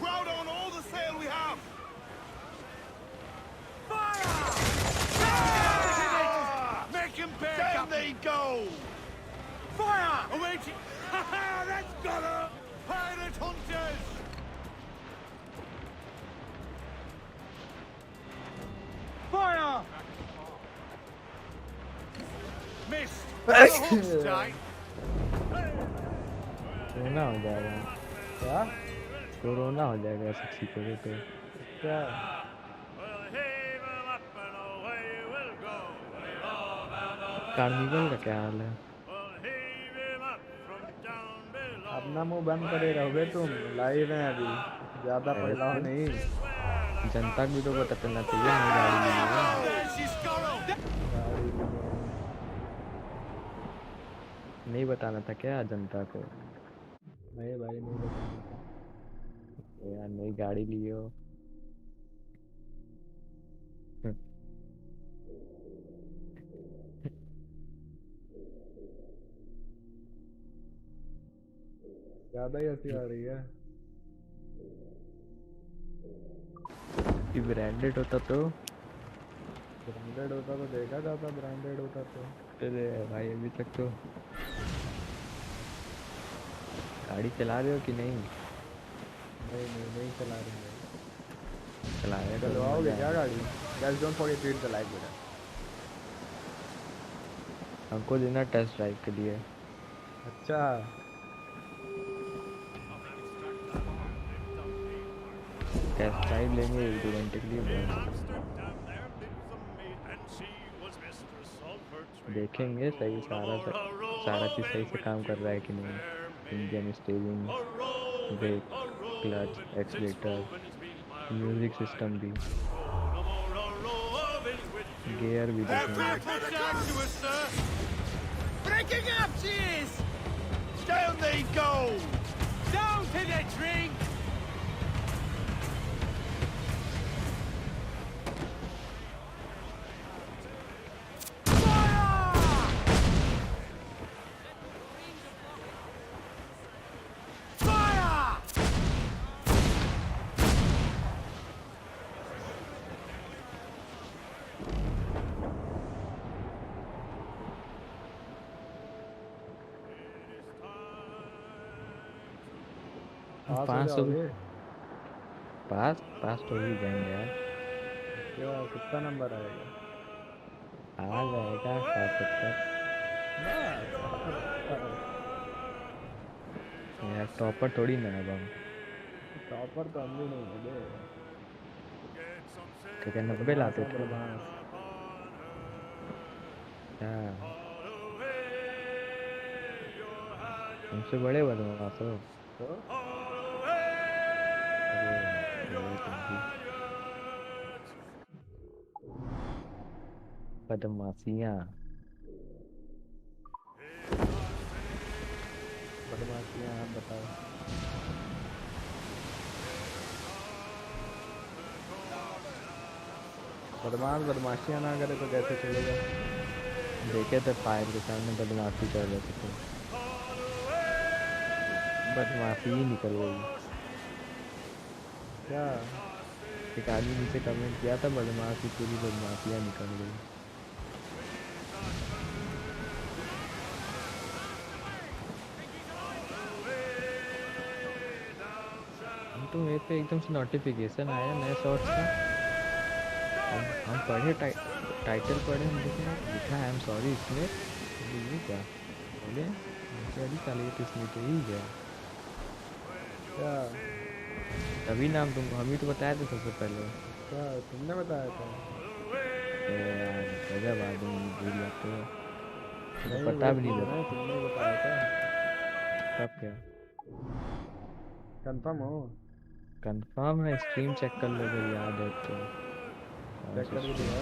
Crowd on all the sail we have! Make him pay! Down they go! Fire! Awaiting! Ha ha! That's got her! Pirate hunters! Fire! Missed! The hook's tight! Corona हो जाएगा। क्या? Corona हो जाएगा ऐसे सीखोगे तो। क्या? Carnival का क्या हाल है? अपना मुंह बंद करे रहोगे तुम, लाइव हैं अभी, ज्यादा फैलाओ नहीं। जनता को भी तो पता चलना चाहिए ना गाड़ी में। नहीं बताना था क्या जनता को? नहीं भाई नहीं बताना था। यार नई गाड़ी लियो। ज्यादा ही हंसी आ रही है। ब्रांडेड होता तो देखा जाता, ब्रांडेड होता तो। अरे भाई अभी तक तो गाड़ी चला रहे हो कि नहीं? नहीं चला रहे हैं। चला रहे हो? चलवाओगे क्या गाड़ी? Guys don't forget to hit the like button. हमको देना टेस्ट ड्राइव के लिए। अच्छा टेस्ट ड्राइव लेंगे 1-2 घंटे के लिए। देखेंगे सही सारा चीज़ सही से काम कर रहा है कि नहीं। Engine, steering, brake, clutch, accelerator, music system भी, गियर भी देखेंगे। Breaking up, cheers! Down they go! Down to the drink! पास तो हो ही जाएंगे यार। क्या कितना नंबर आएगा? आ जाएगा 70। यार टॉपर थोड़ी ना अब हम। टॉपर तो हम भी नहीं है। क्या 90 लाते थे? हमसे बड़े बदमाश हो तो? बदमाशियाँ। बदमाशियाँ आप बताओ। बदमाशियाँ ना करे तो कैसे चलेगा? देखे थे फायर के सामने बदमाशी कर रहे थे, बदमाशी ही निकल गई। क्या? एक आदमी नीचे कमेंट किया था, बदमाशी पूरी बदमाशियाँ निकल गई। तो मेरे पे एकदम से नोटिफिकेशन आया नए शॉर्ट्स का। हम पढ़े टाइटल पढ़े, हम देखे लिखा है आई एम सॉरी इसमें, ये क्या बोले चली चलिए तो इसमें तो ही गया क्या? तभी नाम तुमको हम ही तो बताए थे सबसे पहले। क्या तुमने बताया था? यार गजब आदमी भूल जाते हो, नहीं पता भी नहीं लगता। तुमने बताया था। कब? क्या कंफर्म हो? कंफर्म है, स्ट्रीम चेक कर लो अगर याद है तो। चेक कर दिया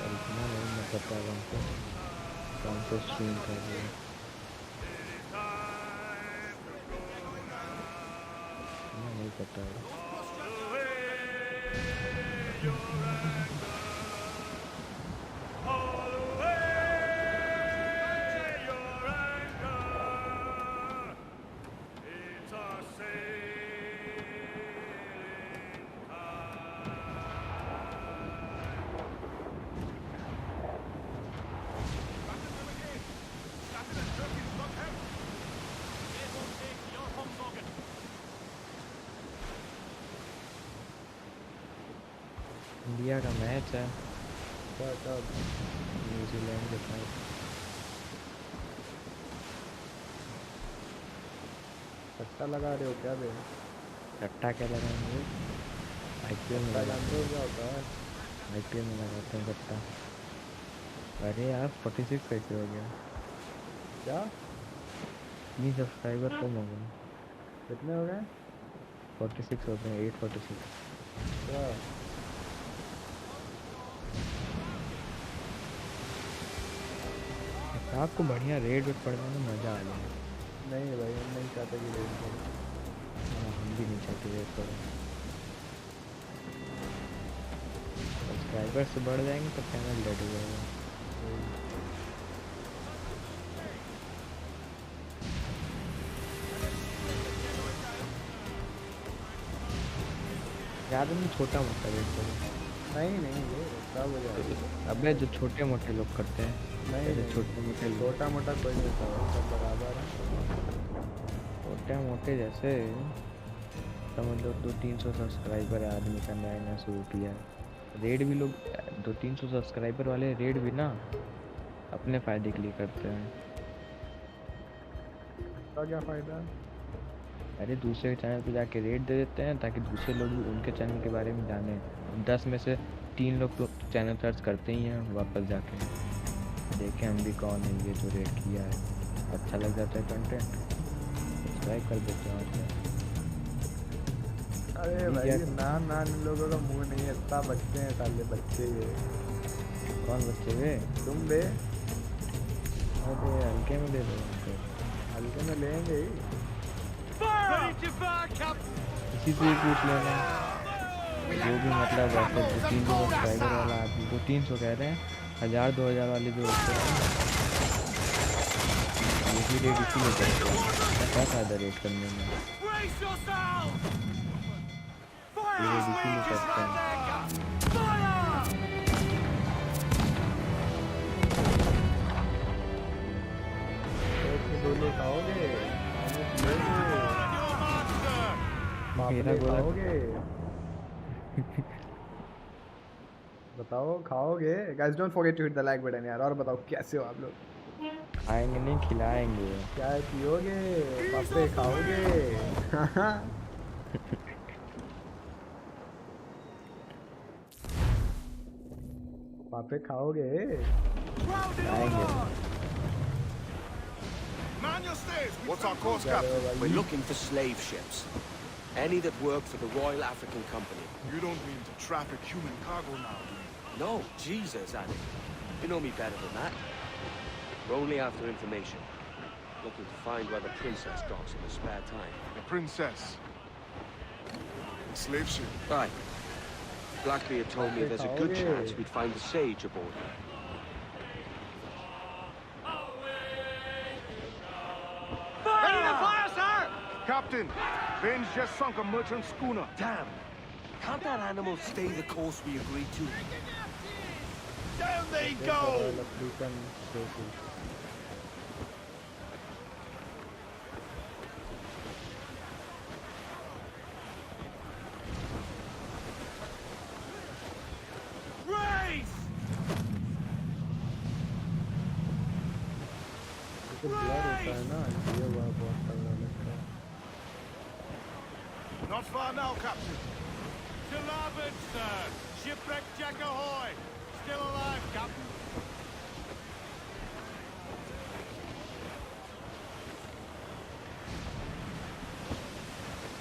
इतना नहीं मैं पता हमको कौन सा स्ट्रीम कर रहे हैं, नहीं पता है। इंडिया का मैच है कब? न्यूजीलैंड के साथ। सट्टा लगा रहे हो क्या बे? सट्टा क्या लगाएंगे? आईपीएल में जानते हो क्या होता है? आईपीएल में लगाते हैं सट्टा। अरे यार 46 कैसे हो गया? क्या? 3 सब्सक्राइबर कम हो गए। कितने हो गए? 46 हो गए, 846। क्या? आपको बढ़िया रेट वेट पड़ने में मज़ा आ जाए। नहीं भाई हम नहीं चाहते कि रेट पड़े। हम भी नहीं चाहते रेट पड़े। सब्सक्राइबर से बढ़ जाएंगे तो चैनल डेड हो जाएगा। ज़्यादा नहीं, छोटा मोटा रेट पड़े। नहीं ये सब हो जाएगा। अबे जो छोटे मोटे लोग करते हैं, नहीं छोटे मोटे छोटा मोटा कोई नहीं होता, सब बराबर है। छोटे मोटे जैसे समझ लो 200-300 सब्सक्राइबर है आदमी का, नया 100 रुपया रेट भी लोग 200-300 सब्सक्राइबर वाले रेट भी ना अपने फ़ायदे के लिए करते हैं। तो क्या फ़ायदा? अरे दूसरे के चैनल पे जाके रेट दे देते हैं ताकि दूसरे लोग भी उनके चैनल के बारे में जाने। 10 में से 3 लोग तो चैनल सर्च करते ही हैं, वापस जाके देखें हम भी कौन है ये जो रेट किया है, अच्छा लग जाता है कंटेंट, सब्सक्राइब कर देते हैं। अरे भाई ना इन लोगों का मुंह नहीं है, इतना बच्चे हैं साले बच्चे। ये कौन बच्चे वे? तुम बे। अरे हल्के में दे दो, हल्के में लेंगे ही। इसी से ही पूछ लेना जो भी मतलब वैसे 200-300 सब्सक्राइबर वाला आदमी, 200-300 कह रहे हैं, 1000-2000 वाले जो होते हैं यही रेट इसीलिए करते हैं। क्या फ़ायदा रेट करने में, ये रेट इसीलिए करते हैं। गोले खाओगे? मेरा गोला खाओगे? बताओ खाओगे? Guys don't forget to hit the like button यार। और बताओ कैसे हो आप लोग? खाएंगे नहीं, खिलाएंगे। चाय पियोगे? पापे खाओगे? पापे खाओगे? खाएंगे। What's our course, Captain? We're looking for slave ships. Any that work for the Royal African Company. You don't mean to traffic human cargo now, do you? No, Jesus, Annie. You know me better than that. We're only after information. Looking to find where the princess docks in her spare time. The princess? The slave ship? Aye. Blackbeard told me there's a good chance we'd find the sage aboard her. Ready to fire, sir! Captain, Ben's just sunk a merchant schooner. Damn! Can't that animal stay the course we agreed to? Down they go! Not far now, Captain. To larboard, sir. Shipwreck Jack ahoy. Still alive, Captain.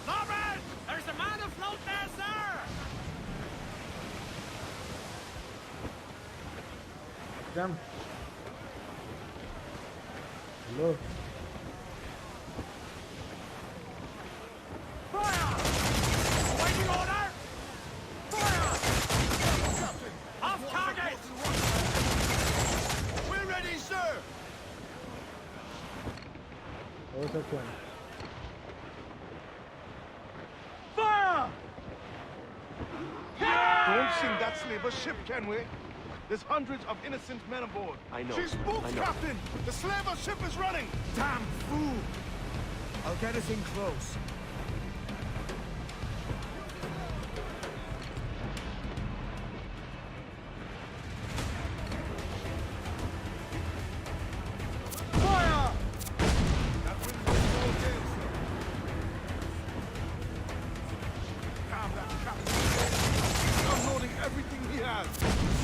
Larboard! There's a man afloat there, sir! Jump. Hello. Waiting order! Fire! Off target! We're ready, sir! हो सकता है Fire! Don't sink that slaver ship, can we? There's hundreds of innocent men aboard. I know. She's spooked, Captain! The slaver ship is running! Damn fool! I'll get us in close. Fire! That wind's all again, sir. Damn that captain! Unloading everything he has.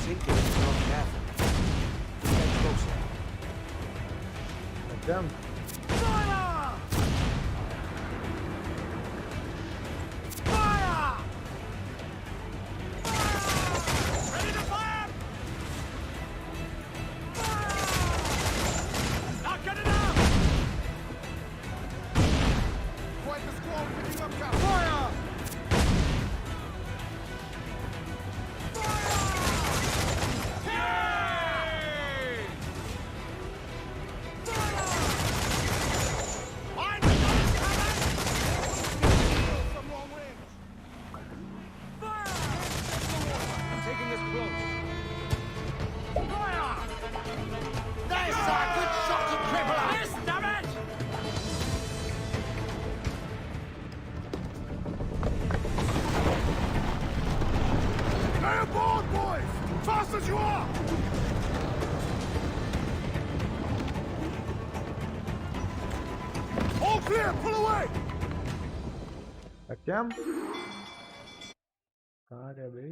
Sinking if we're not careful. Get closer. Jump. Fire! Fire! Ready to fire! Not good enough! Quite the squall picking up, Captain. Fire! Stay aboard, boys! Fast as you are! All clear! Pull away! Jump. कहाँ है बे?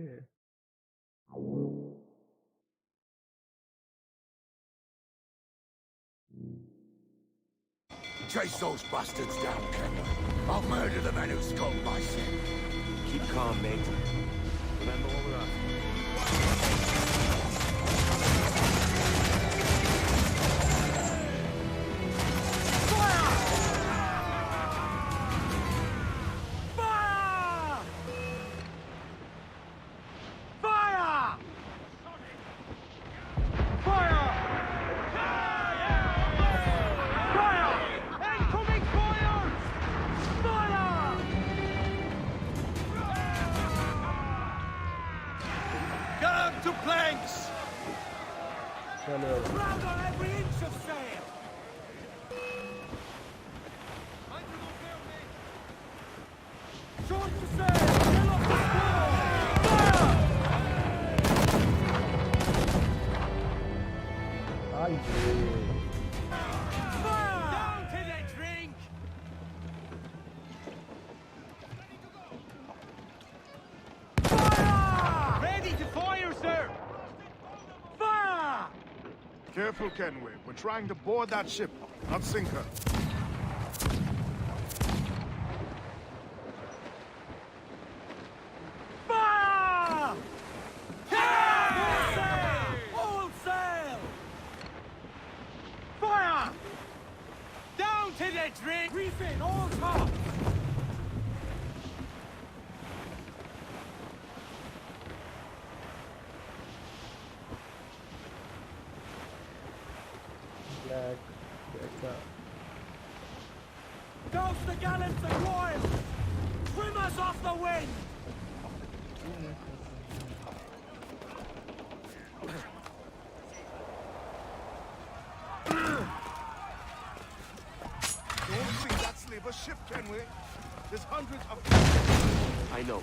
Chase those bastards down, Kenway. I'll murder the men who sculled my ship. Keep calm, mate. Remember what we're after. To planks! चलो Round on every inch of sail! Short to sail! Fill up the squall! I Fire! Down to the drink! Fire! Ready to fire, sir! Fire! Careful, Kenway. We're trying to board that ship, not sink her. Fire! All sail! Fire! drink? Refit, all top! Black. Douse the gallants and royals! Trim us off the wind! Don't think that's labor ship, can we? There's hundreds of... I know.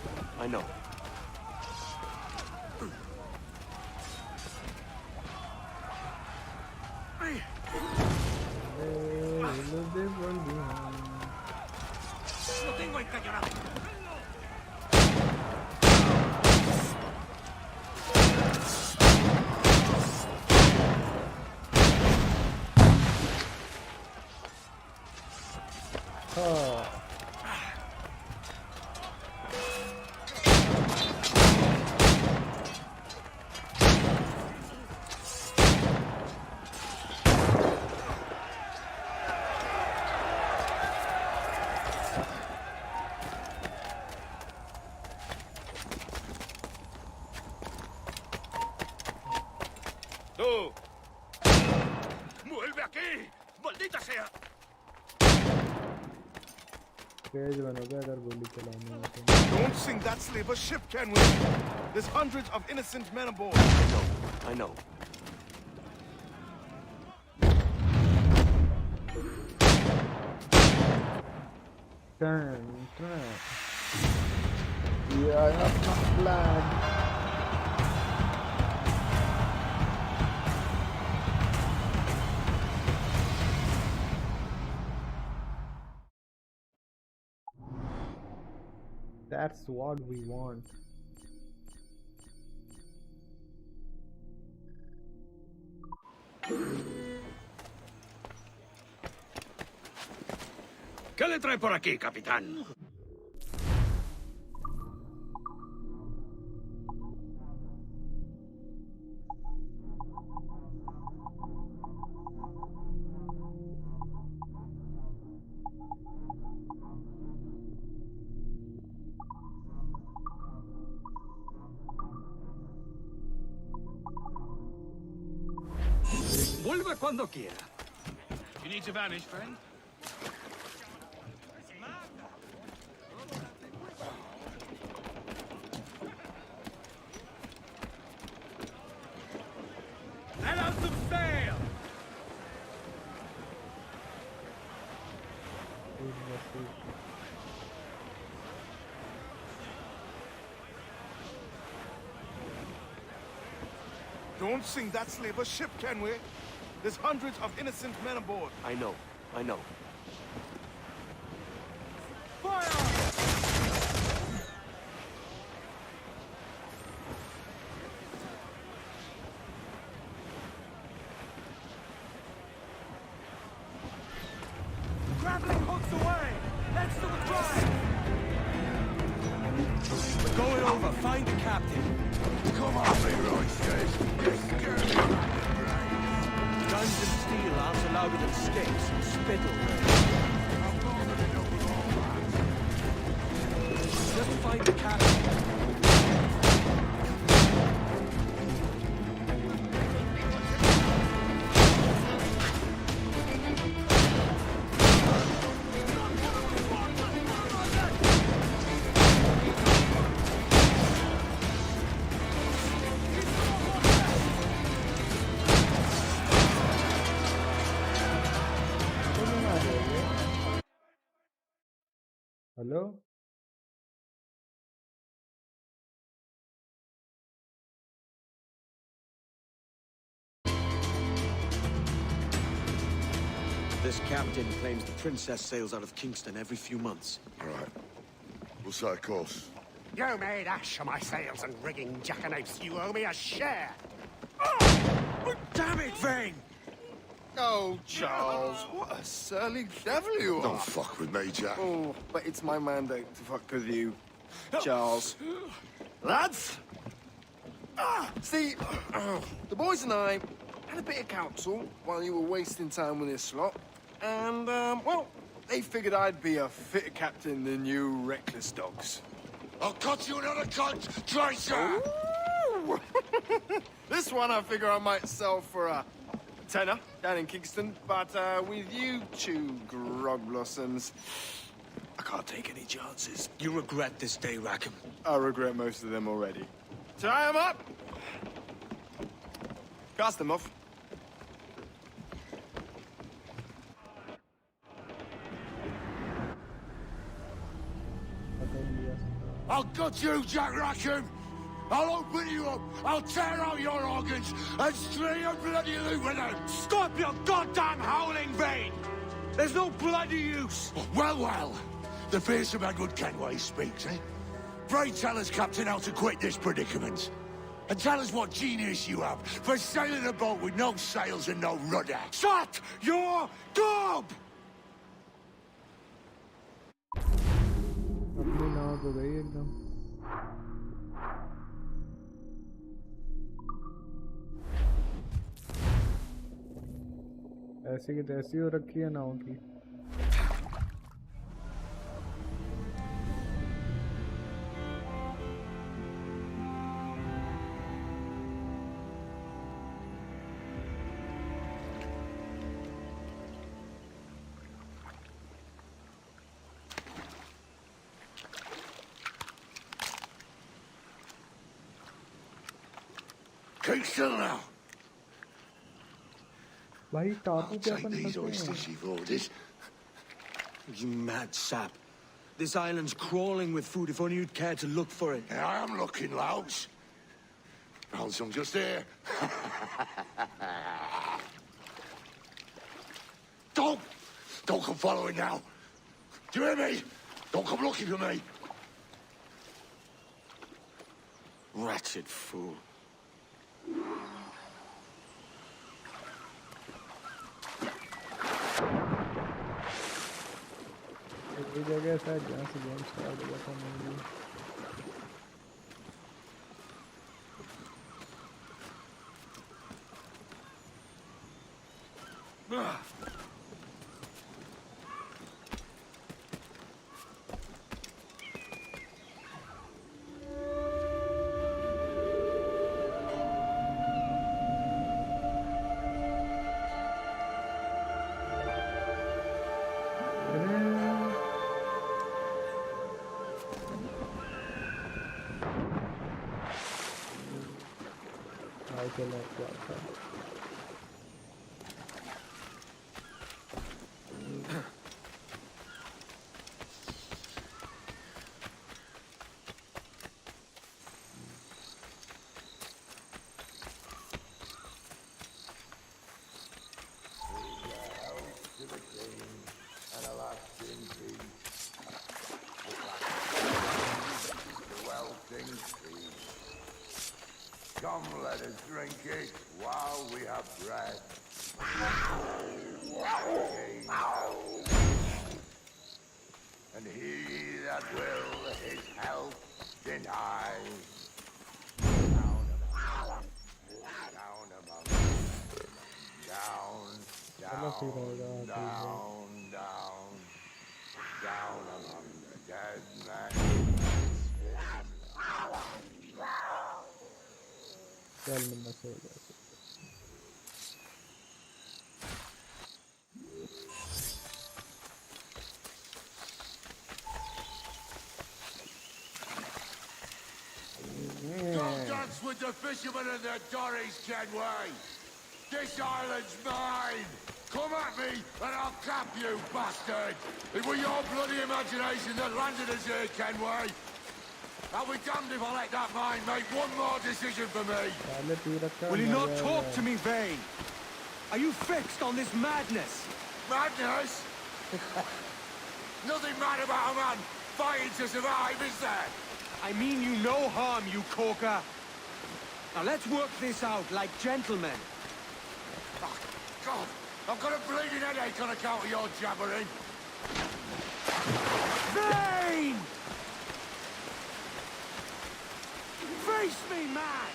Lo tengo encañonado. ¡Tú! ¡Vuelve aquí! ¡Maldita sea! Don't sing that slaver ship, can we? There's hundreds of innocent men aboard. I know. Turn. Yeah, I have some plan. That's what we want. ¿Qué le trae por aquí, capitán? Vuelve cuando quiera. You need to vanish, friend? Let out some sail! Don't sing that slaver ship, can we? There's hundreds of innocent men aboard. I know. Grappling hooks away! Let's do the drive! We're going over. Find the captain. Come on, Leroy says. You're scared of the Guns and steel aren't allowed with them sticks and spittle. Just find the captain. Hello? This captain claims the princess sails out of Kingston every few months. All right. We'll set a course. You made ash of my sails and rigging, jackanapes. You owe me a share. Damn it, Vane! Oh, Charles, what a surly devil you are. Don't fuck with me, Jack. Oh, but it's my mandate to fuck with you, Charles. Lads! See, the boys and I had a bit of counsel while you were wasting time with this lot. And, well, They figured I'd be a fitter captain than you reckless dogs. I'll cut you another cunt, Tracer! This one I figure I might sell for a tenner down in Kingston, but with you two grog blossoms, I can't take any chances. You regret this day, Rackham. I regret most of them already. Tie them up! Cast them off. I'll gut you, Jack Rackham! I'll open you up, I'll tear out your organs, and string your bloody loot with them! Stop your goddamn howling, Vane! There's no bloody use! Well, well, the fearsome Edward Kenway speaks, eh? Pray tell us, Captain, how to quit this predicament. And tell us what genius you have for sailing a boat with no sails and no rudder. Shut your gob! अपनी नाव तो गई एकदम। ऐसी की तैसी हो रखी है नाव की। Keep still now. भाई टापू क्या Take these oysters you've ordered. You mad sap. This island's crawling with food if only you'd care to look for it. Yeah, I am looking, Louts. Found some just here. Don't come following now. Do you hear me? Don't come looking for me. Wretched fool. एक जगह शायद जहाँ से game start हुआ था मेरी। Come, let us drink it while we have bread. And he that will his health deny. Down among down among the dead men. चल मैं सो गया। Don't dance with the fishermen and their dories, Kenway. This island's mine. Come at me and I'll cap you, bastard. It was your bloody imagination that landed us here, Kenway. I'll be damned if I let that mind make one more decision for me. Will you not talk to me, Vane? Are you fixed on this madness? Madness? Nothing mad about a man fighting to survive, is there? I mean you no harm, you corker. Now let's work this out like gentlemen. Oh, God, I've got a bleeding headache on account of your jabbering. Vane! Face me, man!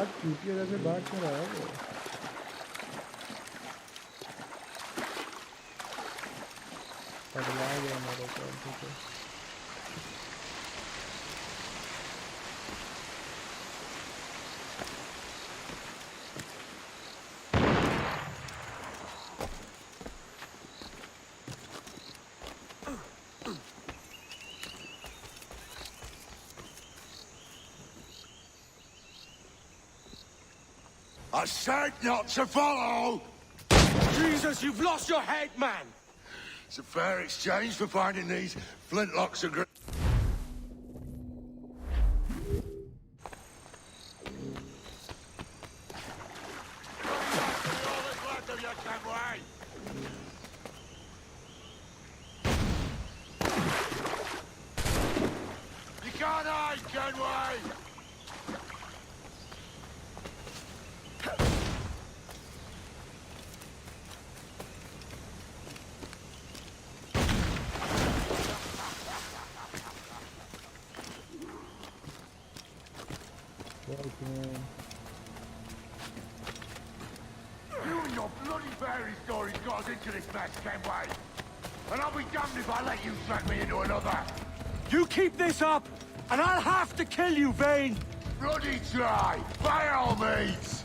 अब चूतिया जैसे बात कर रहा है वो। पगला गया मेरे को ठीक है। I said not to follow! Jesus, you've lost your head, man! It's a fair exchange for finding these flintlocks and You can't hide, Kenway! You and your bloody fairy stories got us into this mess, Kenway. And I'll be damned if I let you drag me into another. You keep this up, and I'll have to kill you, Vane! Bloody try! By all means!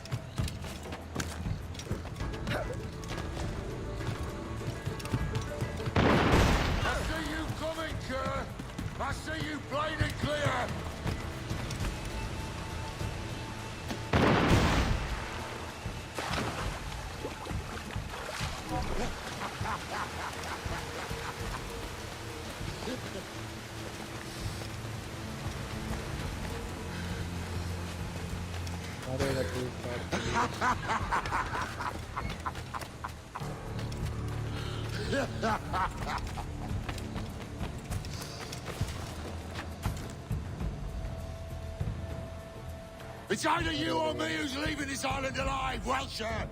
I see you coming, Kerr! I see you plain and clear! It's either you or me who's leaving this island alive, Welcher!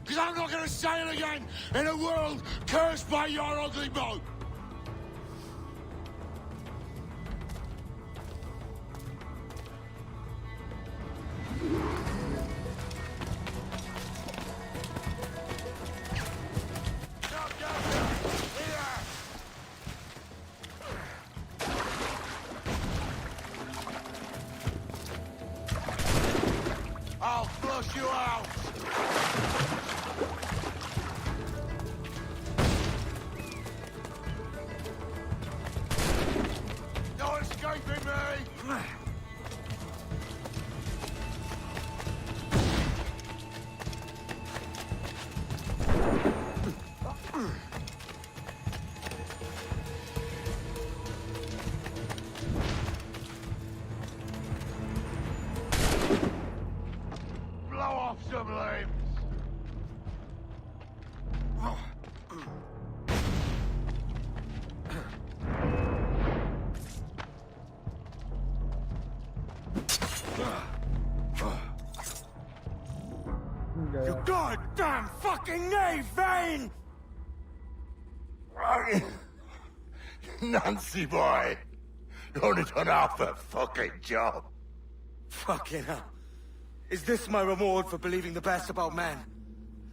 Because I'm not going to sail again in a world cursed by your ugly boat! I'll flush you out! No escaping me! Blow off some limbs! You goddamn fucking knave, Vane! Nancy boy! You only done half a fucking job! Fucking hell. Is this my reward for believing the best about men?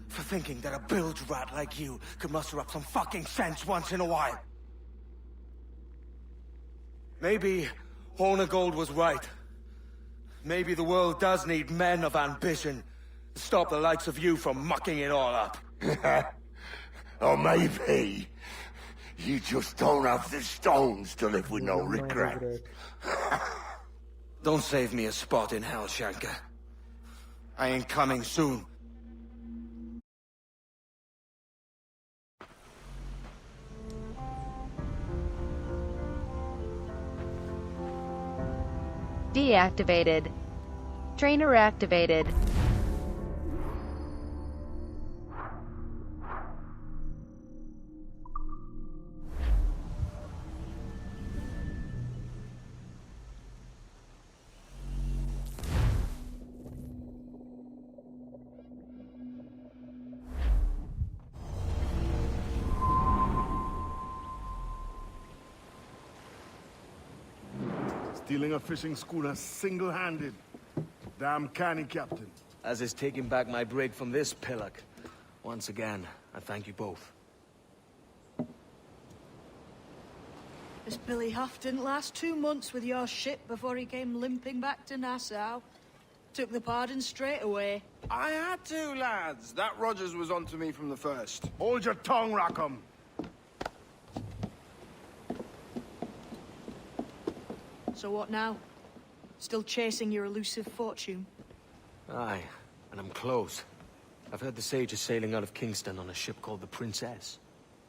For thinking that a bilge rat like you could muster up some fucking sense once in a while? Maybe Horn of Gold was right. Maybe the world does need men of ambition to stop the likes of you from mucking it all up. Or maybe you just don't have the stones to live with no regret. Don't save me a spot in hell, Shanka. I ain't coming soon. Deactivated. Trainer activated. Stealing a fishing schooner single-handed. Damn canny, Captain. As is taking back my brig from this pillock. Once again, I thank you both. This Billy Huff didn't last 2 months with your ship before he came limping back to Nassau. Took the pardon straight away. I had to, lads. That Rogers was onto me from the first. Hold your tongue, Rackham. So what now? Still chasing your elusive fortune? Aye, and I'm close. I've heard the Sage is sailing out of Kingston on a ship called the Princess.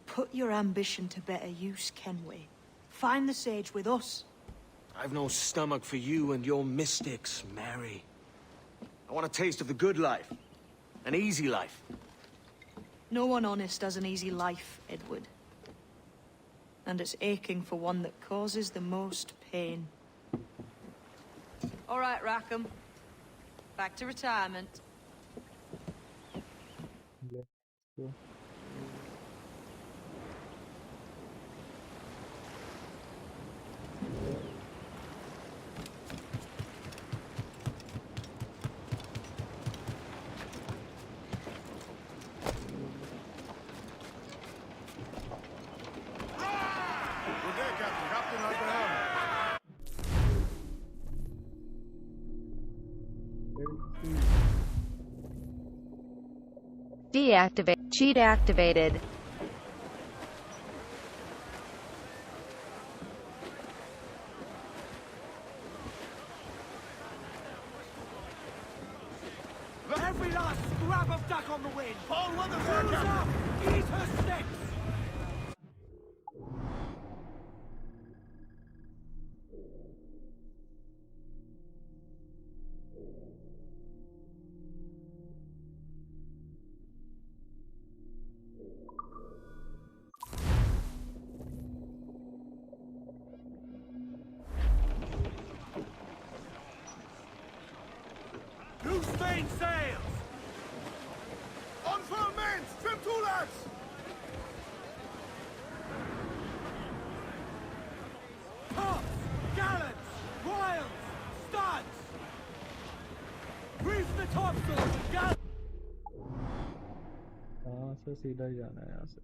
Put your ambition to better use, Kenway. Find the Sage with us. I've no stomach for you and your mystics, Mary. I want a taste of the good life. An easy life. No one honest has an easy life, Edward. And it's aching for one that causes the most pain. All right, Rackham. Back to retirement. Let's go. Good day, Captain. Captain, how's the helm? Deactivate. Cheat activated. Every last scrap of duck on the wind! Paul Weather's Cruise there, up! Captain. Eat her sticks! Loose main sails! On firm mains! Trim to, lads! Tops! Gallants! Royals! Studs! Reef the topsails and gallants! कहाँ से सीधा ही जाना है यहाँ से?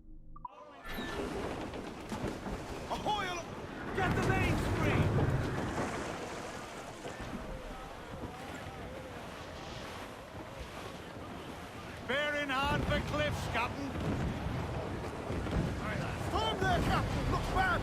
Ahoy! Get the mains free! Bear in hand for cliffs, Captain. Storm there, Captain! Looks bad!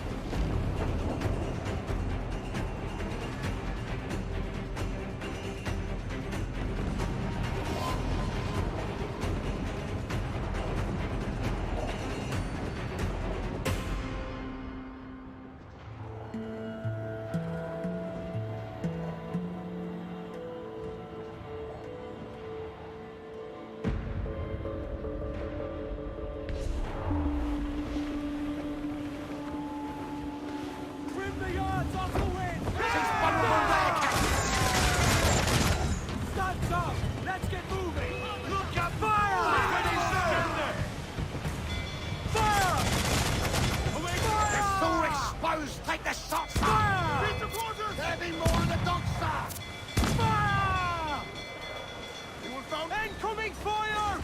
Trim the yards off the wind! Studs up! Let's get moving! Look at Fire! Fire! Away! Fire! So exposed! Take the shots! Fire! Beat the quarters! There be more on the dock, sir! Fire! You will found... Incoming fire!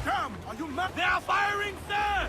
Damn! Are you mad? They are firing, sir!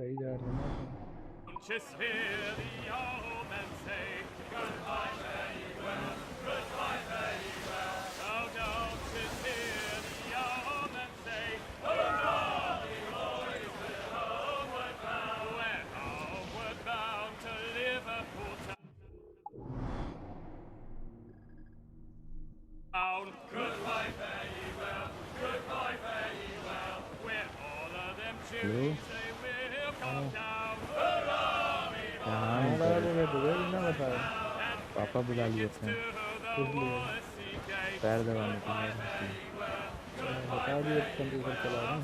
सही जा रहे हैं ना? Just hear the old men say, goodbye, very well, goodbye, very well. Oh, don't just hear the old men say, goodbye, boys, we're homeward bound. We're homeward bound to Liverpool town. Hello पापा बुला लिए थे पैर दबाने के लिए बता दिए कंप्यूटर चला रहा हूँ।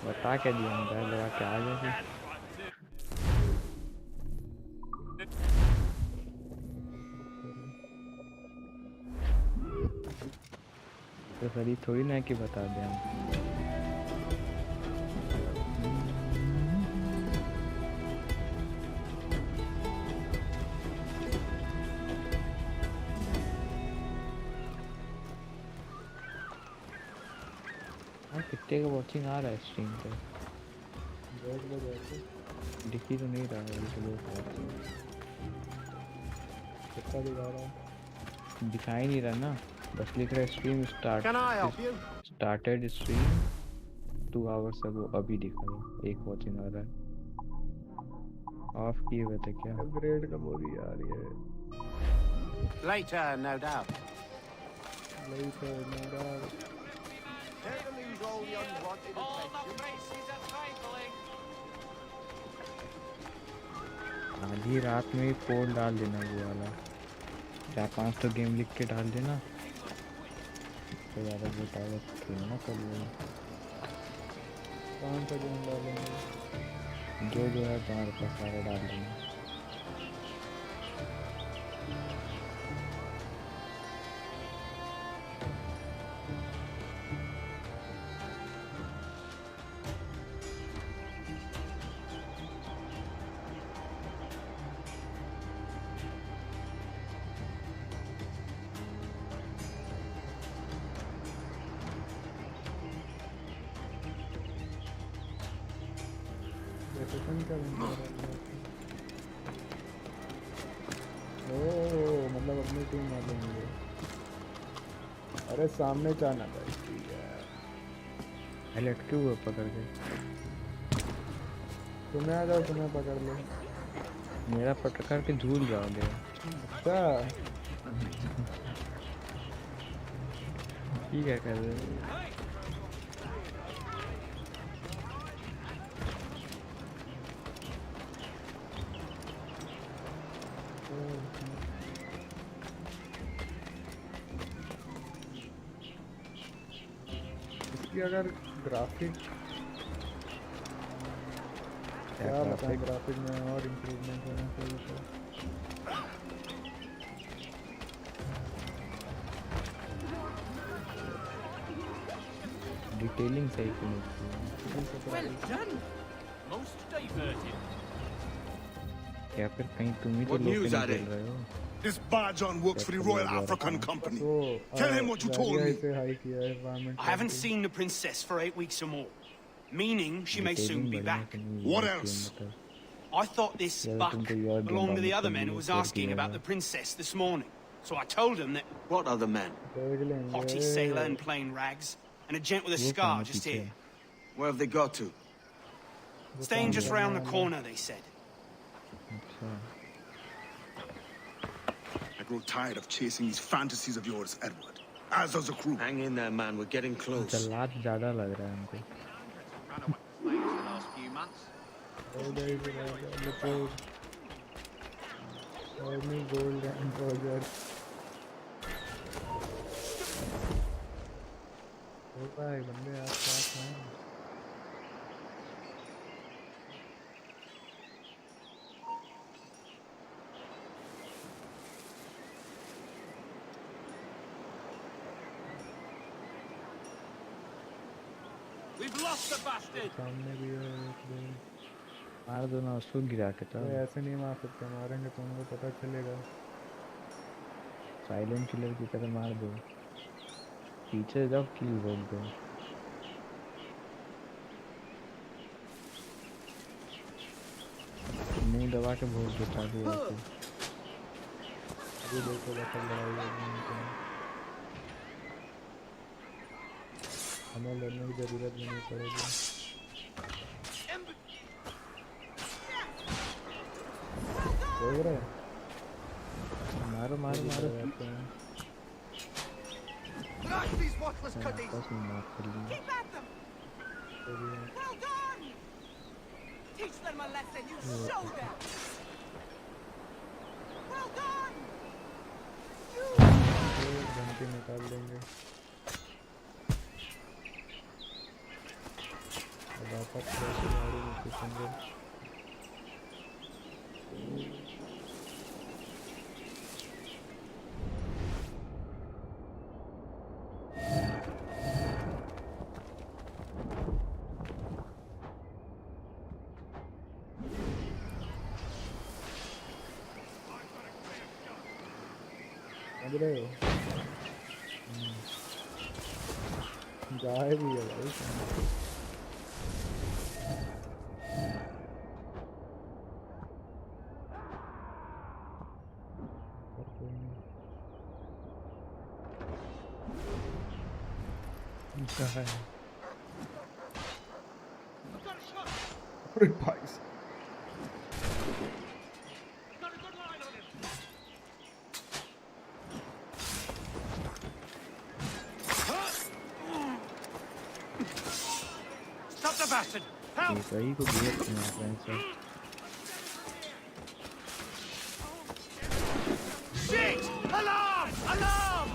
बता क्या दिया पैर दबा के आ गए थे। तो सही थोड़ी ना कि बता दें कितने का वॉचिंग आ रहा है स्ट्रीम पे दिखी तो नहीं रहा है कितना दिखा रहा है दिखाई नहीं रहा ना बस लिख रहा है स्ट्रीम स्टार्टेड स्ट्रीम 2 hours अगो अभी दिखा रहा है एक वॉचिंग आ रहा है ऑफ किए हुए थे क्या अपग्रेड का बोली आ रही है Later, no doubt. Later, no doubt. आधी रात में ही कोड डाल देना वो वाला 4-5 तो गेम लिख के डाल देना तो ज़्यादा बताया खेलना कर लेना कौन सा गेम डालेंगे जो है तुम्हारे पास सारा डाल देना मतलब अपनी टीम वाले होंगे अरे सामने जाना भाई लटके हुए पकड़ के तुम्हें आ जाओ तुम्हें पकड़ लो मेरा पकड़ के झूल जाओगे अच्छा ठीक है कर रहे अगर ग्राफिक क्या बताएं ग्राफिक में और इम्प्रूवमेंट होना चाहिए तो डिटेलिंग सही नहीं या फिर कहीं तुम ही तो लोग खेल रहे हो This Bajan works for the Royal African Company. Tell him what you told me. I haven't seen the princess for 8 weeks or more, meaning she may soon be back. What else? I thought this buck belonged to the other men who was asking about the princess this morning. So I told him that... What other men? Hottie sailor in plain rags, and a gent with a scar just here. Where have they got to? Staying just round the corner, they said. I grow tired of chasing these fantasies of yours, Edward. As does the crew. Hang in there, man. We're getting close. जल्लाद ज़्यादा लग रहा है हमको. Gold and Rogers. होता है बंदे आस-पास हैं. We've lost the bastard. सामने भी है मार दो ना उसको गिरा के तो ऐसे नहीं मार सकते मारेंगे तो उनको पता चलेगा साइलेंट किलर की तरह मार दो पीछे जाओ किल रोक दो मुंह दबा के भोग दो चालू होके अभी देखो बता लड़ाई हमें लड़ने की जरूरत नहीं पड़ेगी देख रहे मारो मारो मारो Crush these worthless cuddies! Keep at them! Well done! Teach them a lesson, you show them! Well done! घंटे निकाल देंगे वापस गाड़ी में घुसेंगे समझ रहे हो जाए भी है भाई क्या है अरे भाई Stop the bastard! Help! सही को दिया फ्रेंड्स Shit! Alarm! Alarm!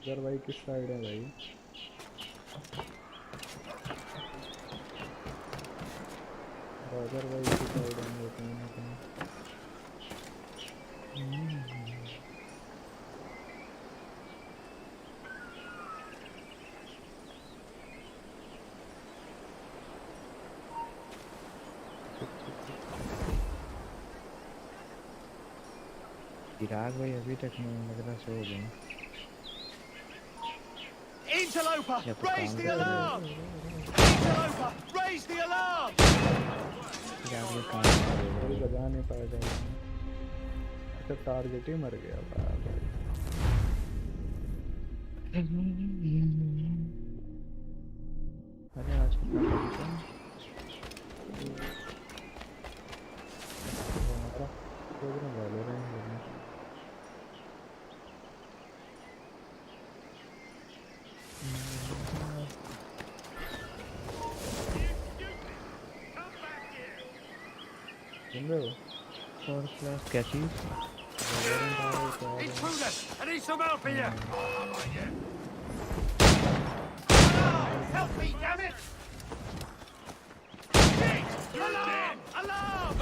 इधर भाई किस साइड है भाई राजर भाई किस साइड है कहीं ना कहीं चिराग भाई अभी तक नहीं लग रहा सो गए Interloper, raise the alarm! Interloper, raise the alarm! बजा नहीं पाएगा अच्छा टारगेट ही मर गया अरे आज First class catches. Intruders! I need some help here! Help me, damn it! Shit! Alarm! Alarm!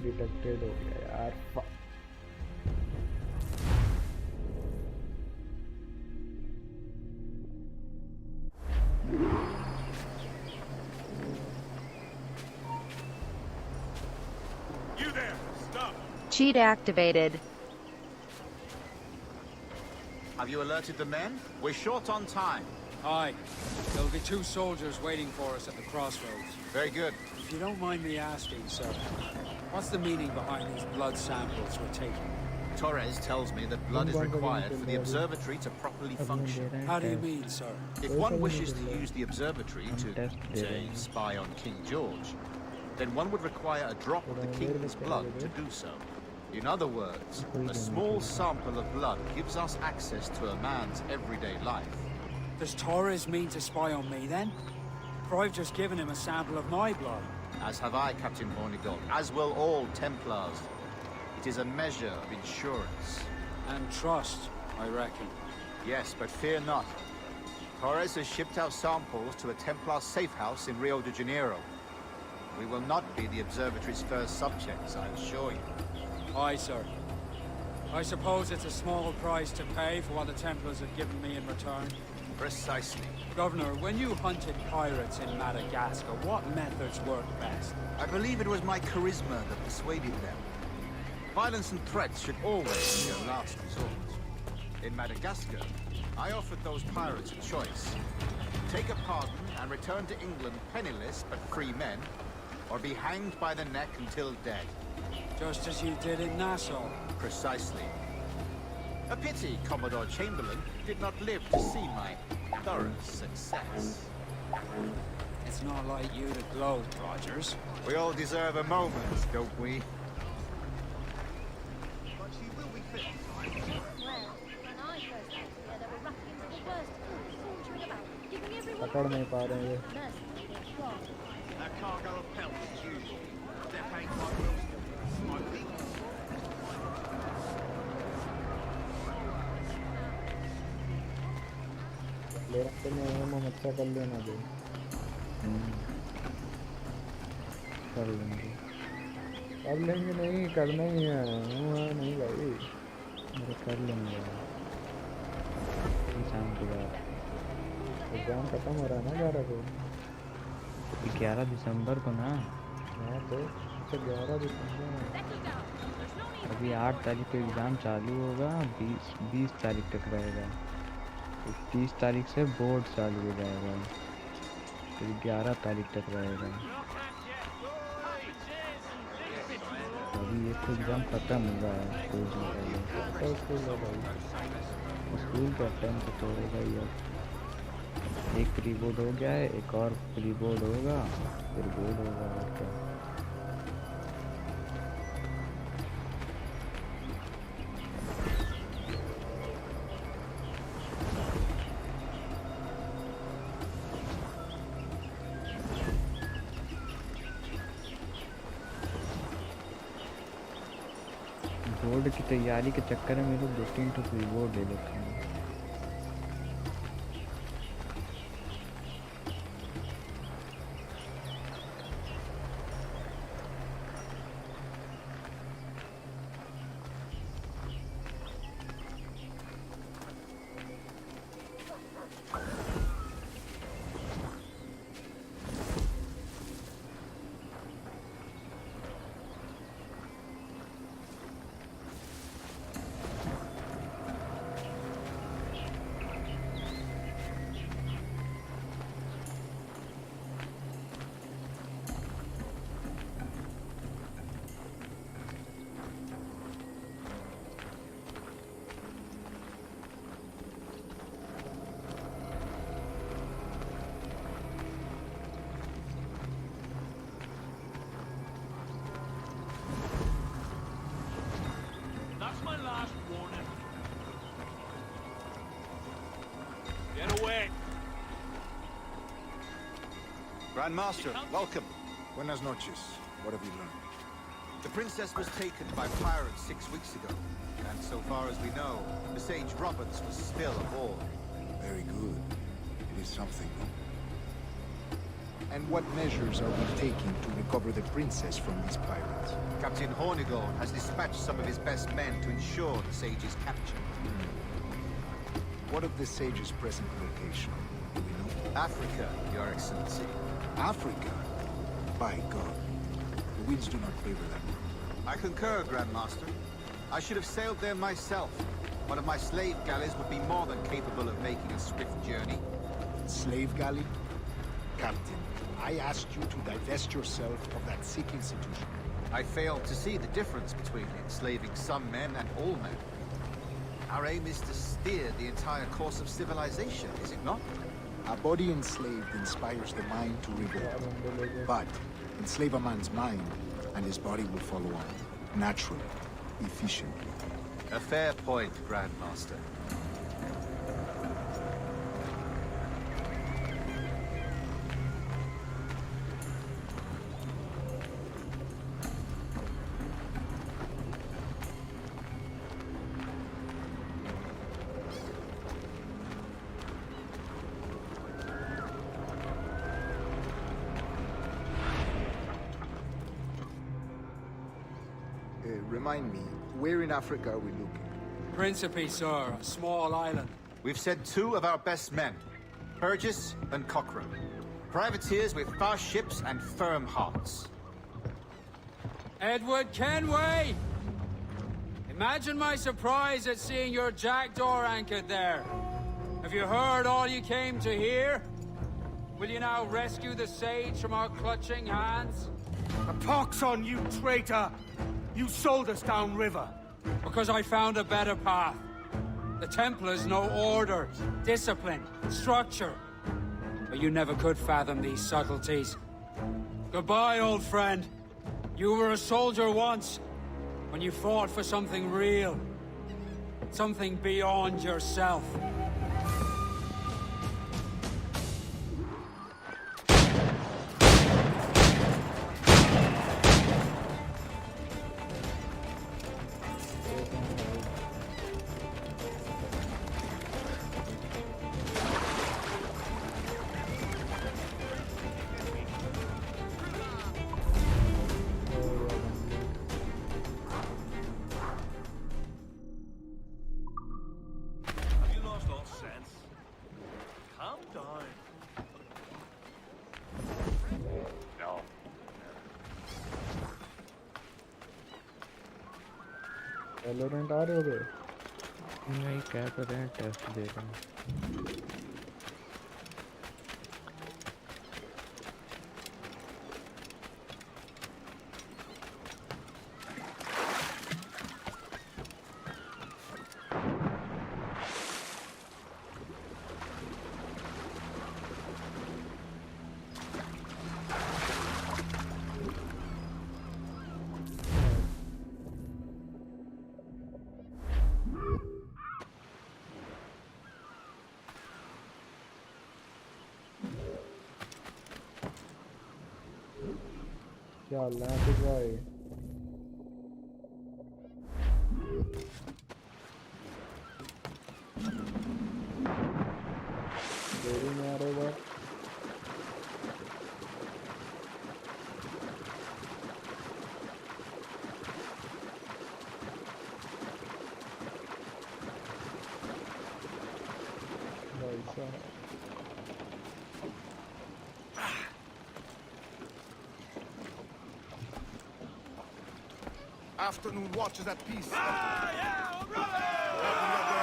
Detected हो गया यार You there! Stop! Cheat activated. Have you alerted the men? We're short on time. Aye. There'll be 2 soldiers waiting for us at the crossroads. Very good. If you don't mind me asking, sir, what's the meaning behind these blood samples we're taking? Torres tells me that blood is required for the observatory to properly function. How do you mean, sir? If one wishes to use the observatory to, say, spy on King George, then one would require a drop of the king's blood to do so. In other words, a small sample of blood gives us access to a man's everyday life. Does Torres mean to spy on me, then? For I've just given him a sample of my blood. As have I, Captain Hornigold, as will all Templars. It is a measure of insurance. And trust, I reckon. Yes, but fear not. Torres has shipped our samples to a Templar safe house in Rio de Janeiro. We will not be the observatory's first subjects, I assure you. Aye, sir. I suppose it's a small price to pay for what the Templars have given me in return. Precisely. Governor, when you hunted pirates in Madagascar, what methods worked best? I believe it was my charisma that persuaded them. Violence and threats should always be a last resort. In Madagascar, I offered those pirates a choice. Take a pardon and return to England penniless but free men, or be hanged by the neck until dead. Just as you did in Nassau. Precisely. A pity Commodore Chamberlain did not live to see my thorough success. It's not like you to gloat, Rogers. We all deserve a moment, don't we? पकड़ नहीं पा रहे हैं ये That cargo of pelts as usual. They're paying quite well still. Smoking. ले रखते हैं हम अच्छा कर लेना दे कर लेंगे नहीं करना ही है नहीं भाई मेरे कर लेंगे शाम के बाद एग्जाम खत्म हो रहा है ना 11 दिसंबर को ना हाँ तो 11 दिसंबर अभी 8 तारीख को एग्ज़ाम चालू होगा 20 तारीख तक रहेगा 30 तारीख से बोर्ड चालू हो जाएगा फिर 11 तारीख तक रहेगा अभी एक एग्ज़ाम ख़त्म हुआ है स्कूल का टाइम तो होगा ही अब एक प्री बोर्ड हो गया है एक और प्री बोर्ड होगा फिर बोर्ड होगा और क्या बोर्ड की तैयारी के चक्कर में मेरे 2-3 तो प्री बोर्ड ले लेते हैं That's my last warning. Get away. Grandmaster, welcome. Buenas noches. What have you learned? The princess was taken by pirates 6 weeks ago. And so far as we know, the Sage Roberts was still aboard. Very good. It is something. And what measures are we taking to recover the princess from these pirates? Captain Hornigold has dispatched some of his best men to ensure the Sage's capture. What of the Sage's present location? Do we know? Africa, Your Excellency. Africa? By God. The winds do not favor them. I concur, Grandmaster. I should have sailed there myself. One of my slave galleys would be more than capable of making a swift journey. Slave galley? Captain, I asked you to divest yourself of that sick institution. I failed to see the difference between enslaving some men and all men. Our aim is to steer the entire course of civilization, is it not? A body enslaved inspires the mind to revolt. But enslave a man's mind, and his body will follow on. Naturally, efficiently. A fair point, Grandmaster. Remind me, where in Africa are we looking? Principe, sir, a small island. We've sent 2 of our best men. Burgess and Cochrane. Privateers with fast ships and firm hearts. Edward Kenway! Imagine my surprise at seeing your jackdaw anchored there. Have you heard all you came to hear? Will you now rescue the sage from our clutching hands? A pox on you, traitor! You sold us downriver. Because I found a better path. The Templars know order, discipline, structure. But you never could fathom these subtleties. Goodbye, old friend. You were a soldier once, when you fought for something real. Something beyond yourself. Valorant आ रहे हो गए? नहीं क्या कर रहे हैं, test दे रहे हैं। क्या लैंड भाई देरी में आ रहे बात Afternoon watch is at peace. Ah, yeah, all right!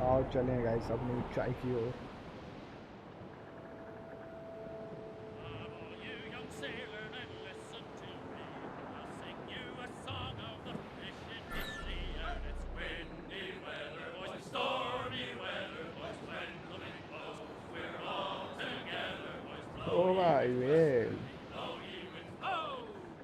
आओ चलें गाइस अपनी ऊंचाई की ओर। Oh my man.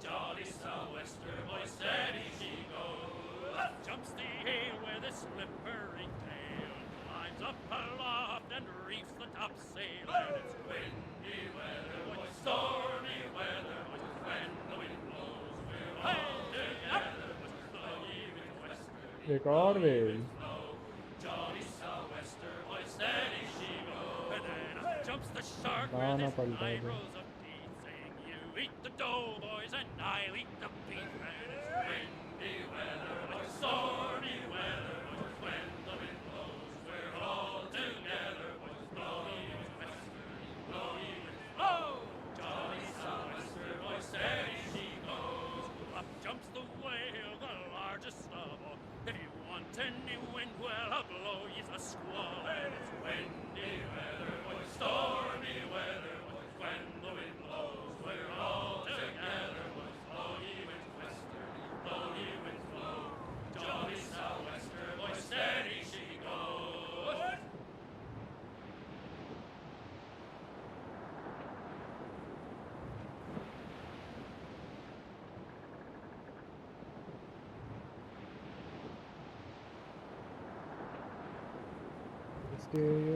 Jolly sou'wester, boy, steady she goes. Up jumps the ale with his slippery tail, climbs up aloft and reefs the topsail. And it's windy weather, boy, stormy weather, boy, when the wind blows, we're all together, boy, blow ye with western. एक और whale. Jolly sou'wester, boy, steady she goes. And then up jumps the shark Bana with his palta high hai. rows of teeth, saying, "You eat the dough, boys, and I'll eat the beef." And it's windy weather, boy, stormy weather, boy, when the wind blows, we're all together, boys, blow ye with western, blow ye with blow. Jolly sou'wester, boy, steady she goes. Up jumps the whale, the largest of all. If you want any wind, well, I'll blow ye a squall. And it's windy weather, boy, stormy weather, boy, when the wind blows, we're all together, boys, blow ye with western, blow ye with blow. Jolly sou'wester, boy, steady she goes. Stay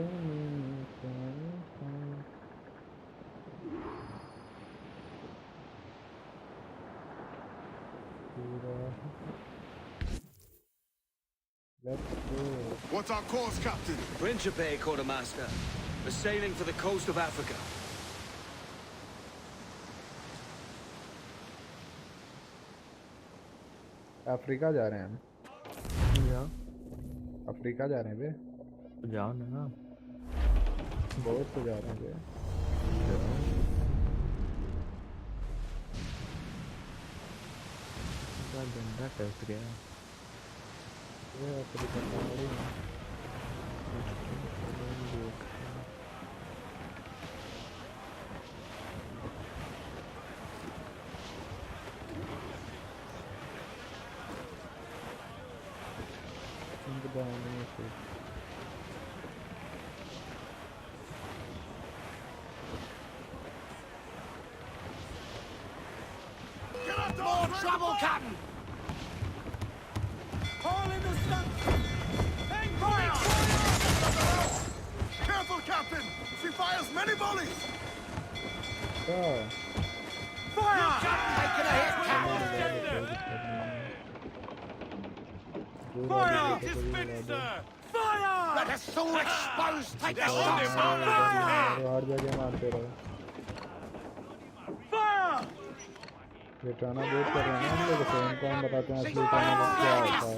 पूरा What's our course, Captain? We're in Gpay, Quartermaster. We're sailing for the coast of Africa. Africa जा रहे हैं हम। जाओ Africa जा रहे हैं बे। जाओ ना। बहुत तो जा रहे हैं बे। गंदा टच गया। ये अफ्रीका का है। More trouble, Captain! All in the sun! Fire! Careful, Captain! She fires many volleys! Fire! Taking a hit, Captain! Fire! Dispenser! Fire! Let us soon expose! Take the Fire! shots! हर जगह मारते रहो। Fire! ये टाना boat कर रहे हैं ना हम लोग, तो इनको हम बताते हैं असली टाना बोट क्या होता है।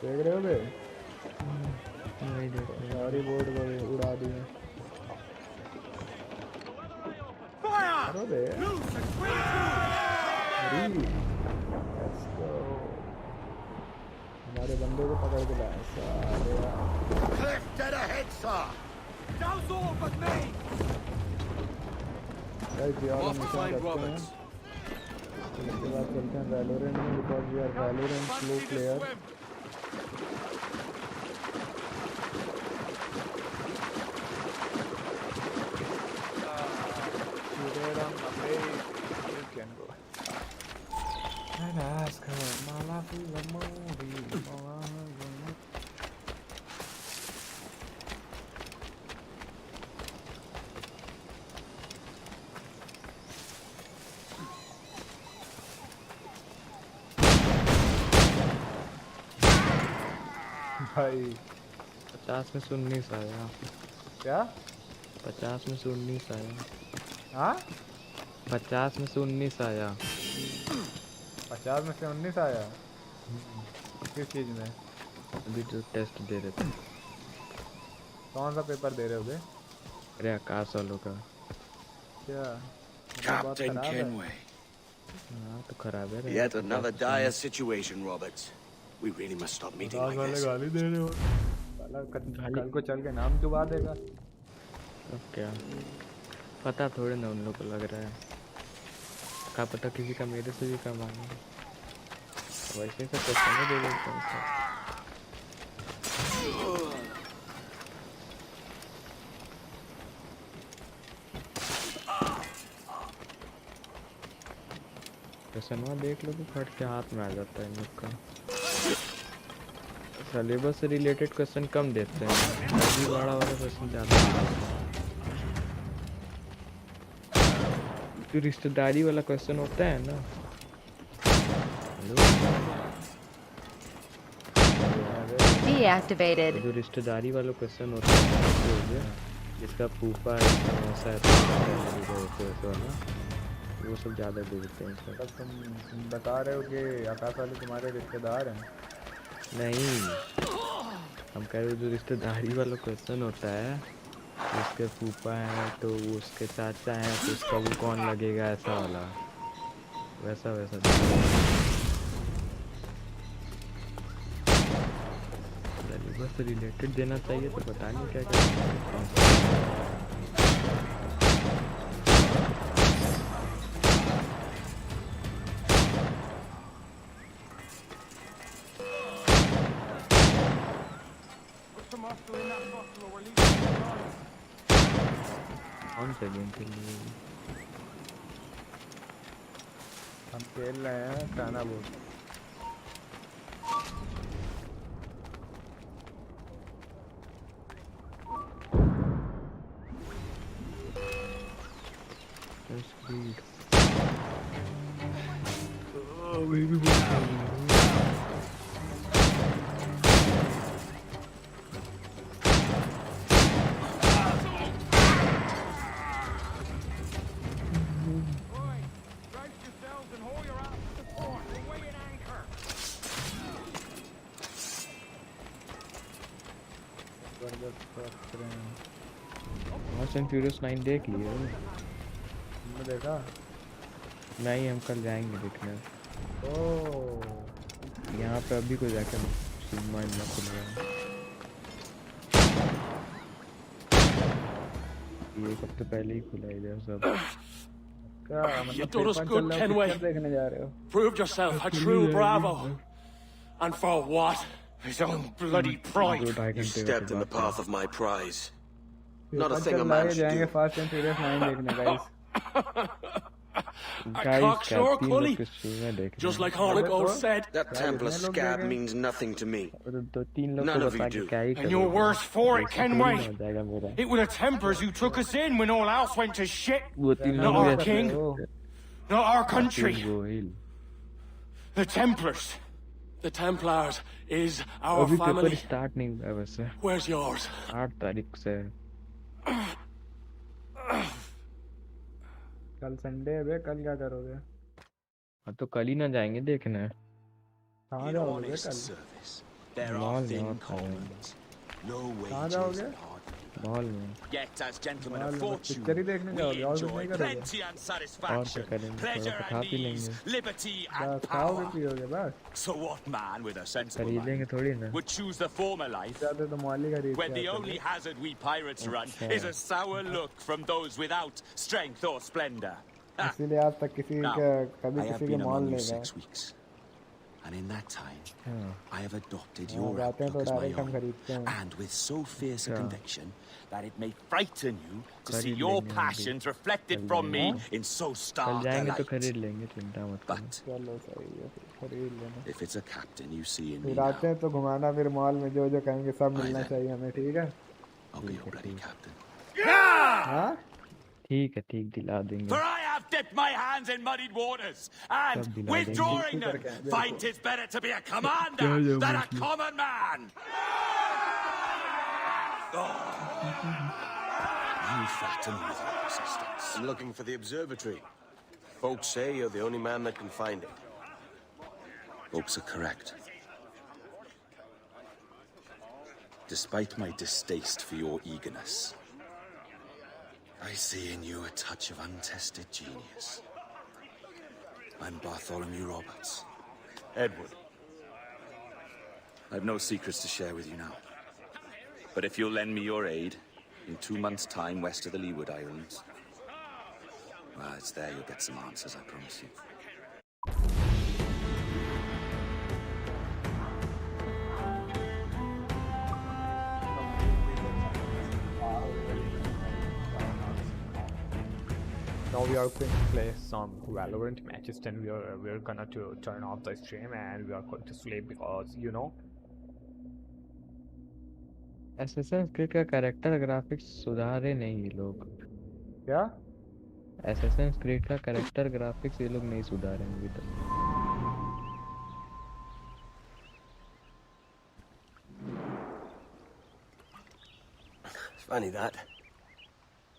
देख रहे हो बे? सारी बोट को उड़ा दी है। करो बे। Let's go। हमारे बंदे को पकड़ के लाए सारे। Cliff dead ahead, sir! Those all but me! Guys, we are on mission करते हैं। इसके बाद चलते हैं Valorant में, because we are Valorant slow player। You can go. And ask her, my life is a movie. भाई 50 में से 19 आया। क्या? 50 में से 19 आया। हाँ? 50 में से 19 आया। 50 में से 19 आया? किस चीज़ में? अभी जो टेस्ट दे रहे थे। कौन सा पेपर दे रहे हो बे? अरे आकाश वालों का। क्या? Captain Kenway. हाँ तो खराब है। Yet another dire situation, Roberts. We really must stop meeting like this. गाली दे रहे हो। साला कल को चल के नाम डुबा देगा। अब क्या? पता थोड़े ना उन लोग को लग रहा है। क्या पता किसी का मेरे से भी कम आना। वैसे सब क्वेश्चन दे देते हैं। क्वेश्चन देख लो तो फट के हाथ में आ जाता है इन लोग का। सिलेबस से रिलेटेड क्वेश्चन कम देते हैं, अभी बड़ा वाला क्वेश्चन ज़्यादा। जो रिश्तेदारी वाला क्वेश्चन होता है ना, Deactivated. जो रिश्तेदारी वाला क्वेश्चन होता है जिसका फूफा है ऐसा ना, वो सब ज़्यादा देते हैं। तब तुम बता रहे हो कि आकाश वाले तुम्हारे रिश्तेदार हैं? नहीं, हम कह रहे हो जो रिश्तेदारी वाला क्वेश्चन होता है, उसके फूफा है तो वो उसके चाचा हैं तो उसका वो कौन लगेगा, ऐसा वाला वैसा बस रिलेटेड देना चाहिए तो पता नहीं क्या क्या। कौन से गेम खेल रहे हैं? हम खेल रहे हैं टाना बोट। फास्ट एंड फ्यूरियस 9 देख लिया तुमने देखा? नहीं, हम कल जाएंगे देखने। ओह, यहाँ पे अभी कोई जाकर सिनेमा ना खुल रहा है। ये एक हफ्ते पहले ही खुला इधर सब। क्या You मतलब done us good, Kenway. देखने जा रहे हो? Proved yourself a true bravo. And for what? His own bloody pride. You stepped in the path of my prize. Not a paper thing a चल रहा man है, should जाएंगे do. Fast and furious 9 देखने guys. Cocksure, Cully. Just like Hornigold said. That Templar scab means nothing to me. None of you do. And you're worse for it, Kenway. It were the Templars who took us in when all else went to shit. Not our king. Not our country. The Templars. The Templars is our अभी family. Paper start नहीं हुआ वैसे। Where's yours? 8 तारीख से। कल Sunday है बे, कल क्या करोगे? हाँ तो कल ही ना जाएंगे देखने। कहाँ जाओगे बे कल? मॉल में। कहाँ जाओगे? मॉल में। Yet, as gentlemen of fortune, picture ही देखने we जाओगे और कुछ enjoy नहीं करोगे? plenty and satisfaction, करेंगे, pleasure थोड़ा खा and पी ease, लेंगे। liberty and बस खाओगे power. पियोगे बस? So what man with a sensible खरीदेंगे mind थोड़ी ना। would choose the former life ज़्यादा तो मॉल ही खरीदते when the हैं only hazard we pirates run Okay. is a sour look from those without strength or splendor? इसीलिए आज तक किसी Now, का कभी I have किसी के been मॉल among you नहीं गए। 6 weeks, and in that time, I have adopted हाँ, your जाते हैं तो outlook as my डायरेक्ट हम own, खरीदते हैं। and with so fierce a Yeah. conviction that it may frighten you to see खरीद your लेंगे हम भी। passions reflected from me in so कल stark a जाएंगे तो light. खरीद लेंगे, चिंता मत करो। But चलो सही है, खरीद लेना। if it's a captain you see in me फिर आते now, हैं तो घुमाना, फिर मॉल में जो जो कहेंगे सब मिलना चाहिए हमें, ठीक है? I'll be your bloody captain. हाँ? ठीक है, ठीक दिला देंगे। For I have dipped my hands in muddied waters, and सब दिला withdrawing देंगे। them, find 'tis better to be a commander than a common man. You flatter me with your persistence. I'm looking for the observatory. Folks say you're the only man that can find it. Folks are correct. Despite my distaste for your eagerness, I see in you a touch of untested genius. I'm Bartholomew Roberts. Edward. I've no secrets to share with you now. But if you'll lend me your aid, in 2 months' time west of the Leeward Islands, well, it's there you'll get some answers, I promise you. Now we are going to play some Valorant matches. Then we're gonna to turn off the stream and we are going to sleep because you know. Assassin's Creed का character graphics सुधारे नहीं ये लोग। क्या? Assassin's Creed का character graphics ये लोग नहीं सुधारे अभी तक। Funny that.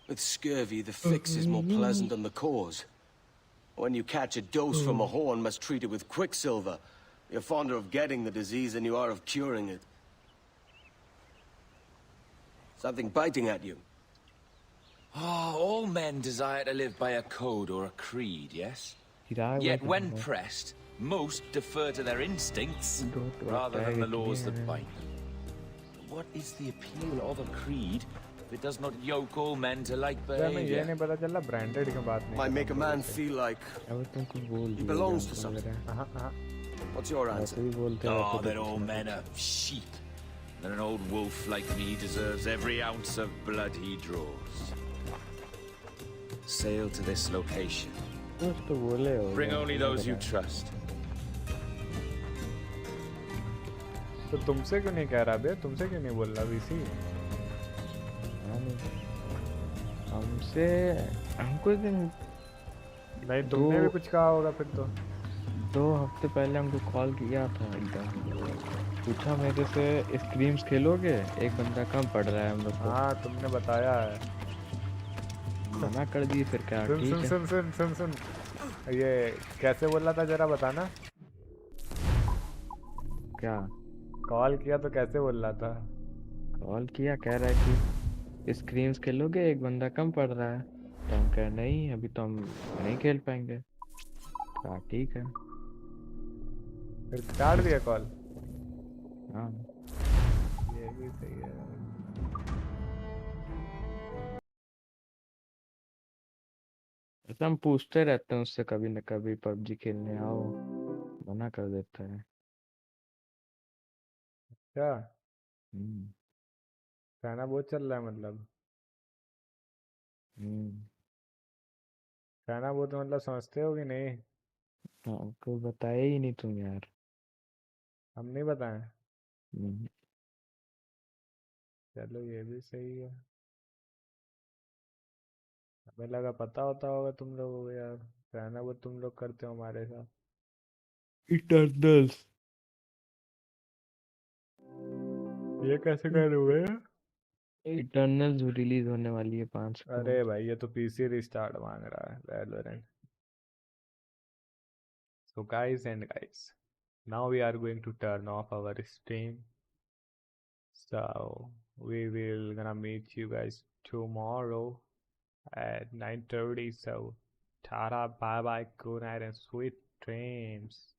With scurvy, the fix is more pleasant than the cause. When you catch a dose from a horn, must treat it with quicksilver. You're fonder of getting the disease than you are of curing it. Something biting at you. Ah, all men desire to live by a code or a creed, yes? Yet when pressed, most defer to their instincts rather than the laws that bind them. What is the appeal of a creed if it does not yoke all men to like behavior? Might make a man feel like he belongs to something. What's your answer? Oh, that all men are sheep. That an old wolf like me deserves every ounce of blood he draws. Sail to this location. Bring only those you trust. तो तुमसे क्यों नहीं कह रहा बे? तुमसे क्यों नहीं बोल रहा वीसी? हमसे हमको नहीं तुमने भी कुछ कहा होगा फिर तो। 2 हफ्ते पहले हमको कॉल किया था एकदम, पूछा मेरे से स्क्रीम्स खेलोगे, एक बंदा कम पड़ रहा है हम लोग को। हाँ तुमने बताया है। मना कर दिए फिर क्या। सुन ठीक सुन है। सुन सुन सुन सुन, ये कैसे बोला था जरा बताना। क्या कॉल किया तो कैसे बोल रहा था? कॉल किया, कह रहा है कि स्क्रीम्स खेलोगे, एक बंदा कम पड़ रहा है। तो हम कह नहीं, अभी तो हम नहीं खेल पाएंगे। कहा ठीक है। फिर काट दिया कॉल। हाँ ये भी सही है। ऐसा हम पूछते रहते हैं उससे, कभी न कभी पबजी खेलने आओ, मना कर देता है। क्या हम्म। कहना बहुत चल रहा है मतलब? हम्म। कहना बहुत मतलब समझते हो कि नहीं? आपको बताया ही नहीं तुम यार। हम नहीं बताएं? हम्म। चलो ये भी सही है। हमें लगा पता होता होगा तुम लोगों को यार, कहना वो तुम लोग करते हो हमारे साथ। इटर्नल्स। ये कैसे कर हुए? इटर्नल्स रिलीज होने वाली है 5 को। अरे भाई ये तो पीसी रिस्टार्ट मांग रहा है Valorant. So guys, now we are going to turn off our stream. So we will gonna meet you guys tomorrow at 9:30. So Tara, bye bye, good night and sweet dreams.